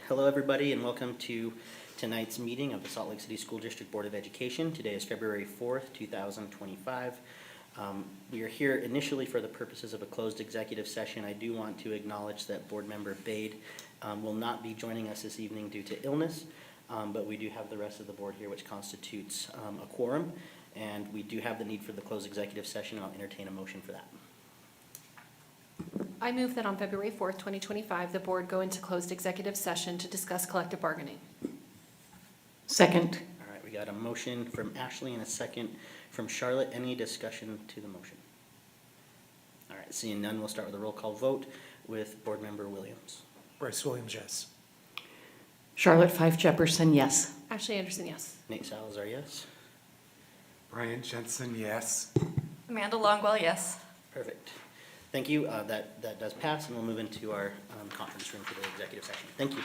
Hello everybody and welcome to tonight's meeting of the Salt Lake City School District Board of Education. Today is February 4th, 2025. We are here initially for the purposes of a closed executive session. I do want to acknowledge that Board Member Bade will not be joining us this evening due to illness, but we do have the rest of the board here, which constitutes a quorum, and we do have the need for the closed executive session. I'll entertain a motion for that. I move that on February 4th, 2025, the board go into closed executive session to discuss collective bargaining. Second. All right, we got a motion from Ashley and a second from Charlotte. Any discussion to the motion? All right, seeing none, we'll start with a roll call vote with Board Member Williams. Bryce Williams, yes. Charlotte Fife Jefferson, yes. Ashley Anderson, yes. Nate Salazar, yes. Brian Jensen, yes. Amanda Longwell, yes. Perfect. Thank you. That does pass, and we'll move into our conference room for the executive session. Thank you.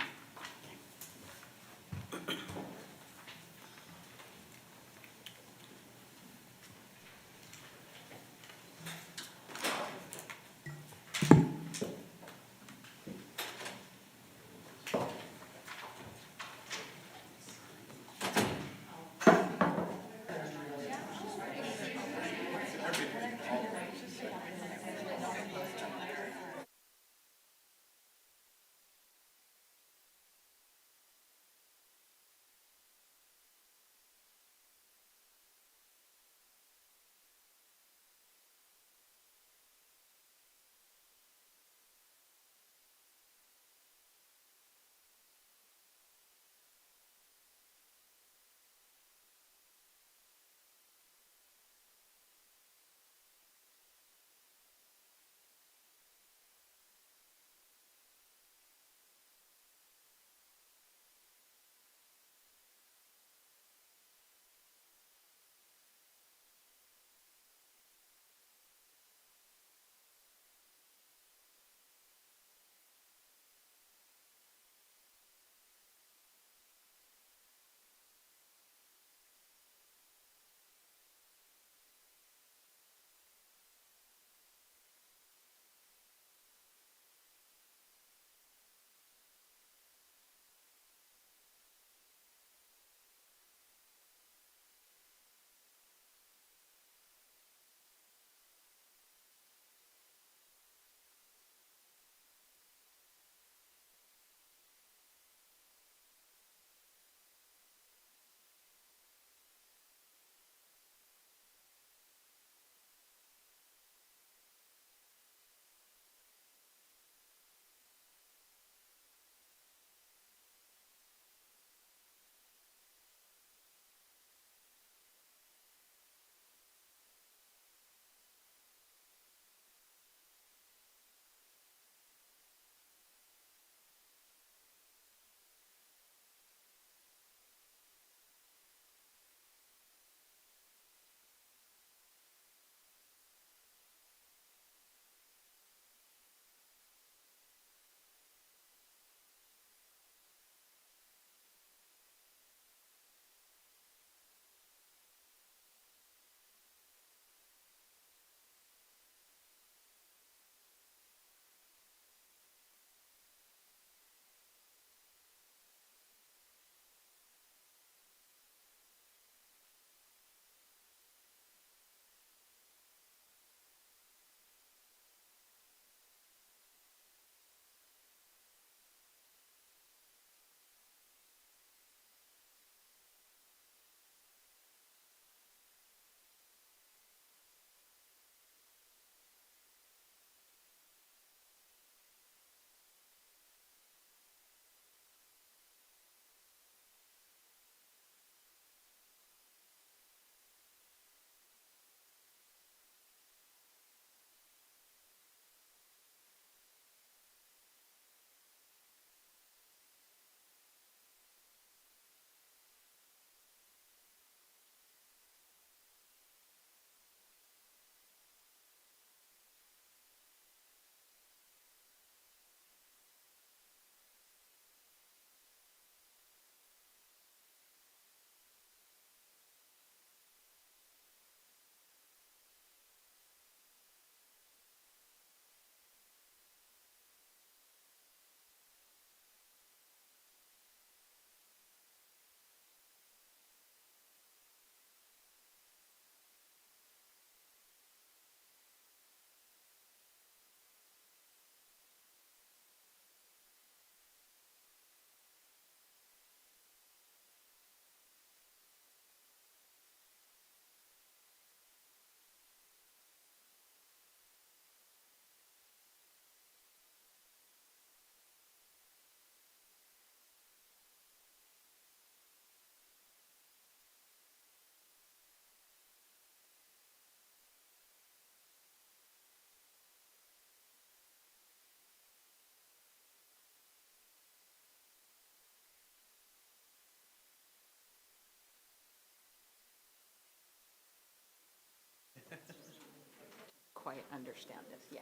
understand this, yeah.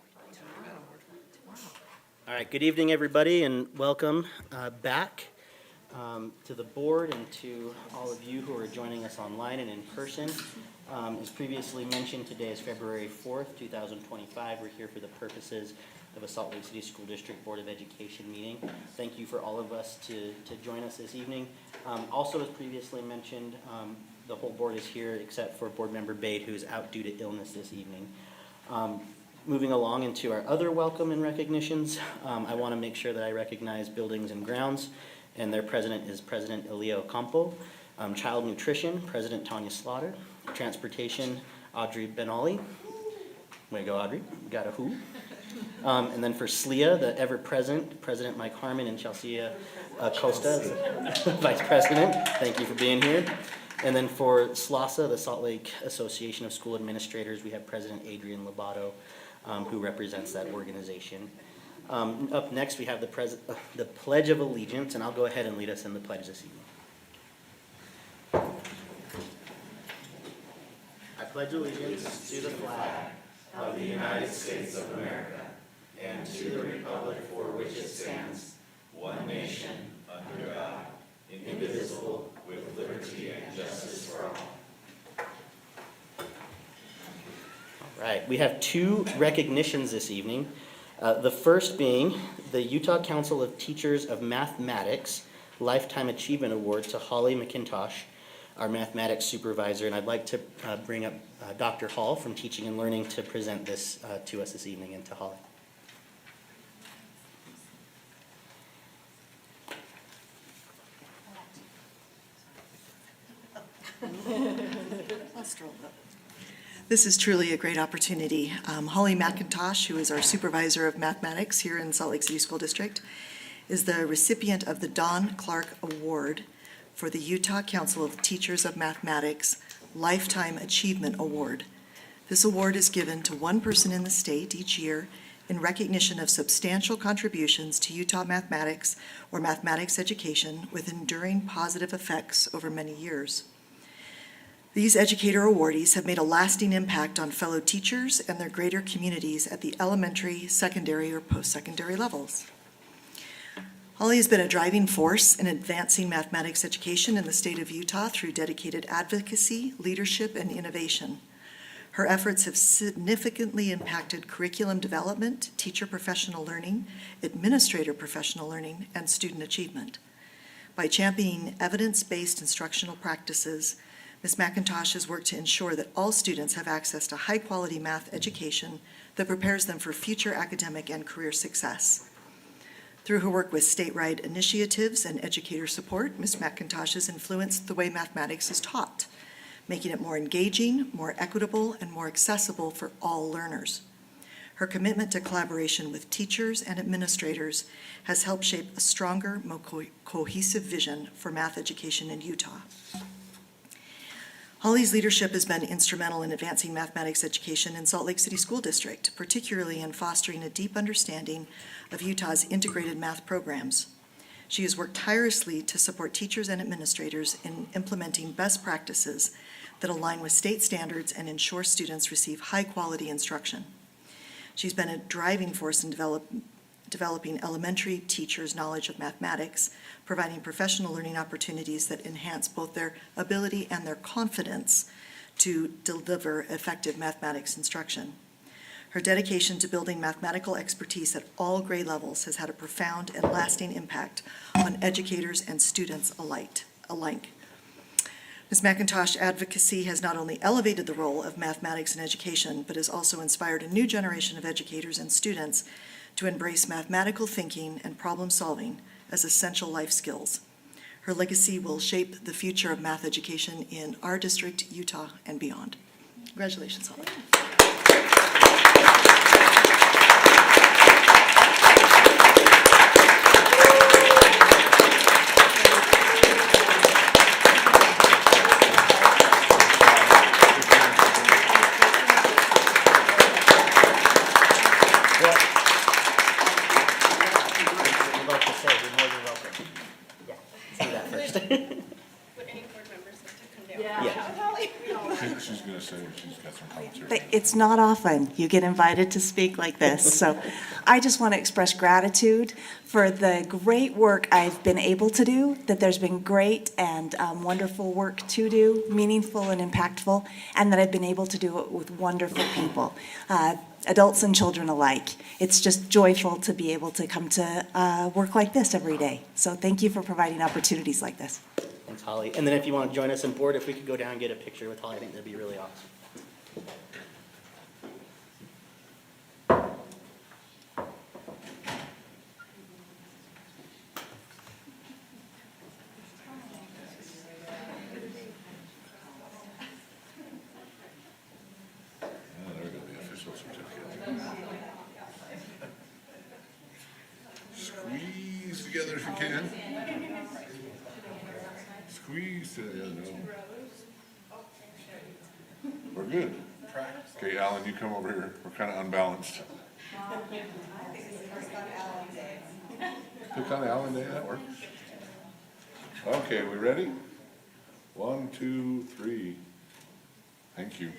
All right, good evening, everybody, and welcome back to the board and to all of you who are joining us online and in person. As previously mentioned, today is February 4th, 2025. We're here for the purposes of a Salt Lake City School District Board of Education meeting. Thank you for all of us to join us this evening. Also, as previously mentioned, the whole board is here except for Board Member Bade, who is out due to illness this evening. Moving along into our other welcome and recognitions, I want to make sure that I recognize Buildings and Grounds, and their president is President Elio Campo. Child Nutrition, President Tanya Slaughter. Transportation, Audrey Benali. Way to go, Audrey. Got a who. And then for SLEA, the ever-present, President Mike Harmon and Chelsea Costa, Vice President. Thank you for being here. And then for SLASA, the Salt Lake Association of School Administrators, we have President Adrian Lobato, who represents that organization. Up next, we have the Pledge of Allegiance, and I'll go ahead and lead us in the pledge this evening. I pledge allegiance to the flag of the United States of America and to the republic for which it stands, one nation, under God, indivisible, with liberty and justice for all. All right, we have two recognitions this evening. The first being the Utah Council of Teachers of Mathematics Lifetime Achievement Award to Holly McIntosh, our mathematics supervisor, and I'd like to bring up Dr. Hall from Teaching and Learning to present this to us this evening, and to Holly. This is truly a great opportunity. Holly McIntosh, who is our supervisor of mathematics here in Salt Lake City School District, is the recipient of the Don Clark Award for the Utah Council of Teachers of Mathematics Lifetime Achievement Award. This award is given to one person in the state each year in recognition of substantial contributions to Utah mathematics or mathematics education with enduring positive effects over many years. These educator awardees have made a lasting impact on fellow teachers and their greater communities at the elementary, secondary, or post-secondary levels. Holly has been a driving force in advancing mathematics education in the state of Utah through dedicated advocacy, leadership, and innovation. Her efforts have significantly impacted curriculum development, teacher professional learning, administrator professional learning, and student achievement. By championing evidence-based instructional practices, Ms. McIntosh has worked to ensure that all students have access to high-quality math education that prepares them for future academic and career success. Through her work with statewide initiatives and educator support, Ms. McIntosh has influenced the way mathematics is taught, making it more engaging, more equitable, and more accessible for all learners. Her commitment to collaboration with teachers and administrators has helped shape a stronger, more cohesive vision for math education in Utah. Holly's leadership has been instrumental in advancing mathematics education in Salt Lake City School District, particularly in fostering a deep understanding of Utah's integrated math programs. She has worked tirelessly to support teachers and administrators in implementing best practices that align with state standards and ensure students receive high-quality instruction. She's been a driving force in developing elementary teachers' knowledge of mathematics, providing professional learning opportunities that enhance both their ability and their confidence to deliver effective mathematics instruction. Her dedication to building mathematical expertise at all grade levels has had a profound and lasting impact on educators and students alike. Ms. McIntosh's advocacy has not only elevated the role of mathematics in education, but has also inspired a new generation of educators and students to embrace mathematical thinking and problem-solving as essential life skills. Her legacy will shape the future of math education in our district, Utah, and beyond. Congratulations, Holly. Would any board members like to come down? She's gonna say she's got some commentary. It's not often you get invited to speak like this, so I just want to express gratitude for the great work I've been able to do, that there's been great and wonderful work to do, meaningful and impactful, and that I've been able to do it with wonderful people, adults and children alike. It's just joyful to be able to come to work like this every day. So thank you for providing opportunities like this. Thanks, Holly. And then if you want to join us on board, if we could go down and get a picture with Holly, I think that'd be really awesome. Oh, there we go, the official certificate. Squeeze together if you can. Squeeze together. We're good. Okay, Alan, you come over here. We're kind of unbalanced. Pick on Alan Day, that works. Okay, we ready? 1, 2, 3. Thank you.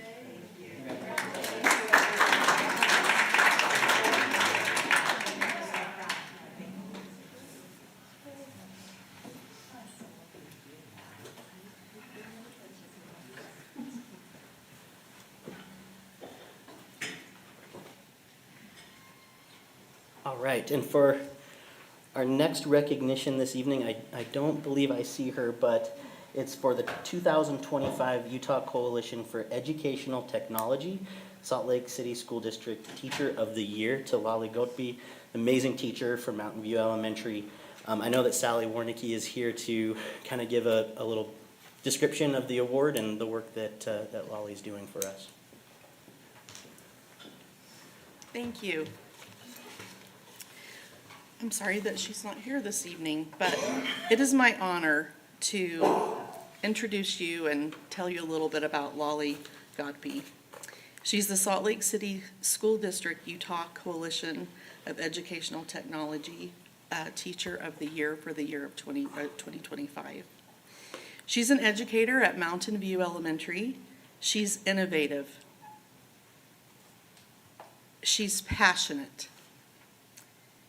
All right, and for our next recognition this evening, I don't believe I see her, but it's for the 2025 Utah Coalition for Educational Technology, Salt Lake City School District Teacher of the Year to Lolly Goatby, amazing teacher from Mountain View Elementary. I know that Sally Warnicki is here to kind of give a little description of the award and the work that Lolly's doing for us. Thank you. I'm sorry that she's not here this evening, but it is my honor to introduce you and tell you a little bit about Lolly Godby. She's the Salt Lake City School District Utah Coalition of Educational Technology Teacher of the Year for the year of 2025. She's an educator at Mountain View Elementary. She's innovative. She's passionate.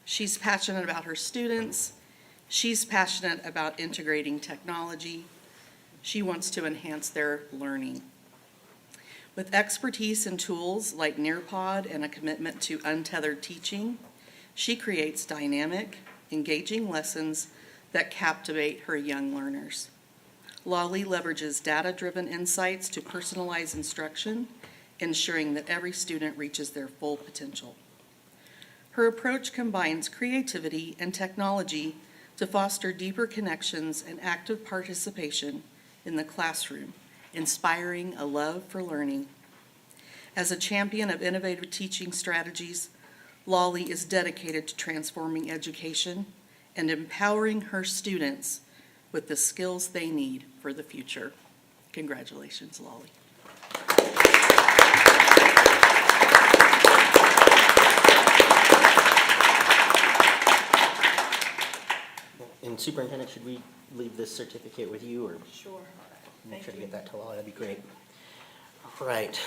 She's passionate about her students. She's passionate about integrating technology. She wants to enhance their learning. With expertise in tools like Nearpod and a commitment to untethered teaching, she creates dynamic, engaging lessons that captivate her young learners. Lolly leverages data-driven insights to personalize instruction, ensuring that every student reaches their full potential. Her approach combines creativity and technology to foster deeper connections and active participation in the classroom, inspiring a love for learning. As a champion of innovative teaching strategies, Lolly is dedicated to transforming education and empowering her students with the skills they need for the future. Congratulations, Lolly. And Superintendent, should we leave this certificate with you, or? Sure. Make sure to get that to Lolly, that'd be great. All right,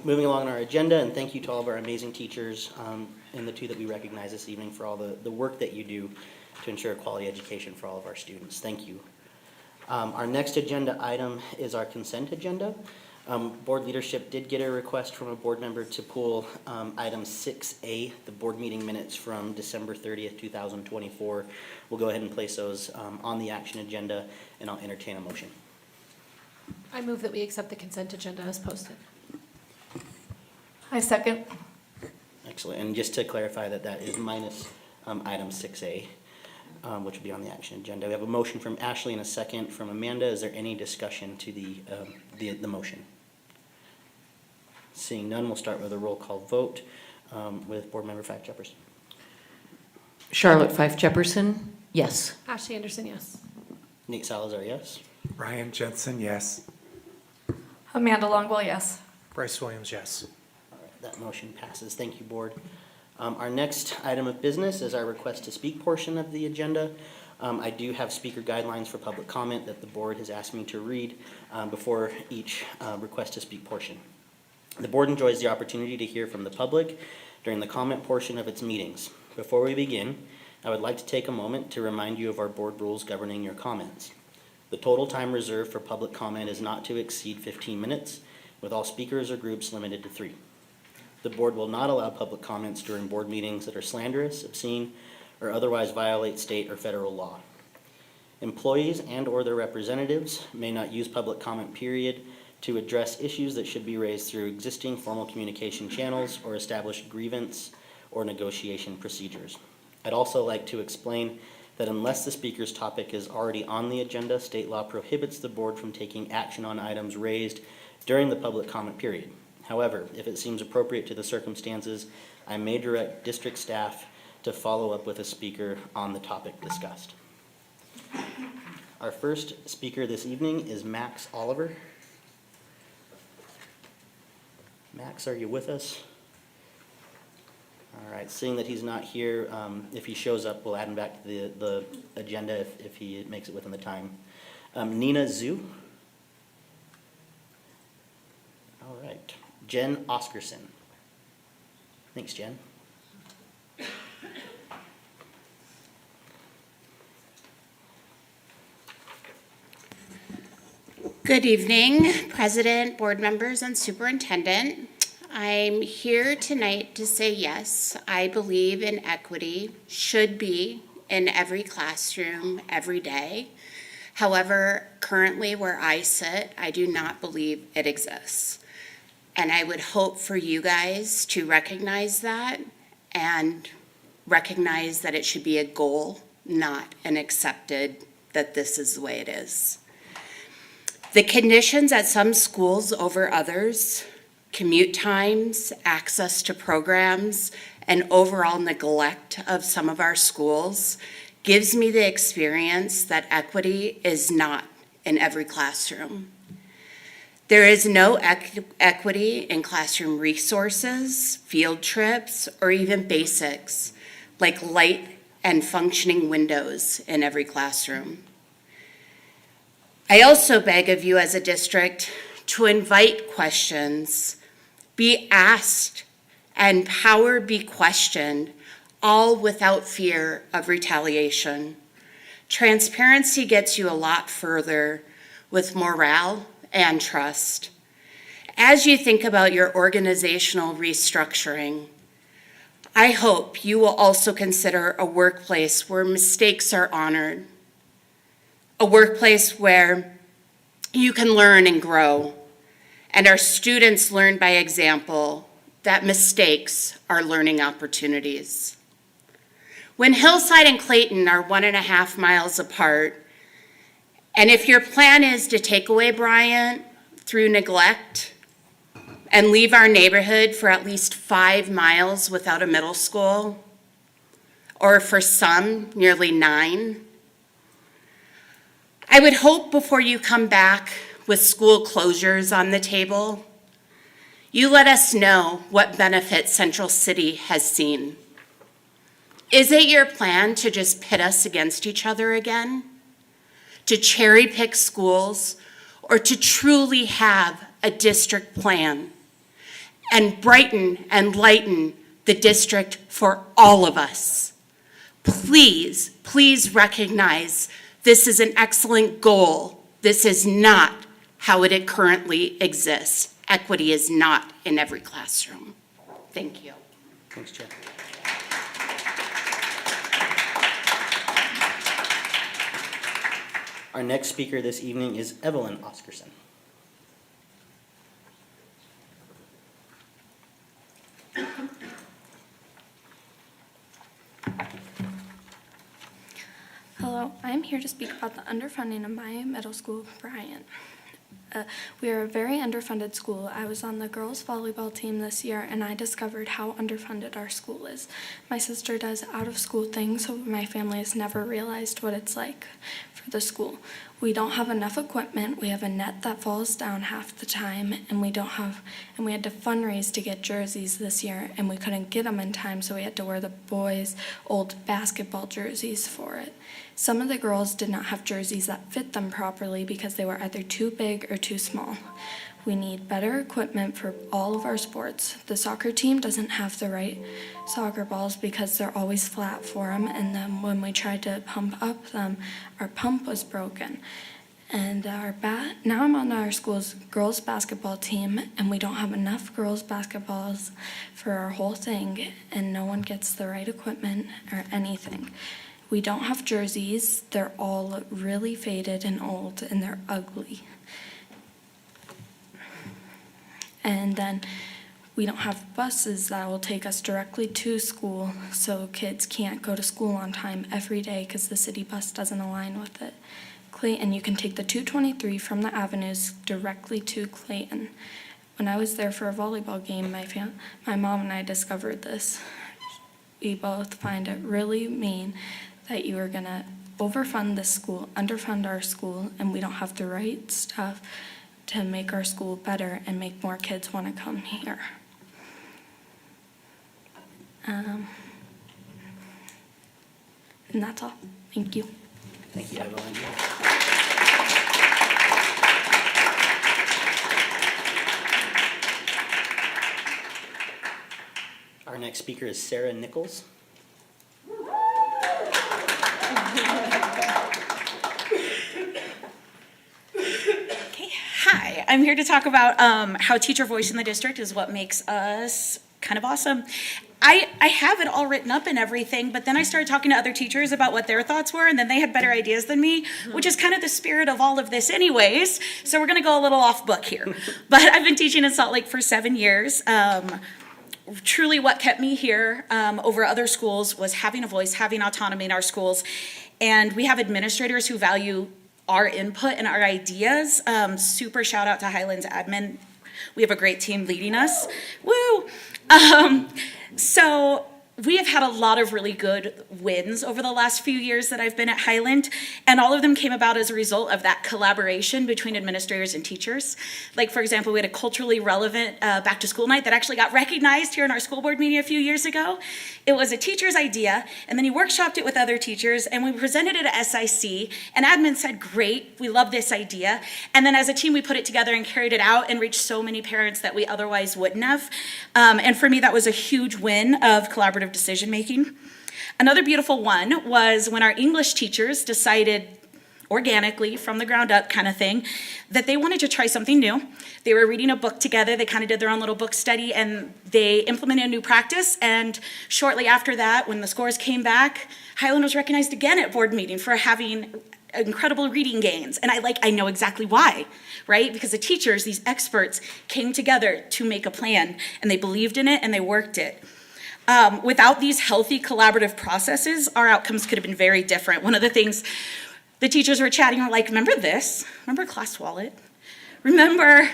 moving along our agenda, and thank you to all of our amazing teachers, and the two that we recognize this evening for all the work that you do to ensure a quality education for all of our students. Thank you. Our next agenda item is our consent agenda. Board leadership did get a request from a board member to pull item 6A, the board meeting minutes from December 30th, 2024. We'll go ahead and place those on the action agenda, and I'll entertain a motion. I move that we accept the consent agenda as posted. I second. Excellent, and just to clarify that is minus item 6A, which will be on the action agenda. We have a motion from Ashley and a second from Amanda. Is there any discussion to the motion? Seeing none, we'll start with a roll call vote with Board Member Fife Jefferson. Charlotte Fife Jefferson, yes. Ashley Anderson, yes. Nate Salazar, yes. Brian Jensen, yes. Amanda Longwell, yes. Bryce Williams, yes. All right, that motion passes. Thank you, Board. Our next item of business is our request to speak portion of the agenda. I do have speaker guidelines for public comment that the board has asked me to read before each request to speak portion. The board enjoys the opportunity to hear from the public during the comment portion of its meetings. Before we begin, I would like to take a moment to remind you of our board rules governing your comments. The total time reserved for public comment is not to exceed 15 minutes, with all speakers or groups limited to 3. The board will not allow public comments during board meetings that are slanderous, obscene, or otherwise violate state or federal law. Employees and/or their representatives may not use public comment period to address issues that should be raised through existing formal communication channels or established grievance or negotiation procedures. I'd also like to explain that unless the speaker's topic is already on the agenda, state law prohibits the board from taking action on items raised during the public comment period. However, if it seems appropriate to the circumstances, I may direct district staff to follow up with a speaker on the topic discussed. Our first speaker this evening is Max Oliver. Max, are you with us? All right, seeing that he's not here, if he shows up, we'll add him back to the agenda if he makes it within the time. Nina Zhu. All right, Jen Oscarson. Thanks, Jen. Good evening, President, board members, and superintendent. I'm here tonight to say yes, I believe in equity should be in every classroom every day. However, currently where I sit, I do not believe it exists. And I would hope for you guys to recognize that and recognize that it should be a goal, not an accepted that this is the way it is. The conditions at some schools over others, commute times, access to programs, and overall neglect of some of our schools gives me the experience that equity is not in every classroom. There is no equity in classroom resources, field trips, or even basics like light and functioning windows in every classroom. I also beg of you as a district to invite questions, be asked, and power be questioned, all without fear of retaliation. Transparency gets you a lot further with morale and trust. As you think about your organizational restructuring, I hope you will also consider a workplace where mistakes are honored, a workplace where you can learn and grow, and our students learn by example that mistakes are learning opportunities. When Hillside and Clayton are 1.5 miles apart, and if your plan is to take away Bryant through neglect and leave our neighborhood for at least 5 miles without a middle school, or for some, nearly 9, I would hope before you come back with school closures on the table, you let us know what benefit Central City has seen. Is it your plan to just pit us against each other again? To cherry pick schools, or to truly have a district plan and brighten and lighten the district for all of us? Please, please recognize this is an excellent goal. This is not how it currently exists. Equity is not in every classroom. Thank you. Thanks, Jen. Our next speaker this evening is Evelyn Oscarson. Hello, I'm here to speak about the underfunding of my middle school, Bryant. We are a very underfunded school. I was on the girls' volleyball team this year, and I discovered how underfunded our school is. My sister does out-of-school things, so my family has never realized what it's like for the school. We don't have enough equipment. We have a net that falls down half the time, and we had to fundraise to get jerseys this year, and we couldn't get them in time, so we had to wear the boys' old basketball jerseys for it. Some of the girls did not have jerseys that fit them properly because they were either too big or too small. We need better equipment for all of our sports. The soccer team doesn't have the right soccer balls because they're always flat for them, and then when we tried to pump up them, our pump was broken. And now I'm on our school's girls basketball team, and we don't have enough girls basketballs for our whole thing, and no one gets the right equipment or anything. We don't have jerseys. They're all really faded and old, and they're ugly. And then we don't have buses that will take us directly to school, so kids can't go to school on time every day because the city bus doesn't align with it. Clayton, you can take the 223 from the avenues directly to Clayton. When I was there for a volleyball game, my mom and I discovered this. We both find it really mean that you are going to overfund this school, underfund our school, and we don't have the right stuff to make our school better and make more kids want to come here. And that's all. Thank you. Thank you, Evelyn. Our next speaker is Sarah Nichols. Hi, I'm here to talk about how teacher voice in the district is what makes us kind of awesome. I have it all written up and everything, but then I started talking to other teachers about what their thoughts were, and then they had better ideas than me, which is kind of the spirit of all of this anyways, so we're going to go a little off book here. But I've been teaching in Salt Lake for 7 years. Truly what kept me here over other schools was having a voice, having autonomy in our schools, and we have administrators who value our input and our ideas. Super shout out to Highlands admin. We have a great team leading us. Woo! So we have had a lot of really good wins over the last few years that I've been at Highland, and all of them came about as a result of that collaboration between administrators and teachers. Like, for example, we had a culturally relevant back to school night that actually got recognized here in our school board meeting a few years ago. It was a teacher's idea, and then he workshopped it with other teachers, and we presented it at SIC, and admin said, great, we love this idea. And then as a team, we put it together and carried it out and reached so many parents that we otherwise wouldn't have. And for me, that was a huge win of collaborative decision making. Another beautiful one was when our English teachers decided organically from the ground up kind of thing that they wanted to try something new. They were reading a book together, they kind of did their own little book study, and they implemented a new practice, and shortly after that, when the scores came back, Highland was recognized again at board meeting for having incredible reading gains. And I know exactly why, right? Because the teachers, these experts, came together to make a plan, and they believed in it and they worked it. Without these healthy collaborative processes, our outcomes could have been very different. One of the things the teachers were chatting were like, remember this? Remember Class Wallet? Remember,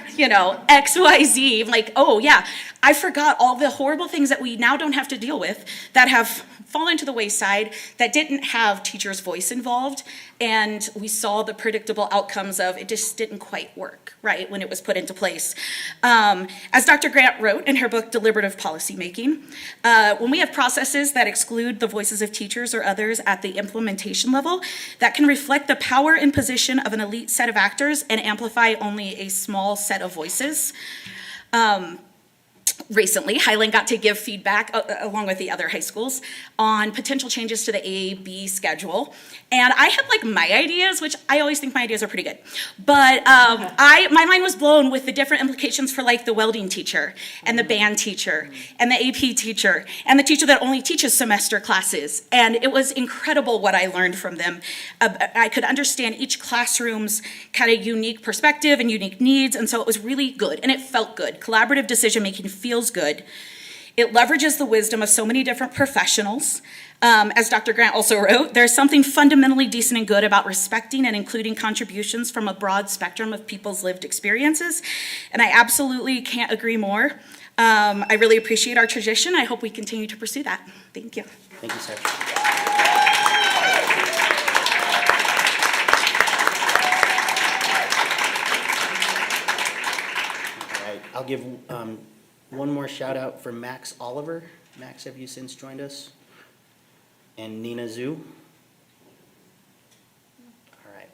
X, Y, Z? I'm like, oh yeah, I forgot all the horrible things that we now don't have to deal with that have fallen to the wayside, that didn't have teachers' voice involved, and we saw the predictable outcomes of it just didn't quite work, right, when it was put into place. As Dr. Grant wrote in her book, Deliberative Policymaking, when we have processes that exclude the voices of teachers or others at the implementation level, that can reflect the power and position of an elite set of actors and amplify only a small set of voices. Recently, Highland got to give feedback, along with the other high schools, on potential changes to the A-B schedule. And I had my ideas, which I always think my ideas are pretty good. But my mind was blown with the different implications for the welding teacher, and the band teacher, and the AP teacher, and the teacher that only teaches semester classes. And it was incredible what I learned from them. I could understand each classroom's kind of unique perspective and unique needs, and so it was really good, and it felt good. Collaborative decision-making feels good. It leverages the wisdom of so many different professionals. As Dr. Grant also wrote, there's something fundamentally decent and good about respecting and including contributions from a broad spectrum of people's lived experiences, and I absolutely can't agree more. I really appreciate our tradition. I hope we continue to pursue that. Thank you. Thank you, Sarah. All right, I'll give one more shout out for Max Oliver. Max, have you since joined us? And Nina Zhu.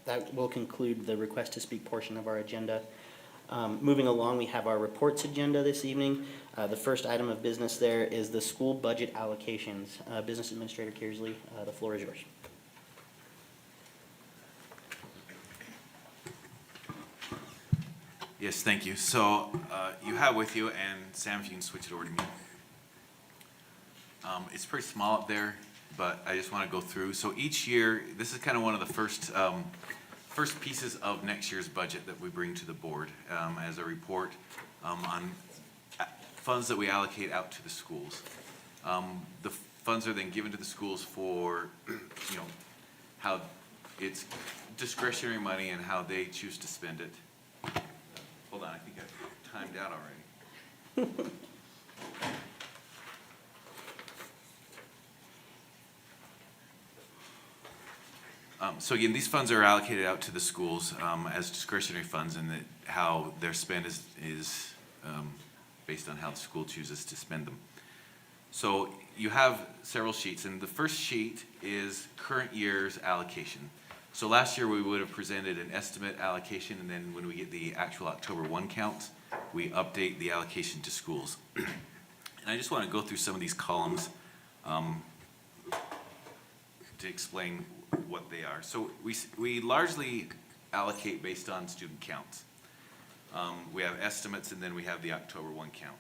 that will conclude the request to speak portion of our agenda. Moving along, we have our reports agenda this evening. The first item of business there is the school budget allocations. Business Administrator Kearsley, the floor is yours. Yes, thank you. So you have with you, and Sam, if you can switch it over to me. It's pretty small up there, but I just want to go through. So each year, this is kind of one of the first pieces of next year's budget that we bring to the board as a report on funds that we allocate out to the schools. The funds are then given to the schools for, how it's discretionary money and how they choose to spend it. Hold on, I think I've timed out already. So again, these funds are allocated out to the schools as discretionary funds, and how their spend is based on how the school chooses to spend them. So you have several sheets, and the first sheet is current year's allocation. So last year we would have presented an estimate allocation, and then when we get the actual October 1 counts, we update the allocation to schools. And I just want to go through some of these columns to explain what they are. So we largely allocate based on student counts. We have estimates, and then we have the October 1 count.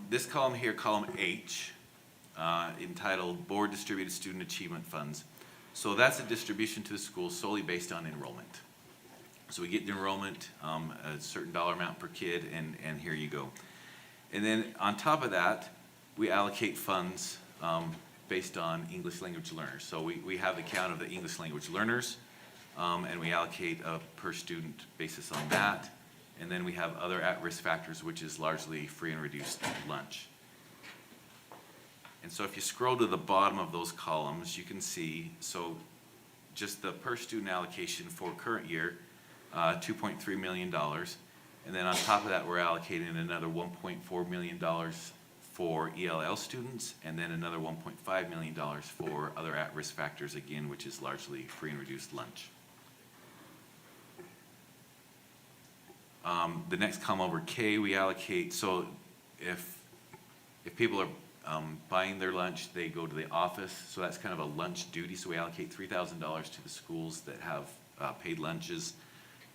This column here, column H, entitled Board Distributed Student Achievement Funds. So that's a distribution to the schools solely based on enrollment. So we get the enrollment, a certain dollar amount per kid, and here you go. And then on top of that, we allocate funds based on English language learners. So we have the count of the English language learners, and we allocate a per student basis on that. And then we have other at-risk factors, which is largely free and reduced lunch. And so if you scroll to the bottom of those columns, you can see, so just the per student allocation for current year, $2.3 million. And then on top of that, we're allocating another $1.4 million for ELL students, and then another $1.5 million for other at-risk factors, again, which is largely free and reduced lunch. The next column over K, we allocate, so if people are buying their lunch, they go to the office, so that's kind of a lunch duty, so we allocate $3,000 to the schools that have paid lunches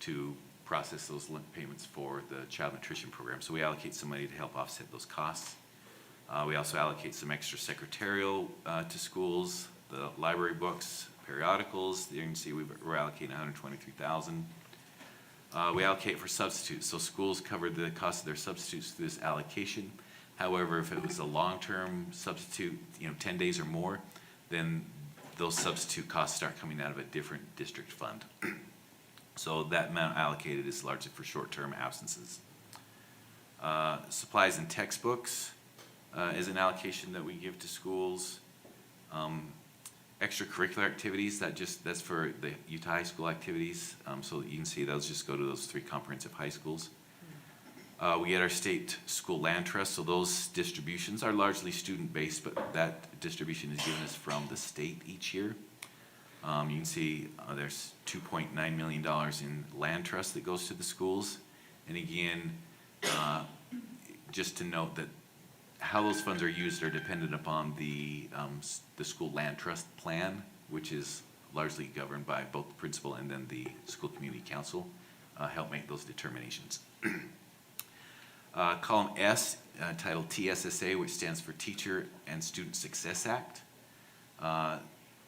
to process those lunch payments for the child nutrition program. So we allocate some money to help offset those costs. We also allocate some extra secretarial to schools, the library books, periodicals. You can see we're allocating $123,000. We allocate for substitutes, so schools cover the cost of their substitutes through this allocation. However, if it was a long-term substitute, 10 days or more, then those substitute costs start coming out of a different district fund. So that amount allocated is largely for short-term absences. Supplies and textbooks is an allocation that we give to schools. Extracurricular activities, that's for the Utah High School activities. So you can see those just go to those 3 comprehensive high schools. We get our state school land trust, so those distributions are largely student-based, but that distribution is given us from the state each year. You can see there's $2.9 million in land trust that goes to the schools. And again, just to note that how those funds are used are dependent upon the school land trust plan, which is largely governed by both the principal and then the school community council, help make those determinations. Column S, titled TSSA, which stands for Teacher and Student Success Act.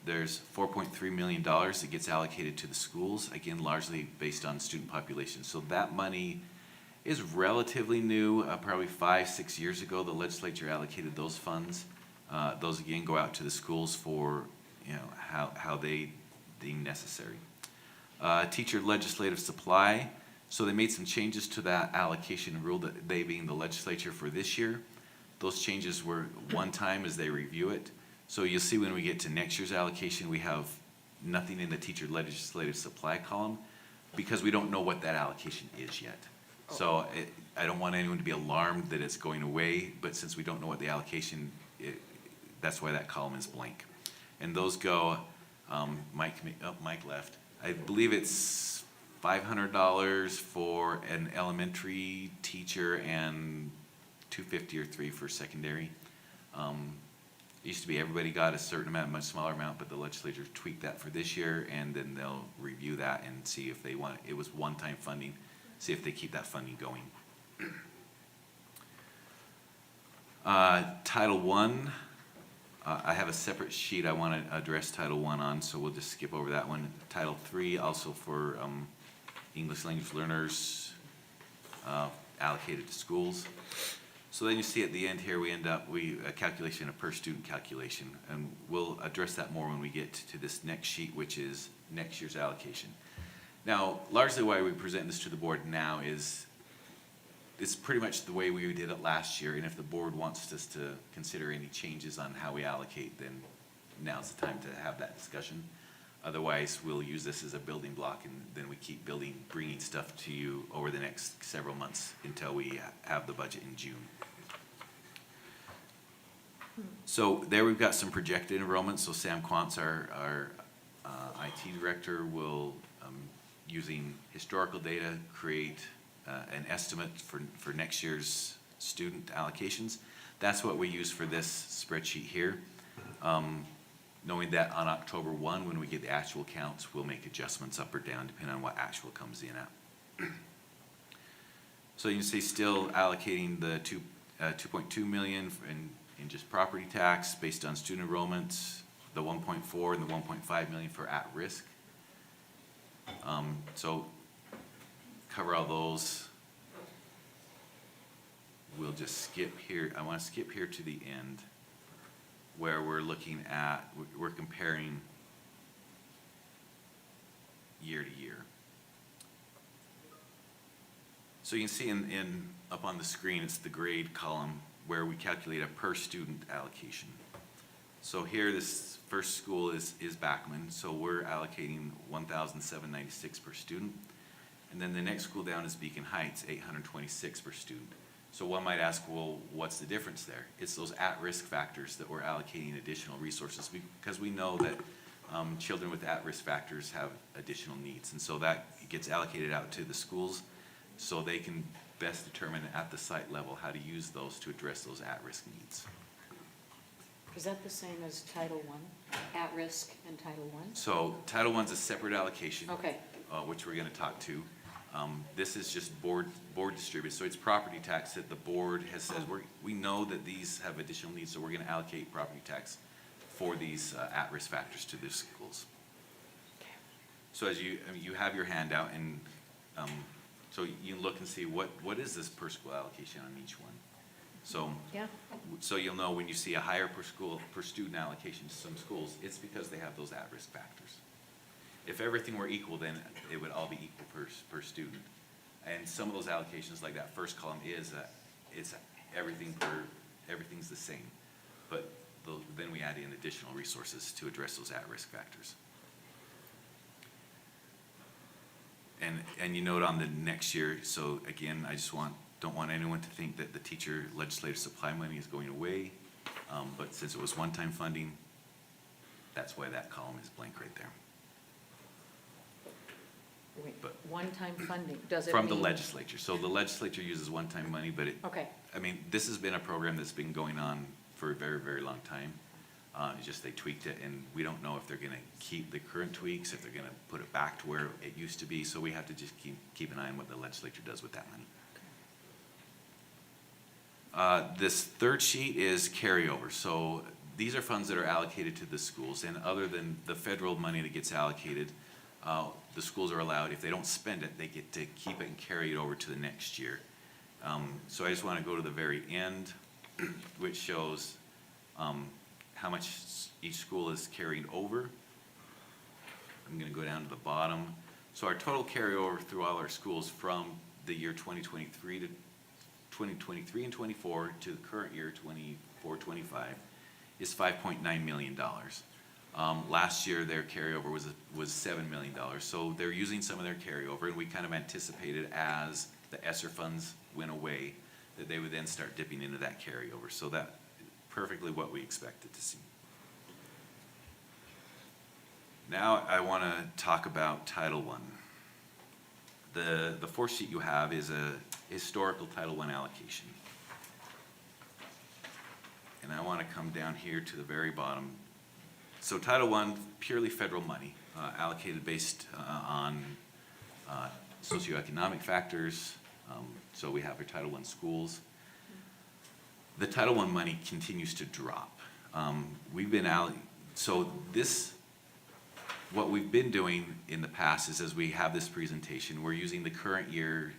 There's $4.3 million that gets allocated to the schools, again, largely based on student population. So that money is relatively new. Probably 5-6 years ago, the legislature allocated those funds. Those again go out to the schools for how they deem necessary. Teacher legislative supply. So they made some changes to that allocation rule, that they being the legislature for this year. Those changes were one time as they review it. So you'll see when we get to next year's allocation, we have nothing in the teacher legislative supply column because we don't know what that allocation is yet. So I don't want anyone to be alarmed that it's going away, but since we don't know what the allocation is, that's why that column is blank. And those go, Mike left. I believe it's $500 for an elementary teacher and $250 or $300 for secondary. It used to be everybody got a certain amount, much smaller amount, but the legislature tweaked that for this year, and then they'll review that and see if they want, it was one-time funding, see if they keep that funding going. Title I, I have a separate sheet I want to address Title I on, so we'll just skip over that one. Title III, also for English language learners allocated to schools. So then you see at the end here, we end up, a calculation, a per student calculation, and we'll address that more when we get to this next sheet, which is next year's allocation. Now, largely why we present this to the board now is it's pretty much the way we did it last year, and if the board wants us to consider any changes on how we allocate, then now's the time to have that discussion. Otherwise, we'll use this as a building block, and then we keep bringing stuff to you over the next several months until we have the budget in June. So there we've got some projected enrollments. So Sam Quantz, our IT director, will, using historical data, create an estimate for next year's student allocations. That's what we use for this spreadsheet here. Knowing that on October 1, when we get the actual counts, we'll make adjustments up or down depending on what actual comes in at. So you can see still allocating the 2.2 million in just property tax based on student enrollments, the 1.4 and the 1.5 million for at-risk. So cover all those. We'll just skip here. I want to skip here to the end, where we're looking at, we're comparing year to year. So you can see up on the screen, it's the grade column where we calculate a per student allocation. So here, this first school is Backman, so we're allocating $1,796 per student. And then the next school down is Beacon Heights, $826 per student. So one might ask, well, what's the difference there? It's those at-risk factors that we're allocating additional resources, because we know that children with at-risk factors have additional needs. And so that gets allocated out to the schools so they can best determine at the site level how to use those to address those at-risk needs. Is that the same as Title I, at risk and Title I? So Title I's a separate allocation, Okay. Which we're going to talk to. This is just board distributed, so it's property tax that the board has said, we know that these have additional needs, so we're going to allocate property tax for these at-risk factors to the schools. So as you have your handout, and so you can look and see what is this per school allocation on each one. So Yeah. So you'll know when you see a higher per student allocation to some schools, it's because they have those at-risk factors. If everything were equal, then it would all be equal per student. And some of those allocations, like that first column, it's everything's the same. But then we add in additional resources to address those at-risk factors. And you note on the next year, so again, I just don't want anyone to think that the teacher legislative supply money is going away. But since it was one-time funding, that's why that column is blank right there. Wait, But- one-time funding, does it From the mean- legislature. So the legislature uses one-time money, but Okay, I mean, this has been a program that's been going on for a very, very long time. It's just they tweaked it, and we don't know if they're gonna keep the current tweaks, if they're gonna put it back to where it used to be, so we have to just keep an eye on what the legislature does with that money. This third sheet is carryover. So these are funds that are allocated to the schools, and other than the federal money that gets allocated, the schools are allowed, if they don't spend it, they get to keep it and carry it over to the next year. So I just want to go to the very end, which shows how much each school is carrying over. I'm going to go down to the bottom. So our total carryover through all our schools from the year 2023 and 24 to the current year 24-25 is $5.9 million. Last year, their carryover was $7 million. So they're using some of their carryover, and we kind of anticipated as the ESSER funds went away that they would then start dipping into that carryover. So that perfectly what we expected to see. Now I want to talk about Title I. The fourth sheet you have is a historical Title I allocation. And I want to come down here to the very bottom. So Title I, purely federal money, allocated based on socioeconomic factors. So we have our Title I schools. The Title I money continues to drop. What we've been doing in the past is, as we have this presentation, we're using the current year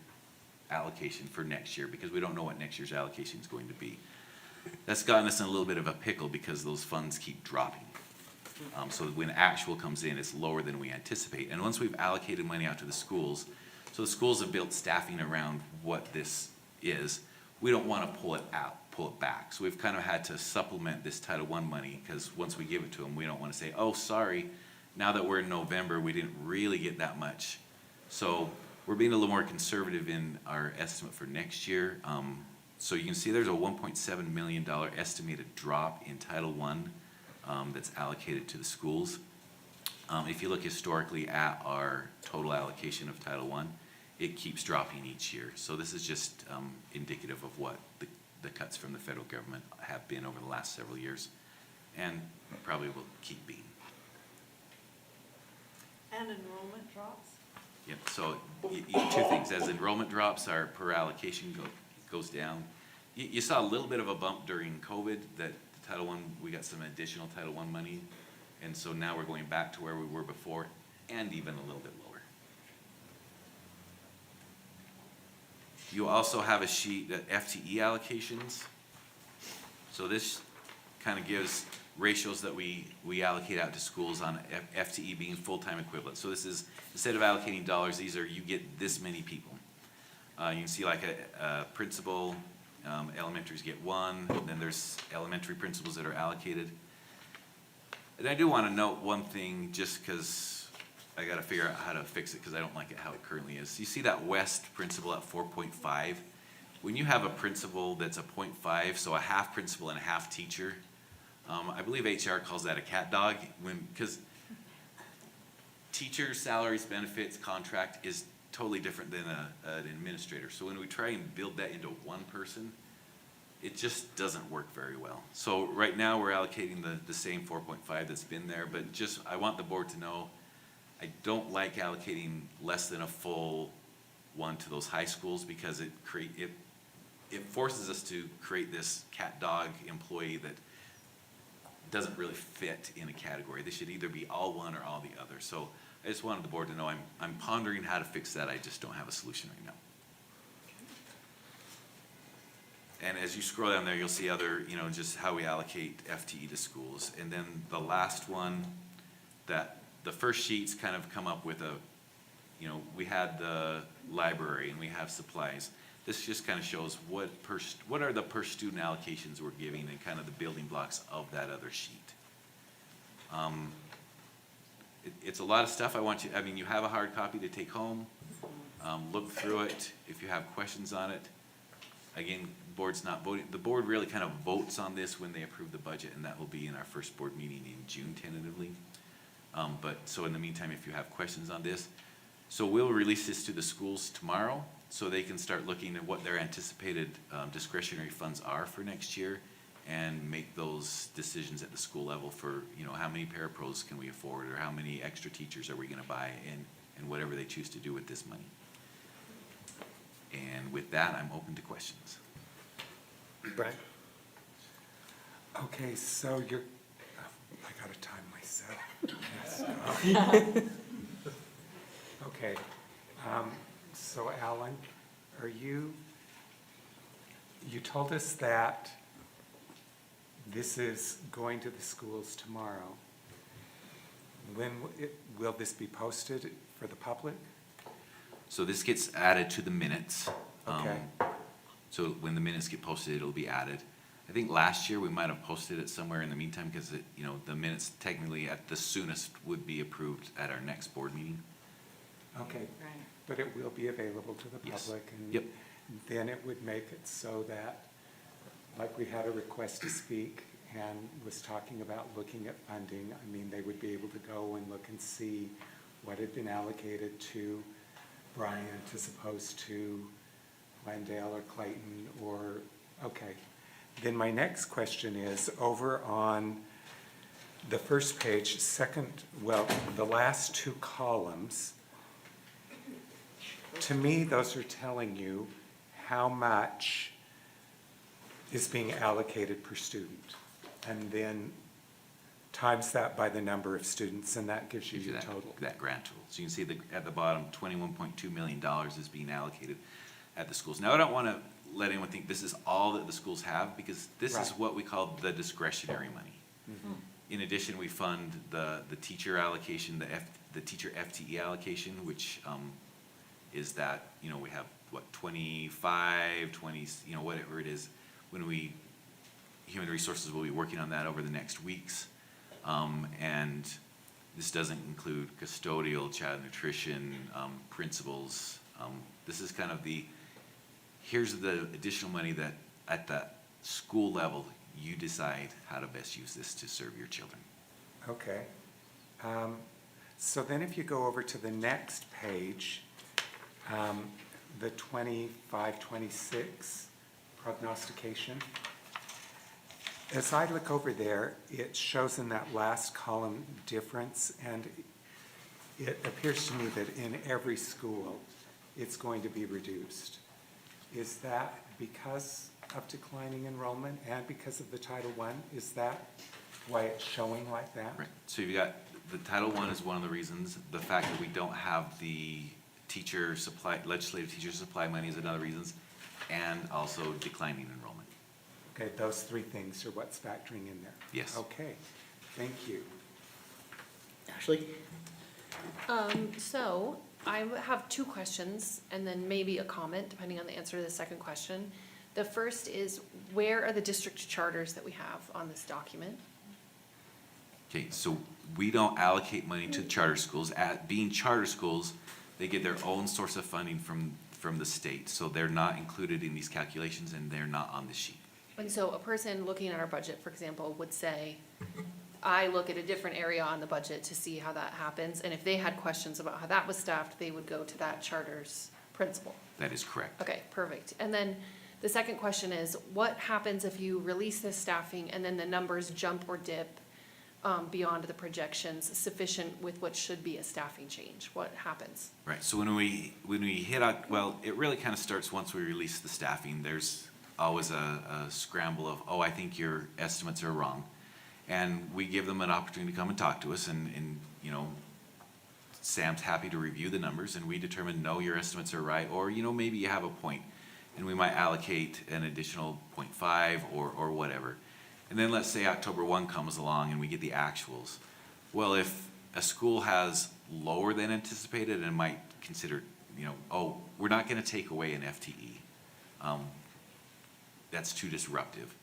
allocation for next year because we don't know what next year's allocation is going to be. That's gotten us in a little bit of a pickle because those funds keep dropping. So when actual comes in, it's lower than we anticipate. And once we've allocated money out to the schools, so the schools have built staffing around what this is, we don't want to pull it back. So we've kind of had to supplement this Title I money because once we give it to them, we don't want to say, oh, sorry, now that we're in November, we didn't really get that much. So we're being a little more conservative in our estimate for next year. So you can see there's a $1.7 million estimated drop in Title I that's allocated to the schools. If you look historically at our total allocation of Title I, it keeps dropping each year. So this is just indicative of what the cuts from the federal government have been over the last several years, and probably will keep being. And enrollment drops? Yep, so two things. As enrollment drops, our per allocation goes down. You saw a little bit of a bump during COVID that the Title I, we got some additional Title I money. And so now we're going back to where we were before and even a little bit lower. You also have a sheet that FTE allocations. So this kind of gives ratios that we allocate out to schools on FTE being full-time equivalent. So this is, instead of allocating dollars, these are, you get this many people. You can see like a principal, elementaries get one, and then there's elementary principals that are allocated. And I do want to note one thing, just because I got to figure out how to fix it, because I don't like it how it currently is. You see that West principal at 4.5? When you have a principal that's a 0.5, so a half principal and a half teacher, I believe HR calls that a cat dog, because teacher salaries, benefits, contract is totally different than an administrator. So when we try and build that into one person, it just doesn't work very well. So right now we're allocating the same 4.5 that's been there, but just, I want the board to know, I don't like allocating less than a full one to those high schools because it forces us to create this cat dog employee that doesn't really fit in a category. They should either be all one or all the other. So I just wanted the board to know I'm pondering how to fix that. I just don't have a solution right now. And as you scroll down there, you'll see other, just how we allocate FTE to schools. And then the last one, that the first sheets kind of come up with we had the library and we have supplies. This just kind of shows what are the per student allocations we're giving and kind of the building blocks of that other sheet. It's a lot of stuff. You have a hard copy to take home. Look through it. If you have questions on it, again, board's not voting. The board really kind of votes on this when they approve the budget, and that will be in our first board meeting in June tentatively. So in the meantime, if you have questions on this, so we'll release this to the schools tomorrow so they can start looking at what their anticipated discretionary funds are for next year and make those decisions at the school level for, how many parapros can we afford or how many extra teachers are we going to buy and whatever they choose to do with this money. And with that, I'm open to questions. Brian? Okay, so I gotta time myself. Yes. Okay, so Alan, you told us that this is going to the schools tomorrow. When will this be posted for the public? So this gets added to the minutes. Okay. So when the minutes get posted, it'll be added. I think last year we might have posted it somewhere in the meantime because the minutes technically at the soonest would be approved at our next board meeting. Okay, Right. but it will be available to the Yes. public, and Yep. then it would make it so that, like we had a request to speak, and was talking about looking at funding. I mean, they would be able to go and look and see what had been allocated to Bryant as opposed to Glendale or Clayton or, okay. Then my next question is, over on the first page, the last two columns, to me, those are telling you how much is being allocated per student. And then times that by the number of students, and that gives you your total. That grand total. So you can see at the bottom, $21.2 million is being allocated at the schools. Now, I don't want to let anyone think this is all that the schools have, because this is what we call the discretionary money. Mhm. In addition, we fund the teacher allocation, the teacher FTE allocation, which is that, we have, 25, 20, whatever it is. Human Resources will be working on that over the next weeks. And this doesn't include custodial, child nutrition, principals. This is kind of here's the additional money that at the school level, you decide how to best use this to serve your children. Okay. So then if you go over to the next page, the 25-26 prognostication, as I look over there, it shows in that last column difference, and it appears to me that in every school, it's going to be reduced. Is that because of declining enrollment and because of the Title I? Is that why it's showing like that? Right. So you've got, the Title I is one of the reasons. The fact that we don't have the legislative teacher supply money is another reason, and also declining enrollment. Okay, those three things are what's factoring in there? Yes. Okay, thank you. Ashley? So I have two questions and then maybe a comment, depending on the answer to the second question. The first is, where are the district charters that we have on this document? Okay, so we don't allocate money to charter schools. Being charter schools, they get their own source of funding from the state. So they're not included in these calculations, and they're not on the sheet. And so a person looking at our budget, for example, would say, I look at a different area on the budget to see how that happens. And if they had questions about how that was staffed, they would go to that charter's principal. That is correct. Okay, perfect. And then the second question is, what happens if you release this staffing and then the numbers jump or dip beyond the projections sufficient with what should be a staffing change? What happens? Right, so when we hit out, well, it really kind of starts once we release the staffing. There's always a scramble of, I think your estimates are wrong. And we give them an opportunity to come and talk to us, and Sam's happy to review the numbers, and we determine, no, your estimates are right, or, maybe you have a point, and we might allocate an additional 0.5 or whatever. And then let's say October 1 comes along and we get the actuals. Well, if a school has lower than anticipated and might consider, we're not going to take away an FTE. That's too disruptive.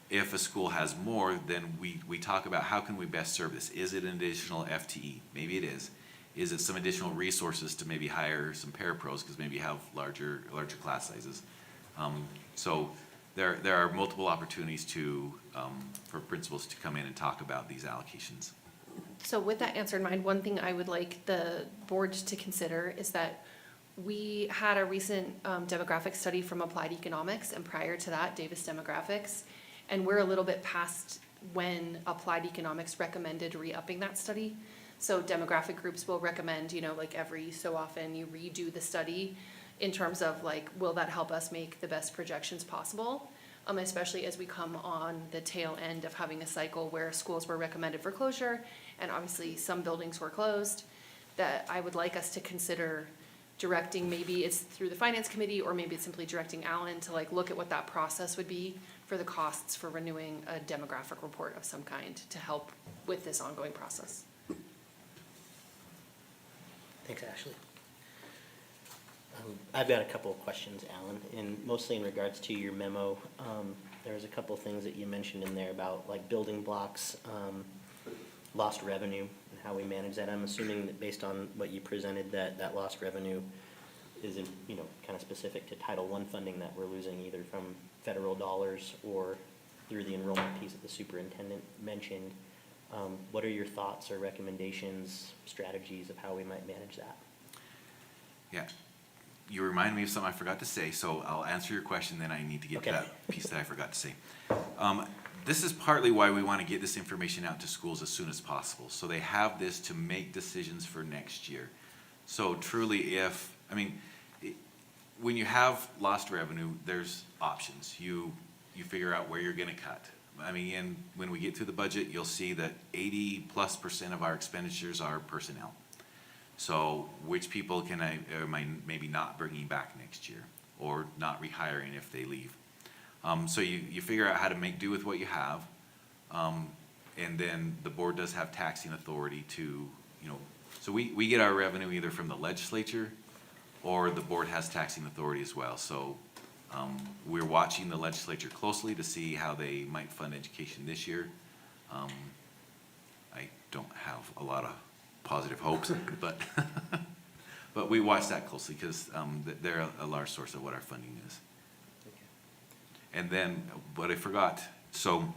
If a school has more, then we talk about how can we best serve this. Is it an additional FTE? Maybe it is. Is it some additional resources to maybe hire some parapros because maybe you have larger class sizes? So there are multiple opportunities for principals to come in and talk about these allocations. So with that answer in mind, one thing I would like the board to consider is that we had a recent demographic study from Applied Economics, and prior to that, Davis Demographics, and we're a little bit past when Applied Economics recommended re-upping that study. So demographic groups will recommend, every so often you redo the study in terms of will that help us make the best projections possible? Especially as we come on the tail end of having a cycle where schools were recommended for closure, and obviously some buildings were closed, that I would like us to consider directing, maybe it's through the finance committee, or maybe it's simply directing Alan to look at what that process would be for the costs for renewing a demographic report of some kind to help with this ongoing process. Thanks, Ashley. I've got a couple of questions, Alan, and mostly in regards to your memo. There was a couple of things that you mentioned in there about building blocks, lost revenue, and how we manage that. I'm assuming that based on what you presented, that lost revenue is kind of specific to Title I funding that we're losing either from federal dollars or through the enrollment piece that the superintendent mentioned. What are your thoughts or recommendations, strategies of how we might manage that? Yeah, you remind me of something I forgot to say, so I'll answer your question, then I need to get to Okay. that piece that I forgot to say. This is partly why we want to get this information out to schools as soon as possible, so they have this to make decisions for next year. So truly when you have lost revenue, there's options. You figure out where you're gonna cut. And when we get through the budget, you'll see that 80+% of our expenditures are personnel. So which people am I maybe not bringing back next year, or not rehiring if they leave? So you figure out how to make do with what you have. And then the board does have taxing authority to, so we get our revenue either from the legislature or the board has taxing authority as well. So we're watching the legislature closely to see how they might fund education this year. I don't have a lot of positive hopes, but we watch that closely because they're a large source of what our funding is. And then, what I forgot, so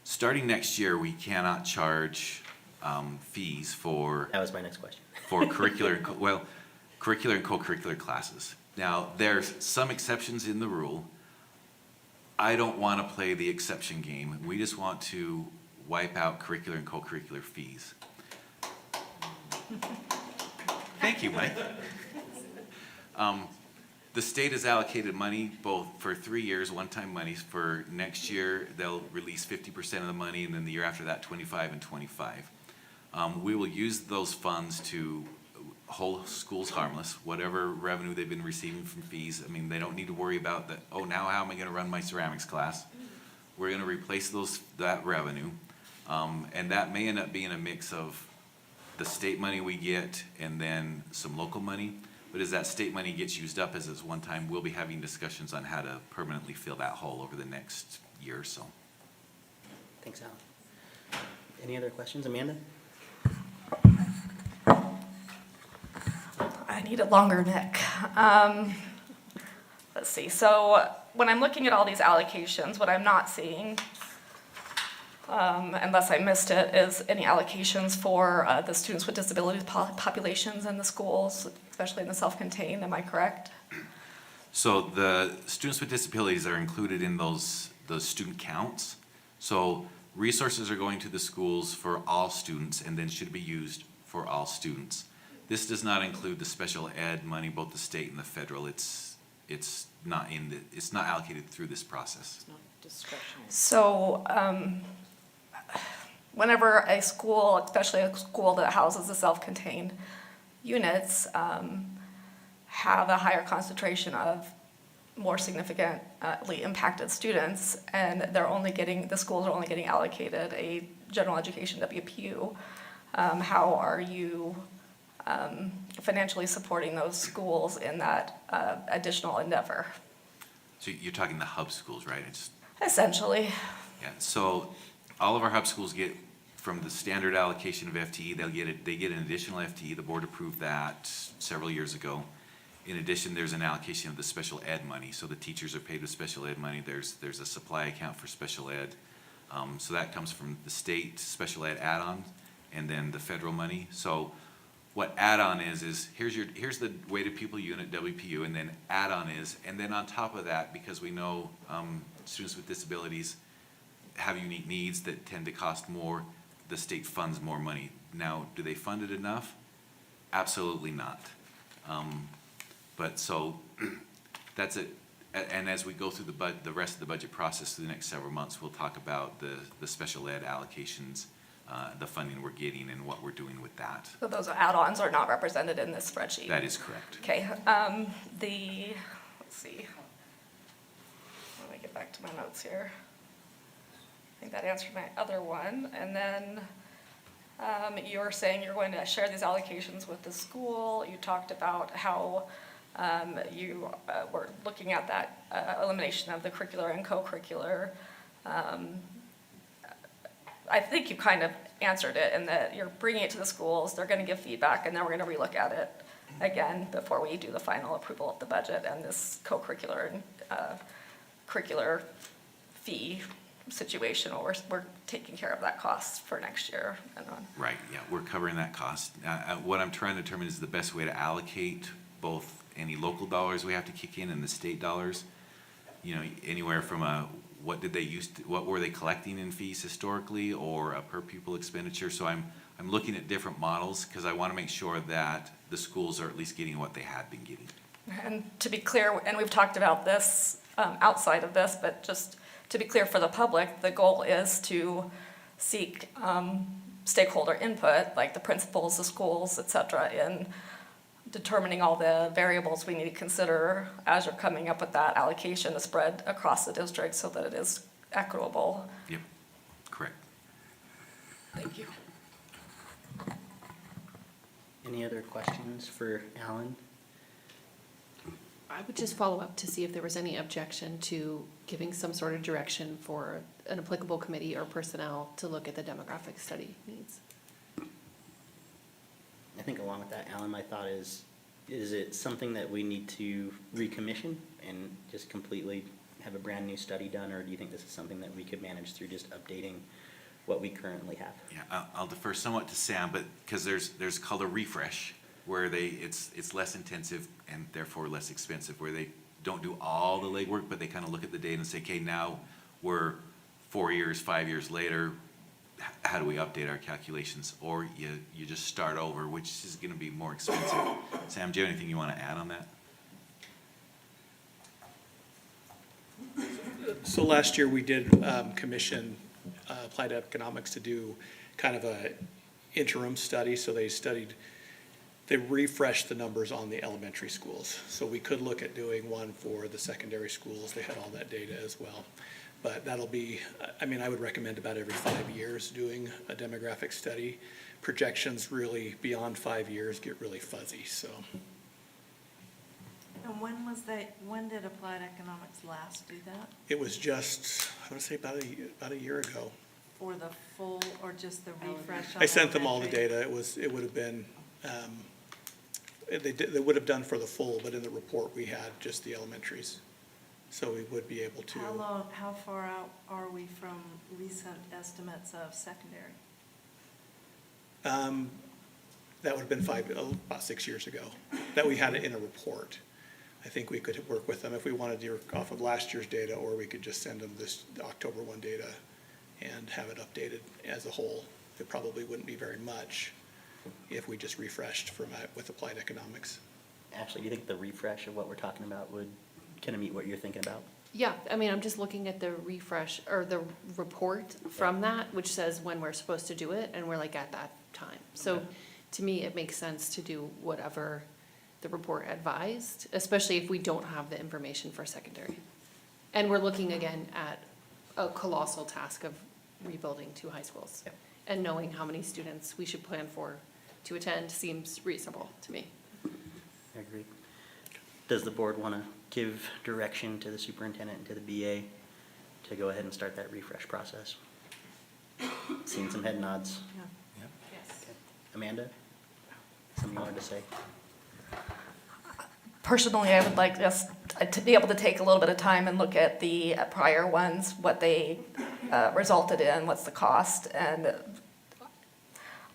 starting next year, we cannot charge fees for. That was my next question. For curricular and co-curricular classes. Now, there's some exceptions in the rule. I don't want to play the exception game. We just want to wipe out curricular and co-curricular fees. Thank you, Mike. The state has allocated money both for 3 years, one-time monies. For next year, they'll release 50% of the money, and then the year after that, 25 and 25. We will use those funds to hold schools harmless, whatever revenue they've been receiving from fees. They don't need to worry about that, now how am I gonna run my ceramics class? We're gonna replace that revenue. And that may end up being a mix of the state money we get and then some local money. But as that state money gets used up as it's one time, we'll be having discussions on how to permanently fill that hole over the next year or so. Thanks, Alan. Any other questions, Amanda? I need a longer neck. Let's see, so when I'm looking at all these allocations, what I'm not seeing, unless I missed it, is any allocations for the students with disabilities populations in the schools, especially in the self-contained, am I correct? So the students with disabilities are included in those student counts. So resources are going to the schools for all students and then should be used for all students. This does not include the special ed money, both the state and the federal. It's not allocated through this process. It's not discretionary. So, whenever a school, especially a school that houses the self-contained units, have a higher concentration of more significantly impacted students, and the schools are only getting allocated a general education WPU, how are you financially supporting those schools in that additional endeavor? So you're talking the hub schools, right? Essentially. Yeah, so all of our hub schools get from the standard allocation of FTE, they get an additional FTE. The board approved that several years ago. In addition, there's an allocation of the special ed money. So the teachers are paid with special ed money. There's a supply account for special ed. So that comes from the state special ed add-on and then the federal money. So what add-on is here's the weighted pupil unit, WPU, and then add-on is, and then on top of that, because we know students with disabilities have unique needs that tend to cost more, the state funds more money. Now, do they fund it enough? Absolutely not. But so that's it. And as we go through the rest of the budget process through the next several months, we'll talk about the special ed allocations, the funding we're getting and what we're doing with that. So those add-ons are not represented in this spreadsheet? That is correct. Okay, let's see. Let me get back to my notes here. I think that answered my other one. And then you're saying you're going to share these allocations with the school. You talked about how you were looking at that elimination of the curricular and co-curricular. I think you kind of answered it in that you're bringing it to the schools, they're going to give feedback, and then we're going to relook at it again before we do the final approval of the budget and this co-curricular and curricular fee situation, or we're taking care of that cost for next year and on. Right, yeah, we're covering that cost. What I'm trying to determine is the best way to allocate both any local dollars we have to kick in and the state dollars. You know, anywhere from what were they collecting in fees historically, or a per pupil expenditure. So I'm looking at different models because I want to make sure that the schools are at least getting what they had been getting. And to be clear, and we've talked about this outside of this, but just to be clear for the public, the goal is to seek stakeholder input, like the principals, the schools, et cetera, in determining all the variables we need to consider as you're coming up with that allocation to spread across the district so that it is equitable. Yep, correct. Thank you. Any other questions for Alan? I would just follow up to see if there was any objection to giving some sort of direction for an applicable committee or personnel to look at the demographic study needs. I think along with that, Alan, my thought is it something that we need to recommission and just completely have a brand new study done, or do you think this is something that we could manage through just updating what we currently have? Yeah, I'll defer somewhat to Sam, but because there's called a refresh, where it's less intensive and therefore less expensive, where they don't do all the legwork, but they kind of look at the data and say, okay, now we're 4 years, 5 years later, how do we update our calculations? Or you just start over, which is going to be more expensive. Sam, do you have anything you want to add on that? So last year we did commission Applied Economics to do kind of a interim study. So they refreshed the numbers on the elementary schools. So we could look at doing one for the secondary schools. They had all that data as well. But that'll be, I mean, I would recommend about every 5 years doing a demographic study. Projections really beyond 5 years get really fuzzy, so. And when did Applied Economics last do that? It was just, I want to say about a year ago. For the full, or just the refresh on I sent them all the elementary? data. It would have been, they would have done for the full, but in the report we had just the elementaries. So we would be able to. How far out are we from recent estimates of secondary? That would have been about 6 years ago, that we had it in a report. I think we could work with them if we wanted to work off of last year's data, or we could just send them the October 1 data and have it updated as a whole. It probably wouldn't be very much if we just refreshed with Applied Economics. Ashley, do you think the refresh of what we're talking about would kind of meet what you're thinking about? Yeah, I mean, I'm just looking at the refresh, or the report from that, which says when we're supposed to do it, and we're like at that time. So Okay. to me, it makes sense to do whatever the report advised, especially if we don't have the information for secondary. And we're looking again at a colossal task of rebuilding 2 high schools. Yep. And knowing how many students we should plan for to attend seems reasonable to me. I agree. Does the board want to give direction to the superintendent and to the BA to go ahead and start that refresh process? Seeing some head nods. Yes. Okay. Amanda, something you wanted to say? Personally, I would like us to be able to take a little bit of time and look at the prior ones, what they resulted in, what's the cost, and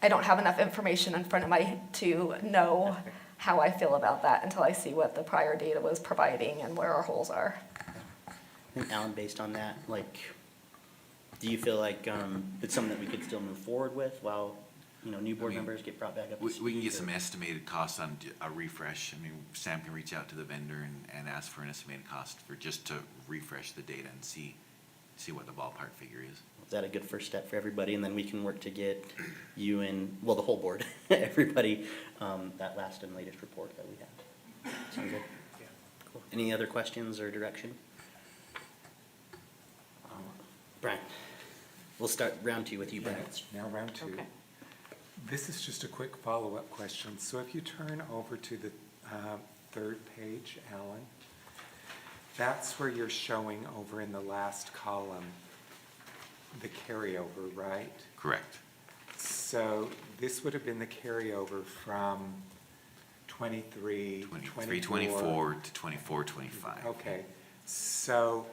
I don't have enough information in front of my to know how I feel about that until I see what the prior data was providing and where our holes are. I think Alan, based on that, do you feel like it's something that we could still move forward with while, new board members get brought back up to speed? We can get or- some estimated costs on a refresh. I mean, Sam can reach out to the vendor and ask for an estimated cost for just to refresh the data and see what the ballpark figure is. Is that a good first step for everybody? And then we can work to get you and, the whole board, everybody, that last and latest report that we have. Sound good? Yeah. Cool. Any other questions or direction? Brian, we'll start round 2 with you, Brian. Now round 2. Okay. This is just a quick follow-up question. So if you turn over to the 3rd page, Alan, that's where you're showing over in the last column the carryover, right? Correct. So this would have been the carryover from 23, 23, 24 to 24, 25. Okay, so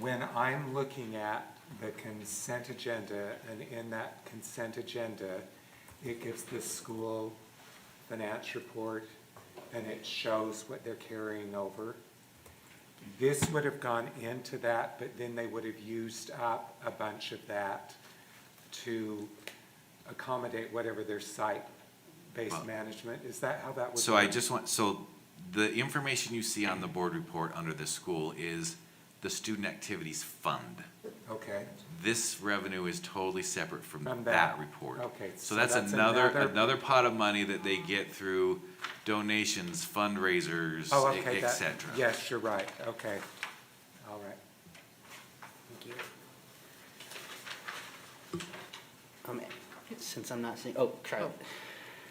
when I'm looking at the consent agenda, and in that consent agenda, it gives the school finance report, and it shows what they're carrying over. This would have gone into that, but then they would have used up a bunch of that to accommodate whatever their site-based management. Is that how that would So work? I just want, so the information you see on the board report under the school is the student activities fund. Okay. This revenue is totally separate from From that that. report. Okay, So so that's that's another pot of money that they get through donations, fundraisers, Oh, okay, et that, cetera. yes, you're right, okay, all right. Thank you. Since I'm not seeing, oh, Charlotte.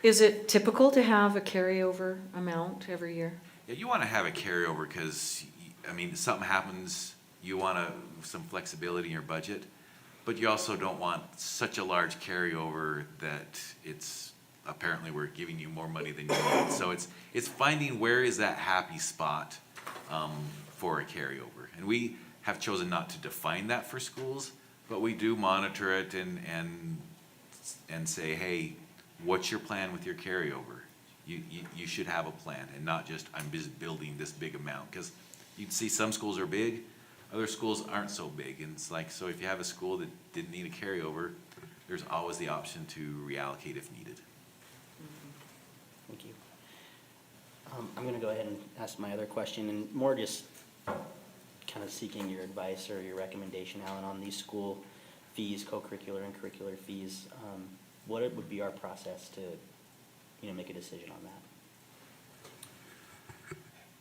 Is it typical to have a carryover amount every year? Yeah, you wanna have a carryover, cause, I mean, something happens, you want some flexibility in your budget, but you also don't want such a large carryover that it's, apparently we're giving you more money than you need. So it's finding where is that happy spot, for a carryover. And we have chosen not to define that for schools, but we do monitor it and say, hey, what's your plan with your carryover? You should have a plan and not just, I'm busy building this big amount. Because you'd see some schools are big, other schools aren't so big. And it's like, so if you have a school that didn't need a carryover, there's always the option to reallocate if needed. Thank you. I'm gonna go ahead and ask my other question, and more just kind of seeking your advice or your recommendation, Alan, on these school fees, co-curricular and curricular fees. What it would be our process to, make a decision on that?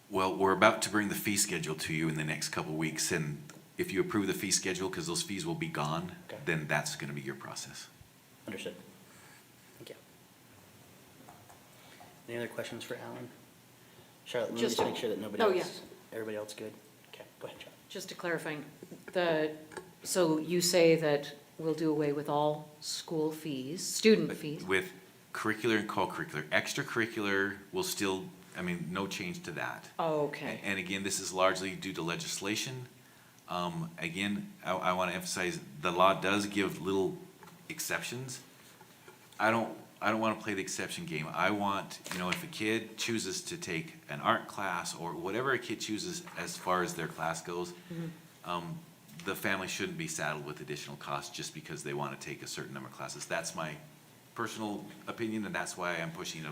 Well, we're about to bring the fee schedule to you in the next couple of weeks, and if you approve the fee schedule, because those fees will be gone, Okay. then that's gonna be your process. Understood. Thank you. Any other questions for Alan? Charlotte, let me just Just- make sure that nobody oh, else, everybody else good? Okay, go ahead, Charlotte. Just to clarify, so you say that we'll do away with all school fees, student fees? With curricular and co-curricular, extracurricular will still, no change to that. Oh, okay. And again, this is largely due to legislation. Again, I want to emphasize, the law does give little exceptions. I don't want to play the exception game. I want, if a kid chooses to take an art class or whatever a kid chooses as far as their class goes, the family shouldn't be saddled with additional costs just because they want to take a certain number of classes. That's my personal opinion, and that's why I'm pushing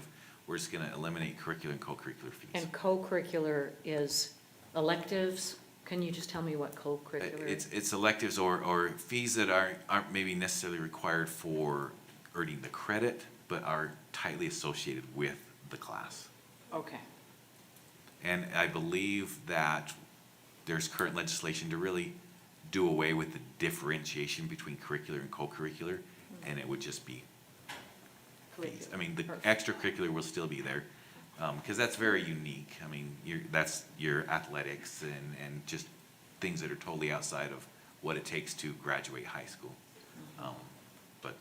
we're just going to eliminate curricular and co-curricular fees. And co-curricular is electives? Can you just tell me what co-curricular is? It's electives or fees that aren't maybe necessarily required for earning the credit, but are tightly associated with the class. Okay. And I believe that there's current legislation to really do away with the differentiation between curricular and co-curricular, and it would just be fees. The extracurricular will still be there, because that's very unique. That's your athletics and just things that are totally outside of what it takes to graduate high school. But,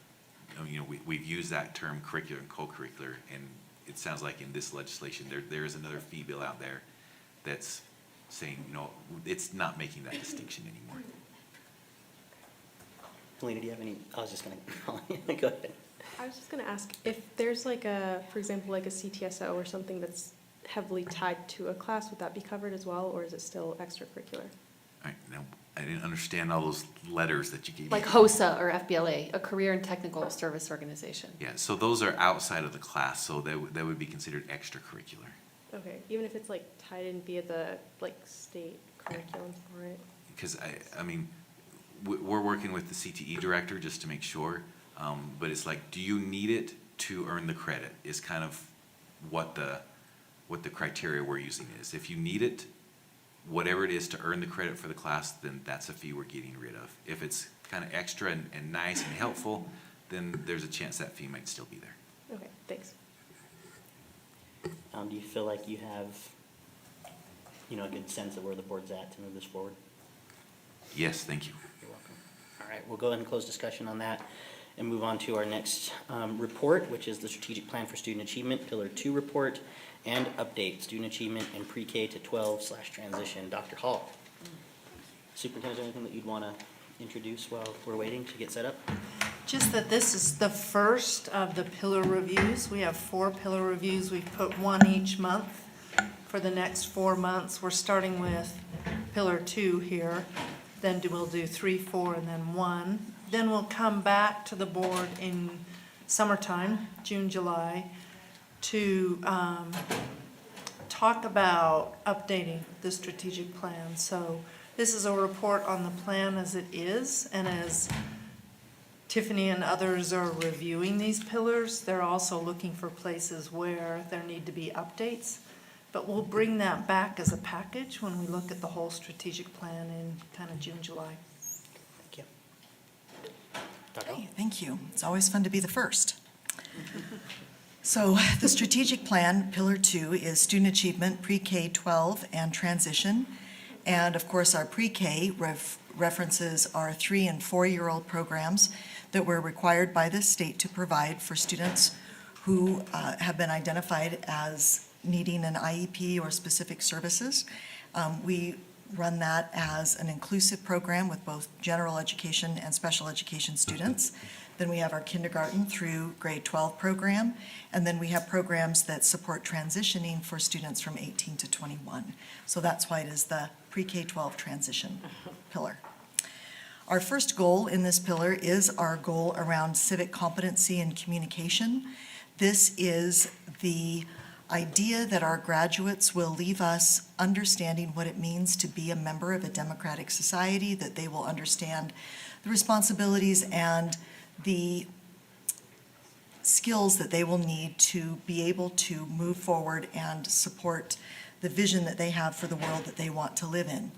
we've used that term curricular and co-curricular, and it sounds like in this legislation, there is another fee bill out there that's saying, it's not making that distinction anymore. Helena, do you have any, I was just gonna, go ahead. I was just gonna ask, if there's for example, like a CTSO or something that's heavily tied to a class, would that be covered as well, or is it still extracurricular? I didn't understand all those letters that you gave me. Like HOSA or FBLA, a career and technical service organization. Yeah, so those are outside of the class, so that would be considered extracurricular. Okay, even if it's tied in via the state curriculum for it? Because we're working with the CTE director just to make sure, but it's do you need it to earn the credit is kind of what the criteria we're using is. If you need it, whatever it is to earn the credit for the class, then that's a fee we're getting rid of. If it's kind of extra and nice and helpful, then there's a chance that fee might still be there. Okay, thanks. Do you feel like you have, a good sense of where the board's at to move this forward? Yes, thank you. You're welcome. All right, we'll go ahead and close discussion on that and move on to our next report, which is the Strategic Plan for Student Achievement, Pillar 2 report, and update, student achievement in pre-K to 12/transition. Dr. Hall. Superintendent, is there anything that you'd want to introduce while we're waiting to get set up? Just that this is the first of the pillar reviews. We have 4 pillar reviews. We've put 1 each month for the next 4 months. We're starting with pillar 2 here. Then we'll do 3, 4, and then 1. Then we'll come back to the board in summertime, June, July, to talk about updating the strategic plan. So this is a report on the plan as it is, and as Tiffany and others are reviewing these pillars, they're also looking for places where there need to be updates. But we'll bring that back as a package when we look at the whole strategic plan in kind of June, July. Thank you. Dr. Hey, thank you. It's always fun to be the first. So the strategic plan, Pillar 2, is student achievement, pre-K 12, and transition. And of course, our pre-K references our 3- and 4-year-old programs that we're required by the state to provide for students who have been identified as needing an IEP or specific services. We run that as an inclusive program with both general education and special education students. Then we have our kindergarten through grade 12 program, and then we have programs that support transitioning for students from 18 to 21. So that's why it is the pre-K 12 transition pillar. Our first goal in this pillar is our goal around civic competency and communication. This is the idea that our graduates will leave us understanding what it means to be a member of a democratic society, that they will understand the responsibilities and the skills that they will need to be able to move forward and support the vision that they have for the world that they want to live in.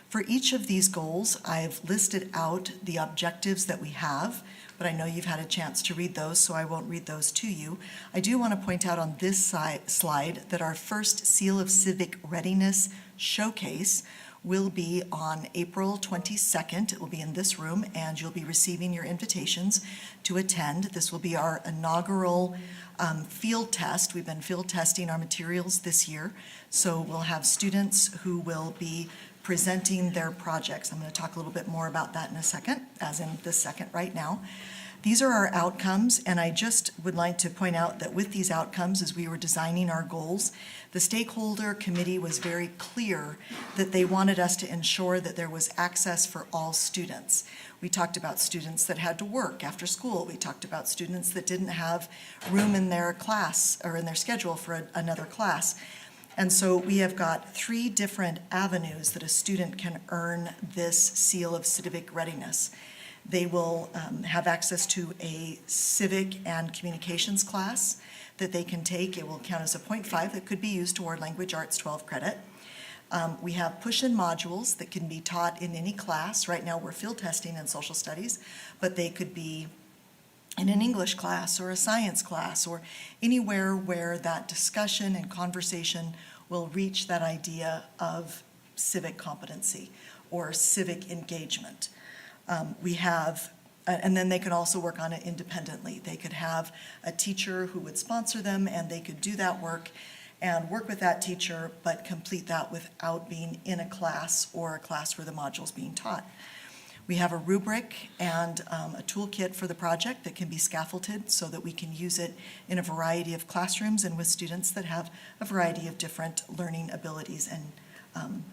For each of these goals, I've listed out the objectives that we have, but I know you've had a chance to read those, so I won't read those to you. I do want to point out on this slide that our first Seal of Civic Readiness showcase will be on April 22nd. It will be in this room, and you'll be receiving your invitations to attend. This will be our inaugural field test. We've been field testing our materials this year, so we'll have students who will be presenting their projects. I'm going to talk a little bit more about that in a second, as in this second right now. These are our outcomes, and I just would like to point out that with these outcomes, as we were designing our goals, the stakeholder committee was very clear that they wanted us to ensure that there was access for all students. We talked about students that had to work after school. We talked about students that didn't have room in their class or in their schedule for another class. And so we have got 3 different avenues that a student can earn this Seal of Civic Readiness. They will have access to a civic and communications class that they can take. It will count as a 0.5 that could be used toward language arts 12 credit. We have push-in modules that can be taught in any class. Right now we're field testing in social studies, but they could be in an English class or a science class or anywhere where that discussion and conversation will reach that idea of civic competency or civic engagement. We have, and then they can also work on it independently. They could have a teacher who would sponsor them, and they could do that work and work with that teacher, but complete that without being in a class or a class where the module's being taught. We have a rubric and a toolkit for the project that can be scaffolded so that we can use it in a variety of classrooms and with students that have a variety of different learning abilities. And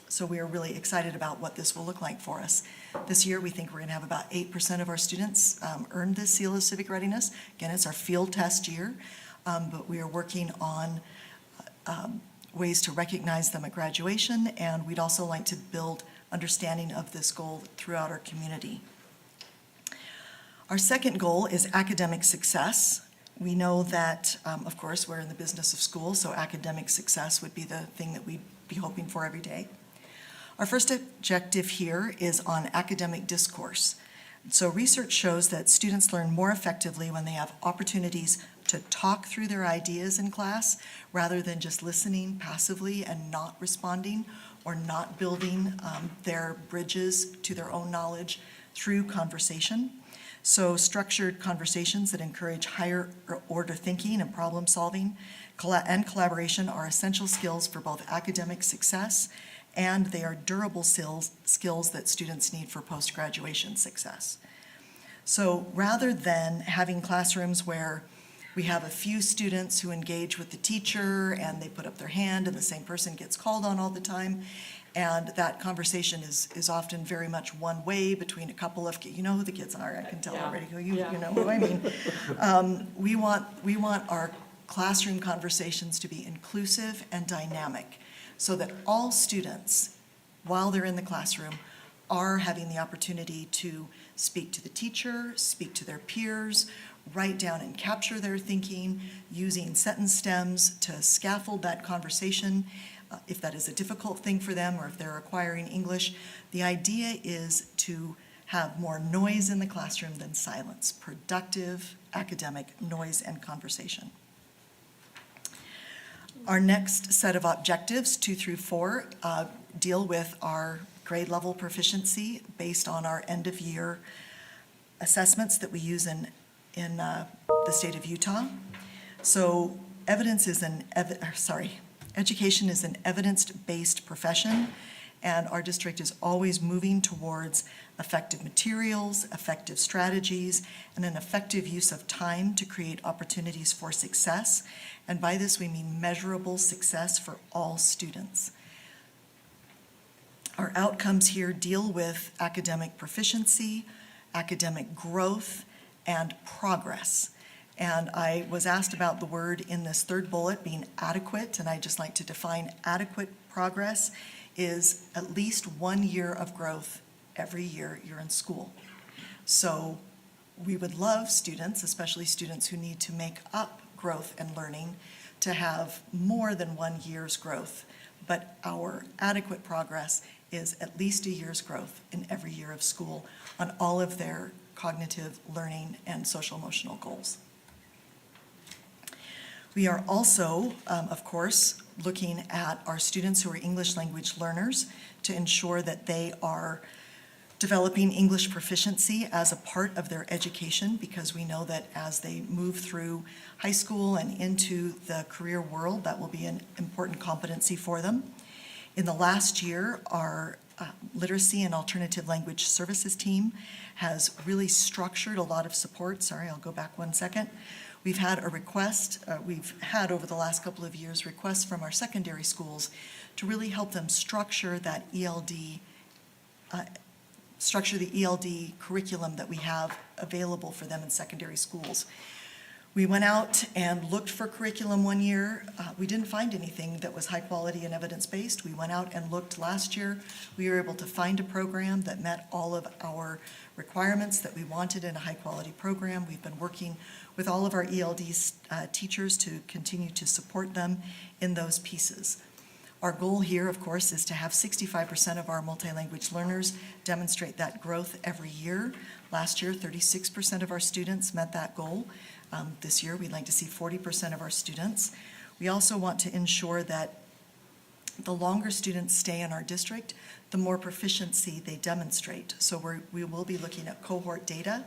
so we are really excited about what this will look like for us. This year, we think we're going to have about 8% of our students earn this Seal of Civic Readiness. Again, it's our field test year, but we are working on ways to recognize them at graduation, and we'd also like to build understanding of this goal throughout our community. Our second goal is academic success. We know that, of course, we're in the business of school, so academic success would be the thing that we'd be hoping for every day. Our first objective here is on academic discourse. So research shows that students learn more effectively when they have opportunities to talk through their ideas in class rather than just listening passively and not responding or not building their bridges to their own knowledge through conversation. So structured conversations that encourage higher order thinking and problem solving and collaboration are essential skills for both academic success and they are durable skills that students need for post-graduation success. So rather than having classrooms where we have a few students who engage with the teacher and they put up their hand and the same person gets called on all the time, and that conversation is often very much one way between a couple of, you know who the kids are, I can tell already, you know who I mean. We want our classroom conversations to be inclusive and dynamic so that all students, while they're in the classroom, are having the opportunity to speak to the teacher, speak to their peers, write down and capture their thinking, using sentence stems to scaffold that conversation, if that is a difficult thing for them or if they're acquiring English. The idea is to have more noise in the classroom than silence, productive academic noise and conversation. Our next set of objectives, 2 through 4, deal with our grade level proficiency based on our end of year assessments that we use in the state of Utah. So education is an evidence-based profession, and our district is always moving towards effective materials, effective strategies, and an effective use of time to create opportunities for success. And by this, we mean measurable success for all students. Our outcomes here deal with academic proficiency, academic growth, and progress. And I was asked about the word in this third bullet being adequate, and I just like to define adequate progress is at least 1 year of growth every year you're in school. So we would love students, especially students who need to make up growth and learning, to have more than 1 year's growth. But our adequate progress is at least a year's growth in every year of school on all of their cognitive, learning, and social emotional goals. We are also, of course, looking at our students who are English language learners to ensure that they are developing English proficiency as a part of their education, because we know that as they move through high school and into the career world, that will be an important competency for them. In the last year, our Literacy and Alternative Language Services team has really structured a lot of support. Sorry, I'll go back 1 second. We've had a request, we've had over the last couple of years requests from our secondary schools to really help them structure that ELD, structure the ELD curriculum that we have available for them in secondary schools. We went out and looked for curriculum 1 year. We didn't find anything that was high quality and evidence-based. We went out and looked last year. We were able to find a program that met all of our requirements that we wanted in a high quality program. We've been working with all of our ELD teachers to continue to support them in those pieces. Our goal here, of course, is to have 65% of our multi-language learners demonstrate that growth every year. Last year, 36% of our students met that goal. This year, we'd like to see 40% of our students. We also want to ensure that the longer students stay in our district, the more proficiency they demonstrate. So we will be looking at cohort data.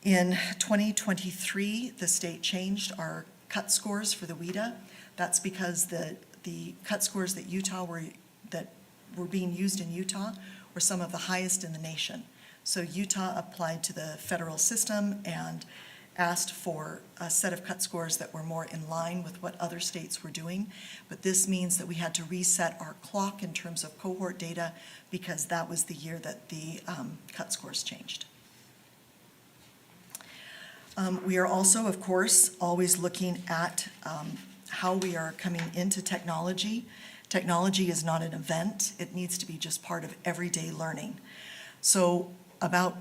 In 2023, the state changed our cut scores for the WIDA. That's because the cut scores that were being used in Utah were some of the highest in the nation. So Utah applied to the federal system and asked for a set of cut scores that were more in line with what other states were doing. But this means that we had to reset our clock in terms of cohort data because that was the year that the cut scores changed. We are also, of course, always looking at how we are coming into technology. Technology is not an event. It needs to be just part of everyday learning. So about,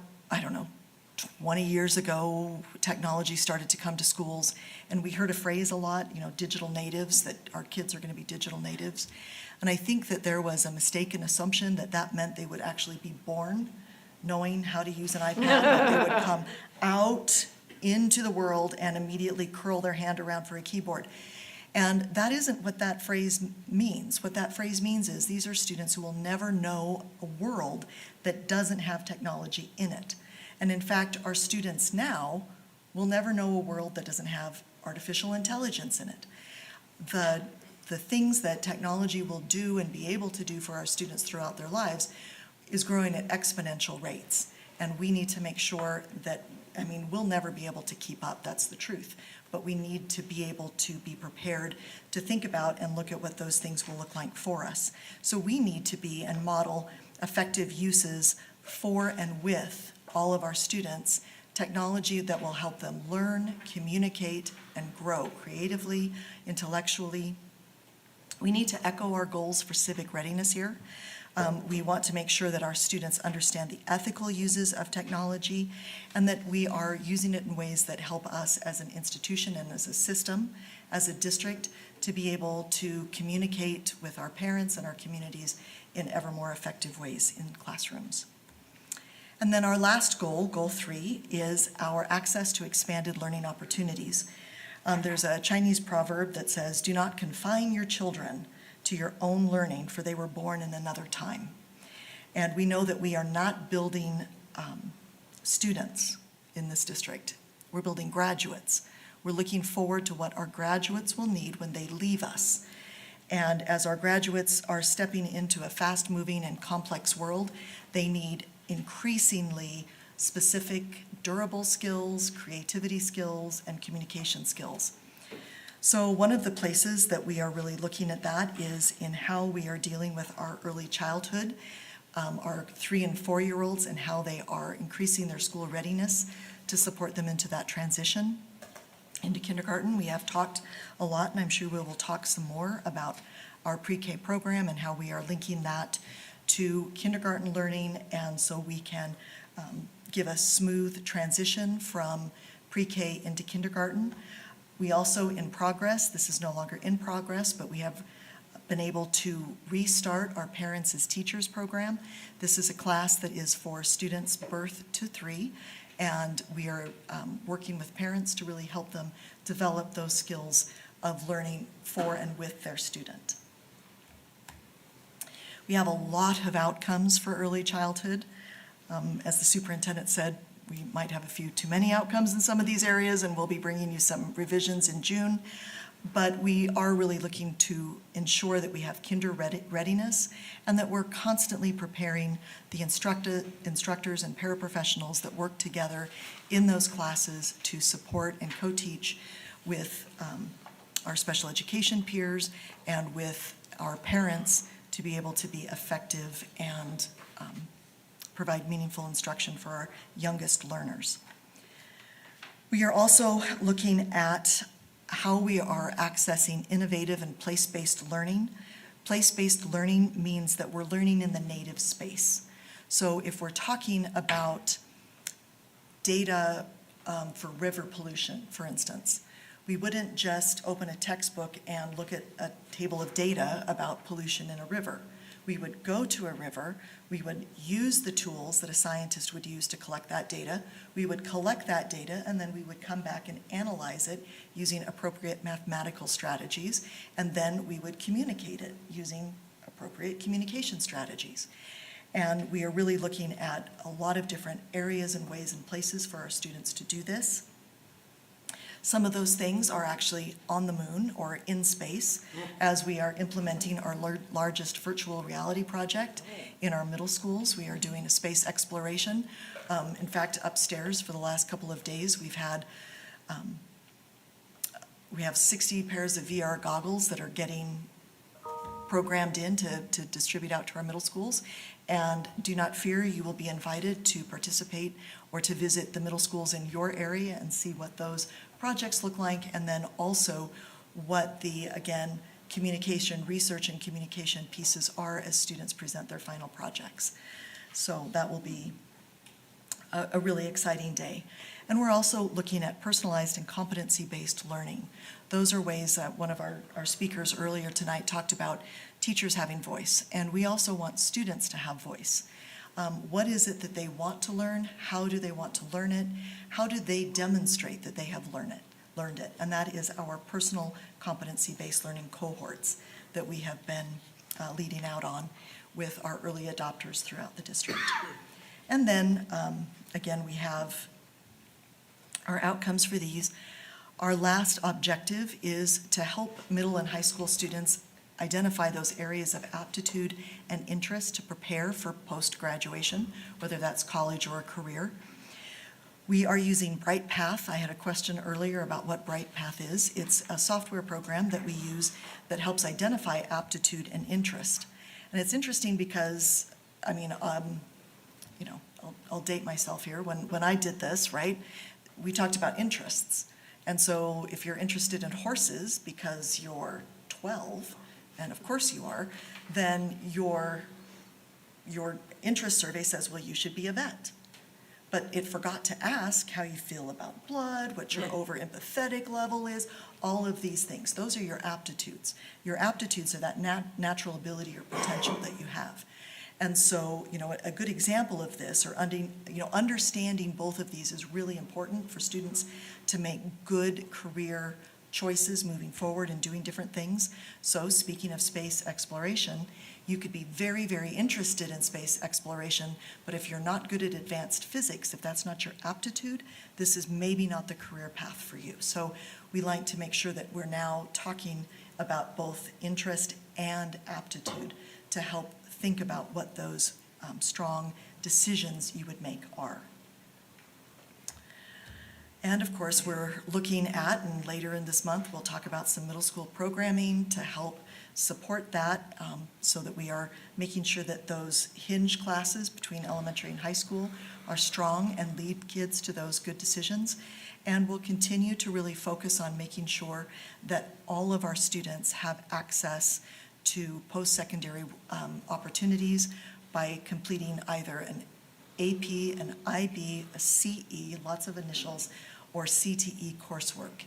20 years ago, technology started to come to schools, and we heard a phrase a lot, digital natives, that our kids are going to be digital natives. And I think that there was a mistaken assumption that that meant they would actually be born knowing how to use an iPad, that they would come out into the world and immediately curl their hand around for a keyboard. And that isn't what that phrase means. What that phrase means is these are students who will never know a world that doesn't have technology in it. And in fact, our students now will never know a world that doesn't have artificial intelligence in it. The the things that technology will do and be able to do for our students throughout their lives is growing at exponential rates. And we need to make sure that, I mean, we'll never be able to keep up, that's the truth. But we need to be able to be prepared to think about and look at what those things will look like for us. So we need to be and model effective uses for and with all of our students, technology that will help them learn, communicate, and grow creatively, intellectually. We need to echo our goals for civic readiness here. We want to make sure that our students understand the ethical uses of technology and that we are using it in ways that help us as an institution and as a system, as a district, to be able to communicate with our parents and our communities in ever more effective ways in classrooms. And then our last goal, goal 3, is our access to expanded learning opportunities. There's a Chinese proverb that says, "Do not confine your children to your own learning, for they were born in another time." And we know that we are not building students in this district. We're building graduates. We're looking forward to what our graduates will need when they leave us. And as our graduates are stepping into a fast-moving and complex world, they need increasingly specific, durable skills, creativity skills, and communication skills. So one of the places that we are really looking at that is in how we are dealing with our early childhood, our 3- and 4-year-olds, and how they are increasing their school readiness to support them into that transition into kindergarten. We have talked a lot, and I'm sure we will talk some more about our pre-K program and how we are linking that to kindergarten learning, and so we can give a smooth transition from pre-K into kindergarten. We also, in progress, this is no longer in progress, but we have been able to restart our Parents as Teachers program. This is a class that is for students birth to 3, and we are working with parents to really help them develop those skills of learning for and with their student. We have a lot of outcomes for early childhood. As the superintendent said, we might have a few too many outcomes in some of these areas, and we'll be bringing you some revisions in June. But we are really looking to ensure that we have kinder readiness and that we're constantly preparing the instructors and paraprofessionals that work together in those classes to support and co-teach with our special education peers and with our parents to be able to be effective and provide meaningful instruction for our youngest learners. We are also looking at how we are accessing innovative and place-based learning. Place-based learning means that we're learning in the native space. So if we're talking about data for river pollution, for instance, we wouldn't just open a textbook and look at a table of data about pollution in a river. We would go to a river, we would use the tools that a scientist would use to collect that data, we would collect that data, and then we would come back and analyze it using appropriate mathematical strategies, and then we would communicate it using appropriate communication strategies. And we are really looking at a lot of different areas and ways and places for our students to do this. Some of those things are actually on the moon or in space as we are implementing our largest virtual reality project in our middle schools. We are doing a space exploration. In fact, upstairs for the last couple of days, we have 60 pairs of VR goggles that are getting programmed in to distribute out to our middle schools. And do not fear, you will be invited to participate or to visit the middle schools in your area and see what those projects look like, and then also what the, again, communication, research and communication pieces are as students present their final projects. So that will be a really exciting day. And we're also looking at personalized and competency-based learning. Those are ways that one of our speakers earlier tonight talked about teachers having voice, and we also want students to have voice. What is it that they want to learn? How do they want to learn it? How do they demonstrate that they have learned it? And that is our personal competency-based learning cohorts that we have been leading out on with our early adopters throughout the district. And then, again, we have our outcomes for these Our last objective is to help middle and high school students identify those areas of aptitude and interest to prepare for post-graduation, whether that's college or a career. We are using BrightPath. I had a question earlier about what BrightPath is. It's a software program that we use that helps identify aptitude and interest. And it's interesting because, I mean, you know, I'll date myself here. When I did this, right, we talked about interests. And so if you're interested in horses because you're 12, and of course you are, then your interest survey says, well, you should be a vet. But it forgot to ask how you feel about blood, what your over-empathetic level is, all of these things. Those are your aptitudes. Your aptitudes are that natural ability or potential that you have. And so, you know, a good example of this, or understanding both of these is really important for students to make good career choices moving forward and doing different things. So speaking of space exploration, you could be very, very interested in space exploration, but if you're not good at advanced physics, if that's not your aptitude, this is maybe not the career path for you. So we like to make sure that we're now talking about both interest and aptitude to help think about what those strong decisions you would make are. And of course, we're looking at, and later in this month, we'll talk about some middle school programming to help support that, so that we are making sure that those hinge classes between elementary and high school are strong and lead kids to those good decisions. And we'll continue to really focus on making sure that all of our students have access to post-secondary opportunities by completing either an AP, an IB, a CE, lots of initials, or CTE coursework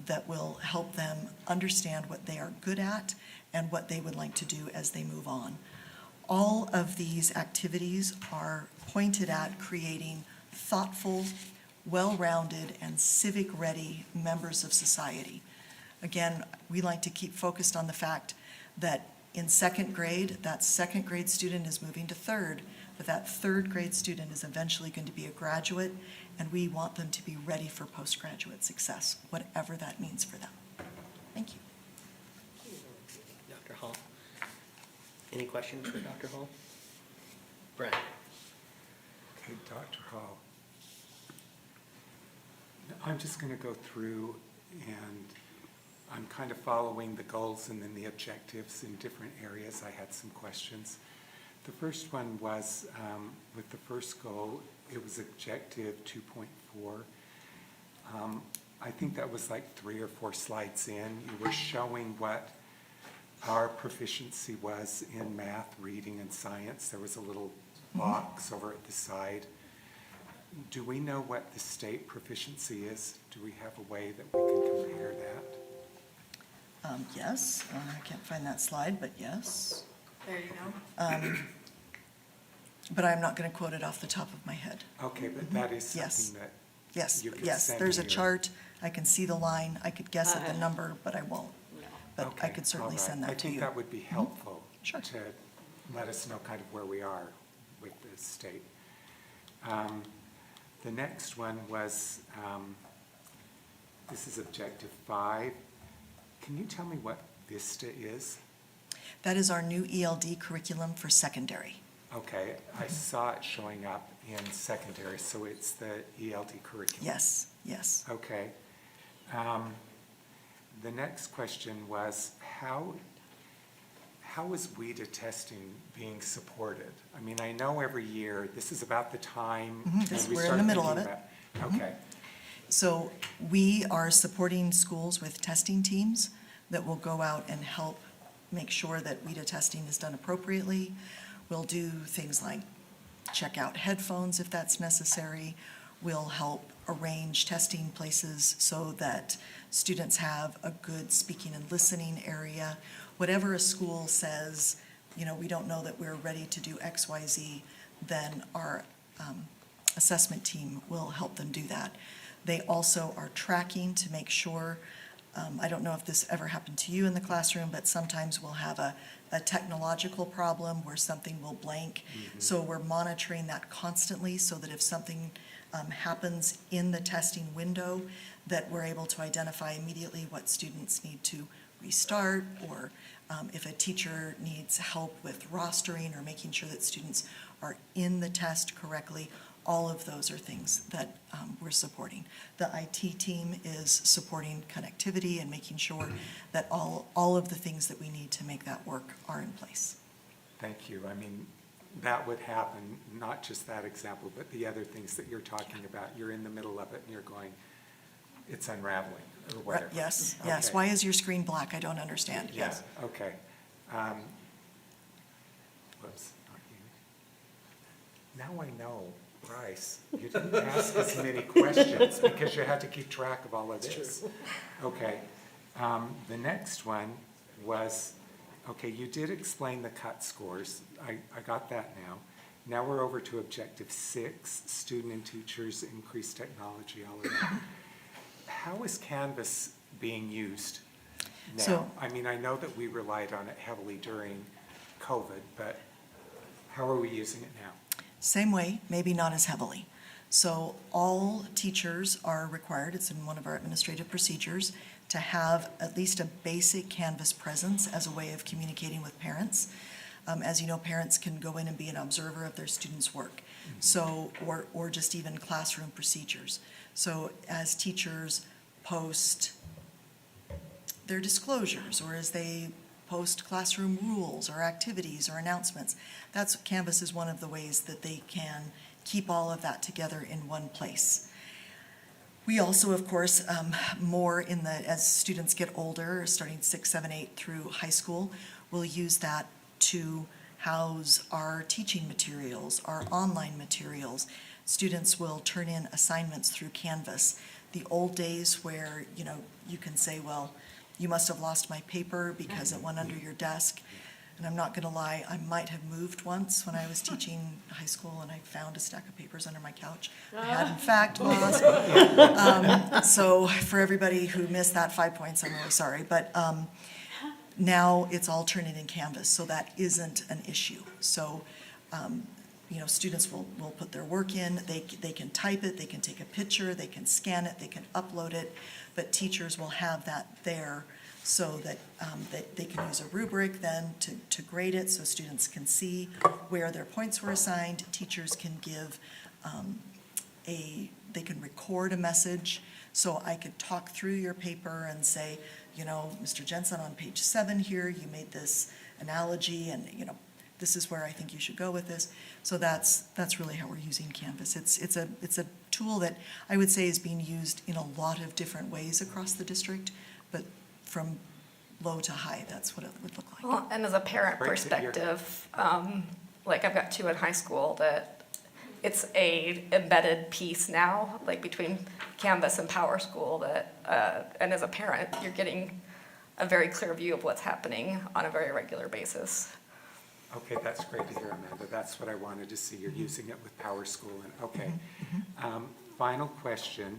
that will help them understand what they are good at and what they would like to do as they move on. All of these activities are pointed at creating thoughtful, well-rounded, and civic-ready members of society. Again, we like to keep focused on the fact that in second grade, that second grade student is moving to third, but that third grade student is eventually going to be a graduate, and we want them to be ready for postgraduate success, whatever that means for them. Thank you. Dr. Hall. Any questions for Dr. Hall? Brad. Okay, Dr. Hall. I'm just going to go through, and I'm kind of following the goals and then the objectives in different areas. I had some questions. The first one was, with the first goal, it was objective 2.4. I think that was like 3 or 4 slides in. You were showing what our proficiency was in math, reading, and science. There was a little box over at the side. Do we know what the state proficiency is? Do we have a way that we can compare that? Yes, I can't find that slide, but yes. There you go. But I'm not going to quote it off the top of my head. Okay, but that is Yes. something that Yes, you could yes, send there's a me, or- chart. I can see the line. I could guess at the number, but I won't. But I Okay, could certainly all right. send that to I you. think that would be helpful Sure. to let us know kind of where we are with the state. The next one was, this is objective 5. Can you tell me what VISTA is? That is our new ELD curriculum for secondary. Okay, I saw it showing up in secondary, so it's the ELD curriculum. Yes, yes. Okay. The next question was, how is WIDA testing being supported? I mean, I know every year, this is about the time when we We're in start the middle of thinking it. about- Okay, So we are supporting schools with testing teams that will go out and help make sure that WIDA testing is done appropriately. We'll do things like check out headphones if that's necessary. We'll help arrange testing places so that students have a good speaking and listening area. Whatever a school says, you know, we don't know that we're ready to do X, Y, Z, then our assessment team will help them do that. They also are tracking to make sure, I don't know if this ever happened to you in the classroom, but sometimes we'll have a technological problem where something will blank. So we're monitoring that constantly so that if something happens in the testing window, that we're able to identify immediately what students need to restart, or if a teacher needs help with rostering or making sure that students are in the test correctly. All of those are things that we're supporting. The IT team is supporting connectivity and making sure that all of the things that we need to make that work are in place. Thank you. I mean, that would happen, not just that example, but the other things that you're talking about. You're in the middle of it and you're going, it's unraveling, or whatever. Yes, Okay. yes. Why is your screen black? I don't understand. Yeah, Yes. okay. Whoops, not you. Now I know, Bryce, you didn't ask as many questions because you had to keep track of all of this. Okay. The next one was, okay, you did explain the cut scores. I got that now. Now we're over to objective 6, student and teachers, increased technology, all of that. How is Canvas being used now? So- I mean, I know that we relied on it heavily during COVID, but how are we using it now? Same way, maybe not as heavily. So all teachers are required, it's in one of our administrative procedures, to have at least a basic Canvas presence as a way of communicating with parents. As you know, parents can go in and be an observer of their students' work. So, or just even classroom procedures. So as teachers post their disclosures, or as they post classroom rules or activities or announcements, that's, Canvas is one of the ways that they can keep all of that together in one place. We also, of course, more in the, as students get older, starting 6, 7, 8 through high school, we'll use that to house our teaching materials, our online materials. Students will turn in assignments through Canvas. The old days where, you know, you can say, well, you must have lost my paper because it went under your desk. And I'm not gonna lie, I might have moved once when I was teaching high school and I found a stack of papers under my couch. I had in fact lost. So for everybody who missed that 5 points, I'm really sorry. But now it's all turned in Canvas, so that isn't an issue. So, you know, students will put their work in, they can type it, they can take a picture, they can scan it, they can upload it, but teachers will have that there so that they can use a rubric then to grade it, so students can see where their points were assigned. Teachers can give they can record a message, so I could talk through your paper and say, you know, Mr. Jensen, on page 7 here, you made this analogy, and, you know, this is where I think you should go with this. So that's really how we're using Canvas. It's a tool that I would say is being used in a lot of different ways across the district, but from low to high, that's what it would look like. Well, and as a parent Great to hear. perspective, like I've got 2 in high school that it's a embedded piece now, like between Canvas and Power School that, and as a parent, you're getting a very clear view of what's happening on a very regular basis. Okay, that's great to hear, Amanda. That's what I wanted to see. You're using it with Power School, and okay. Final question.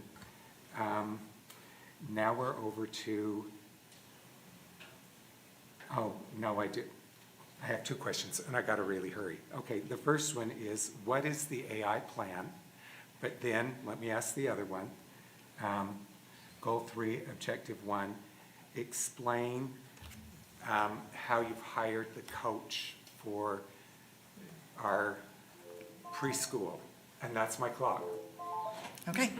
Now we're over to, oh, no, I have 2 questions, and I gotta really hurry. Okay, the first one is, what is the AI plan? But then, let me ask the other one. Goal 3, objective 1, explain how you've hired the coach for our preschool, and that's my clock. Okay.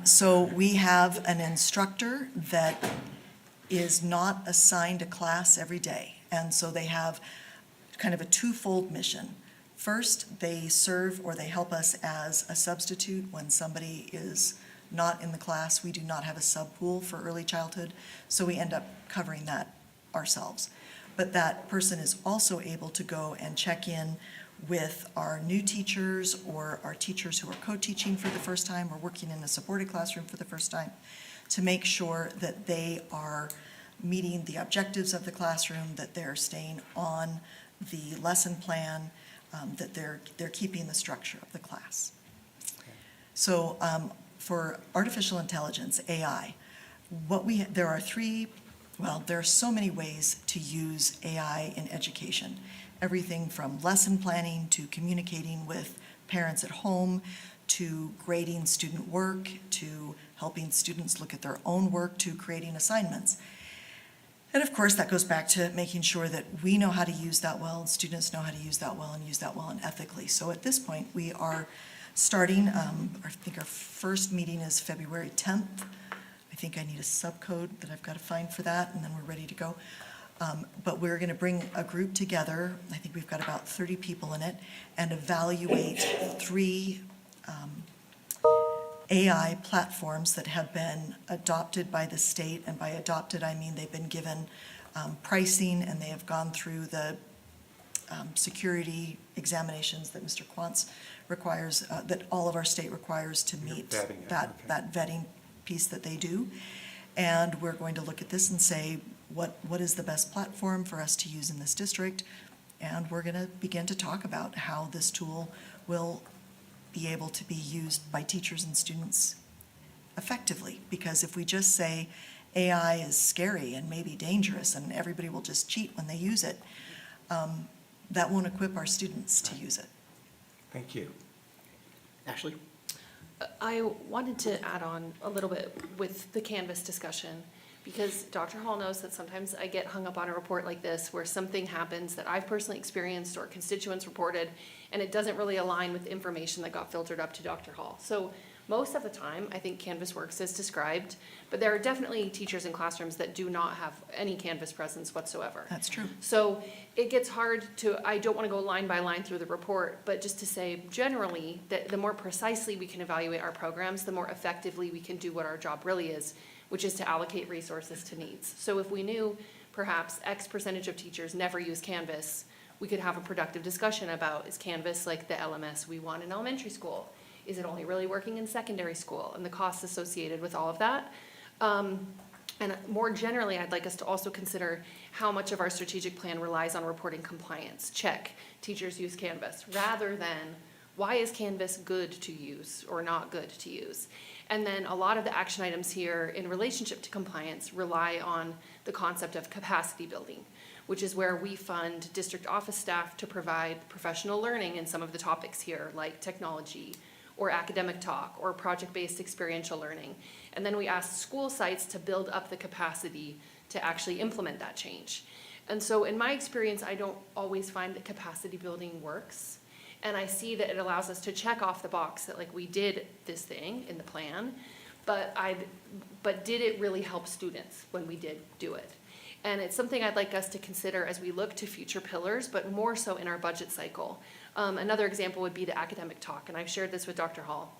So we have an instructor that is not assigned a class every day. And so they have kind of a twofold mission. First, they serve or they help us as a substitute when somebody is not in the class. We do not have a sub-pool for early childhood, so we end up covering that ourselves. But that person is also able to go and check in with our new teachers or our teachers who are co-teaching for the first time or working in a supported classroom for the first time to make sure that they are meeting the objectives of the classroom, that they're staying on the lesson plan, that they're keeping the structure of the class. So for artificial intelligence, AI, there are so many ways to use AI in education. Everything from lesson planning to communicating with parents at home to grading student work, to helping students look at their own work, to creating assignments. And of course, that goes back to making sure that we know how to use that well, and students know how to use that well and ethically. So at this point, we are starting, I think our first meeting is February 10th. I think I need a subcode that I've got to find for that, and then we're ready to go. But we're going to bring a group together, I think we've got about 30 people in it, and evaluate 3 AI platforms that have been adopted by the state, and by adopted, I mean they've been given pricing, and they have gone through the security examinations that Mr. Quantz requires, that all of our state requires to meet vetting it, that vetting piece that they do. And we're going to look at this and say, what is the best platform for us to use in this district? And we're going to begin to talk about how this tool will be able to be used by teachers and students effectively. Because if we just say AI is scary and maybe dangerous and everybody will just cheat when they use it, that won't equip our students to use it. Thank you. Ashley? I wanted to add on a little bit with the Canvas discussion, because Dr. Hall knows that sometimes I get hung up on a report like this where something happens that I've personally experienced or constituents reported, and it doesn't really align with the information that got filtered up to Dr. Hall. So most of the time, I think Canvas works as described, but there are definitely teachers in classrooms that do not have any Canvas presence whatsoever. That's true. So it gets hard to, I don't want to go line by line through the report, but just to say generally that the more precisely we can evaluate our programs, the more effectively we can do what our job really is, which is to allocate resources to needs. So if we knew perhaps X percentage of teachers never use Canvas, we could have a productive discussion about, is Canvas like the LMS we want in elementary school? Is it only really working in secondary school, and the costs associated with all of that? And more generally, I'd like us to also consider how much of our strategic plan relies on reporting compliance. Check, teachers use Canvas, rather than why is Canvas good to use or not good to use? And then a lot of the action items here in relationship to compliance rely on the concept of capacity building, which is where we fund district office staff to provide professional learning in some of the topics here, like technology, or academic talk, or project-based experiential learning. And then we ask school sites to build up the capacity to actually implement that change. And so in my experience, I don't always find that capacity building works. And I see that it allows us to check off the box that like we did this thing in the plan, but did it really help students when we did do it? And it's something I'd like us to consider as we look to future pillars, but more so in our budget cycle. Another example would be the academic talk, and I've shared this with Dr. Hall,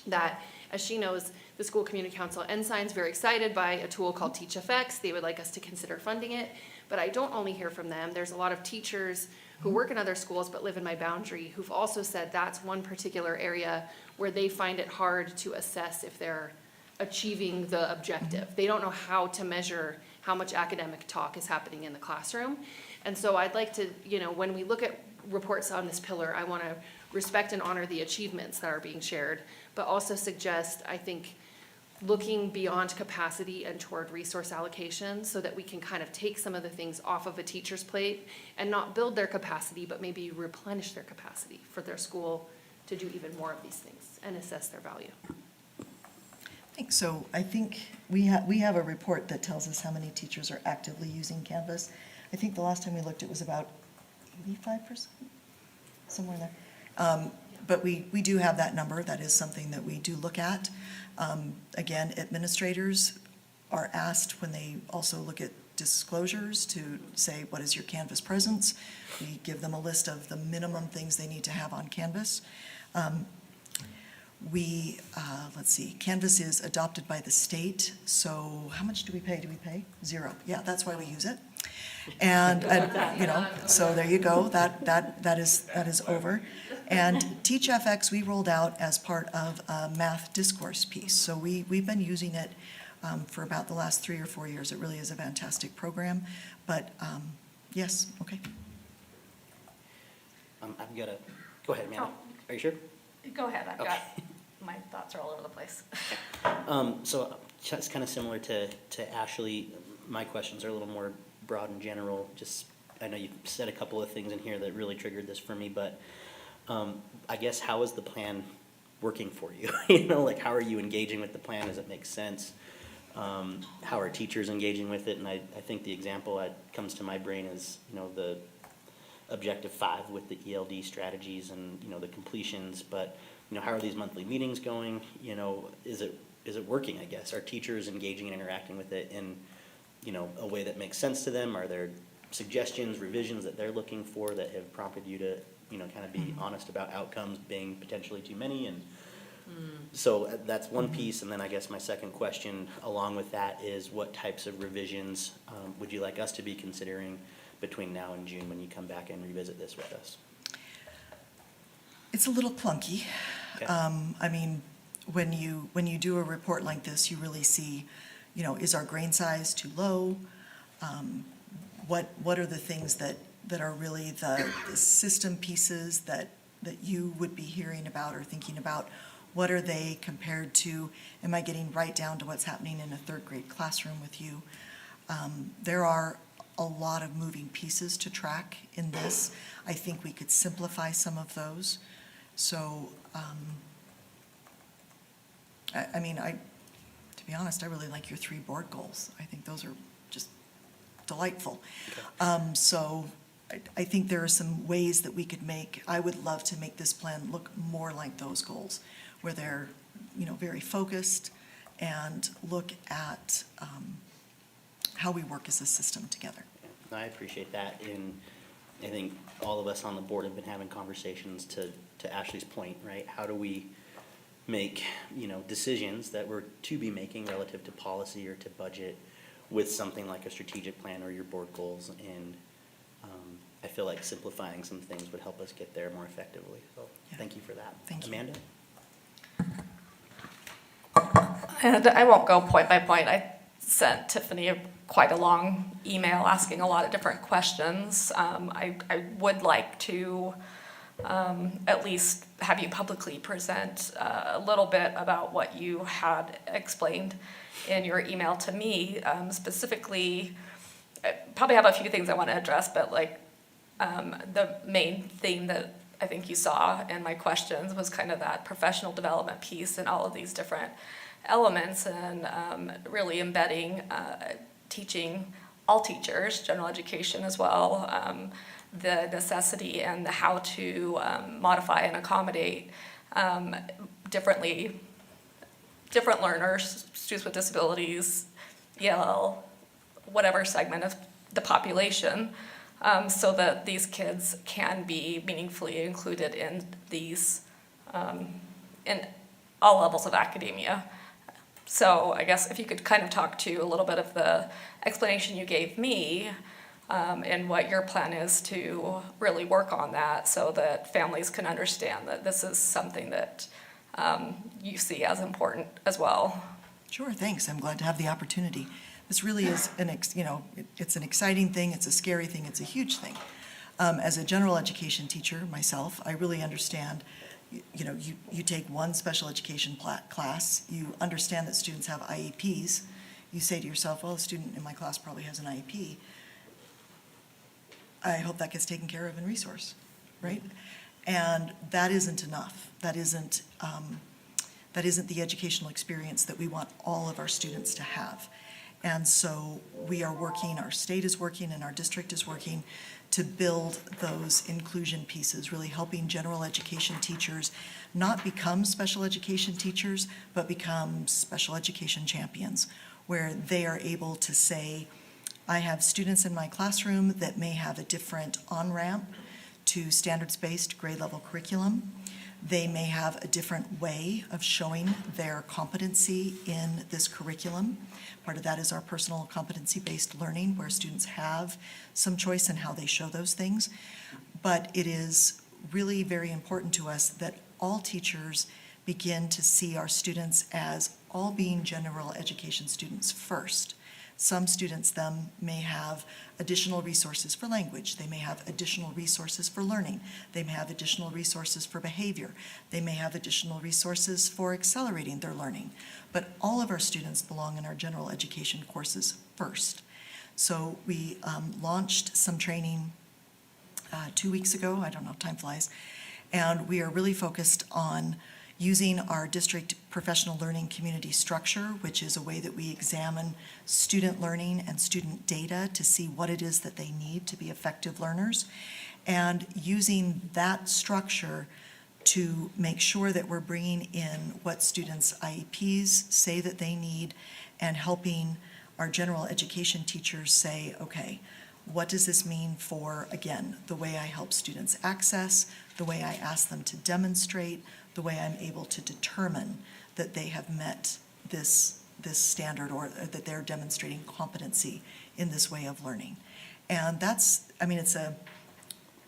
that as she knows, the School Community Council Ensign's very excited by a tool called TeachFX. They would like us to consider funding it, but I don't only hear from them. There's a lot of teachers who work in other schools but live in my boundary who've also said that's one particular area where they find it hard to assess if they're achieving the objective. They don't know how to measure how much academic talk is happening in the classroom. And so I'd like to, when we look at reports on this pillar, I want to respect and honor the achievements that are being shared, but also suggest, I think, looking beyond capacity and toward resource allocation so that we can kind of take some of the things off of a teacher's plate and not build their capacity, but maybe replenish their capacity for their school to do even more of these things and assess their value. Thanks. So I think we have a report that tells us how many teachers are actively using Canvas. I think the last time we looked, it was about 85%, somewhere there. But we do have that number. That is something that we do look at. Again, administrators are asked when they also look at disclosures to say, what is your Canvas presence? We give them a list of the minimum things they need to have on Canvas. Let's see, Canvas is adopted by the state, so how much do we pay? Do we pay? 0. Yeah, that's why we use it. And so there you go, that is over. And TeachFX we rolled out as part of a math discourse piece. So we've been using it for about the last 3 or 4 years. It really is a fantastic program, but yes, okay. I've got a, go ahead, Amanda. Are you sure? Go ahead, I've Okay. got, my thoughts are all over the place. So it's kind of similar to Ashley. My questions are a little more broad and general. Just, I know you said a couple of things in here that really triggered this for me, but I guess how is the plan working for you? You know, like, how are you engaging with the plan? Does it make sense? How are teachers engaging with it? And I think the example that comes to my brain is, you know, the objective 5 with the ELD strategies and, you know, the completions, but, you know, how are these monthly meetings going? You know, is it working, I guess? Are teachers engaging and interacting with it in, you know, a way that makes sense to them? Are there suggestions, revisions that they're looking for that have prompted you to, you know, kind of be honest about outcomes being potentially too many? And so that's one piece, and then I guess my second question along with that is, what types of revisions would you like us to be considering between now and June when you come back and revisit this with us? It's a little clunky. Okay. I mean, when you do a report like this, you really see, you know, is our grain size too low? What are the things that are really the system pieces that you would be hearing about or thinking about? What are they compared to, am I getting right down to what's happening in a third grade classroom with you? There are a lot of moving pieces to track in this. I think we could simplify some of those. So, I mean, to be honest, I really like your 3 board goals. I think those are just delightful. So I think there are some ways that we could I would love to make this plan look more like those goals, where they're, you know, very focused and look at how we work as a system together. I appreciate that, and I think all of us on the board have been having conversations to Ashley's point, right? How do we make, you know, decisions that we're to be making relative to policy or to budget with something like a strategic plan or your board goals, and I feel like simplifying some things would help us get there more effectively. So thank you for that. Thank you. Amanda? And I won't go point by point. I sent Tiffany quite a long email asking a lot of different questions. I would like to at least have you publicly present a little bit about what you had explained in your email to me. Specifically, I probably have a few things I want to address, but like the main theme that I think you saw in my questions was kind of that professional development piece and all of these different elements, and really embedding teaching all teachers, general education as well, the necessity and the how to modify and accommodate different learners, students with disabilities, ELL, whatever segment of the population, so that these kids can be meaningfully included in these, in all levels of academia. So I guess if you could kind of talk to a little bit of the explanation you gave me, and what your plan is to really work on that, so that families can understand that this is something that you see as important as well. Sure, thanks. I'm glad to have the opportunity. This really is it's an exciting thing, it's a scary thing, it's a huge thing. As a general education teacher myself, I really understand, you take one special education class, you understand that students have IEPs, you say to yourself, well, a student in my class probably has an IEP. I hope that gets taken care of in resource, right? And that isn't enough. That isn't the educational experience that we want all of our students to have. And so we are working, our state is working, and our district is working to build those inclusion pieces, really helping general education teachers not become special education teachers, but become special education champions, where they are able to say, I have students in my classroom that may have a different on-ramp to standards-based grade level curriculum. They may have a different way of showing their competency in this curriculum. Part of that is our personal competency-based learning, where students have some choice in how they show those things. But it is really very important to us that all teachers begin to see our students as all being general education students first. Some students then may have additional resources for language. They may have additional resources for learning. They may have additional resources for behavior. They may have additional resources for accelerating their learning. But all of our students belong in our general education courses first. So we launched some training 2 weeks ago. I don't know, time flies. And we are really focused on using our district professional learning community structure, which is a way that we examine student learning and student data to see what it is that they need to be effective learners, and using that structure to make sure that we're bringing in what students' IEPs say that they need, and helping our general education teachers say, okay, what does this mean for, again, the way I help students access, the way I ask them to demonstrate, the way I'm able to determine that they have met this standard, or that they're demonstrating competency in this way of learning. And that's, I mean, it's a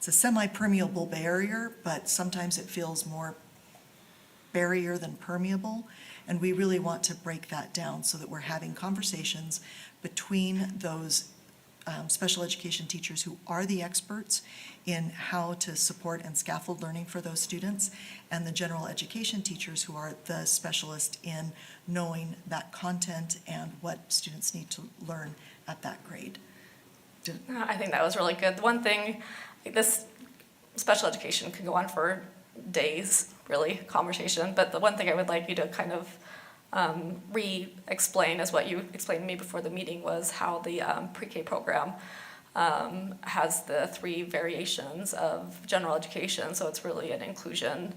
semi-permeable barrier, but sometimes it feels more barrier than permeable. And we really want to break that down so that we're having conversations between those special education teachers who are the experts in how to support and scaffold learning for those students, and the general education teachers who are the specialist in knowing that content and what students need to learn at that grade. I think that was really good. The one thing, this special education can go on for days, really, conversation, but the one thing I would like you to kind of re-explain is what you explained to me before the meeting, was how the pre-K program has the 3 variations of general education, so it's really an inclusion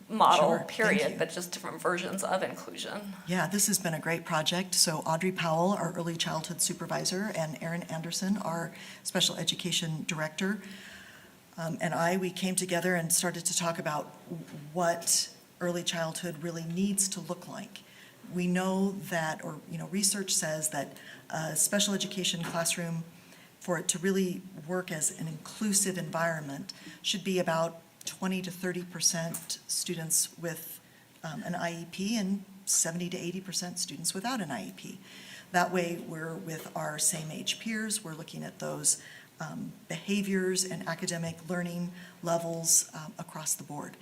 model, Sure, period, but just different versions of inclusion. Yeah, this has been a great project. So Audrey Powell, our early childhood supervisor, and Erin Anderson, our special education director, and we came together and started to talk about what early childhood really needs to look like. We know that, or research says that a special education classroom, for it to really work as an inclusive environment, should be about 20 to 30% students with an IEP and 70 to 80% students without an IEP. That way, we're with our same age peers, we're looking at those behaviors and academic learning levels across the board.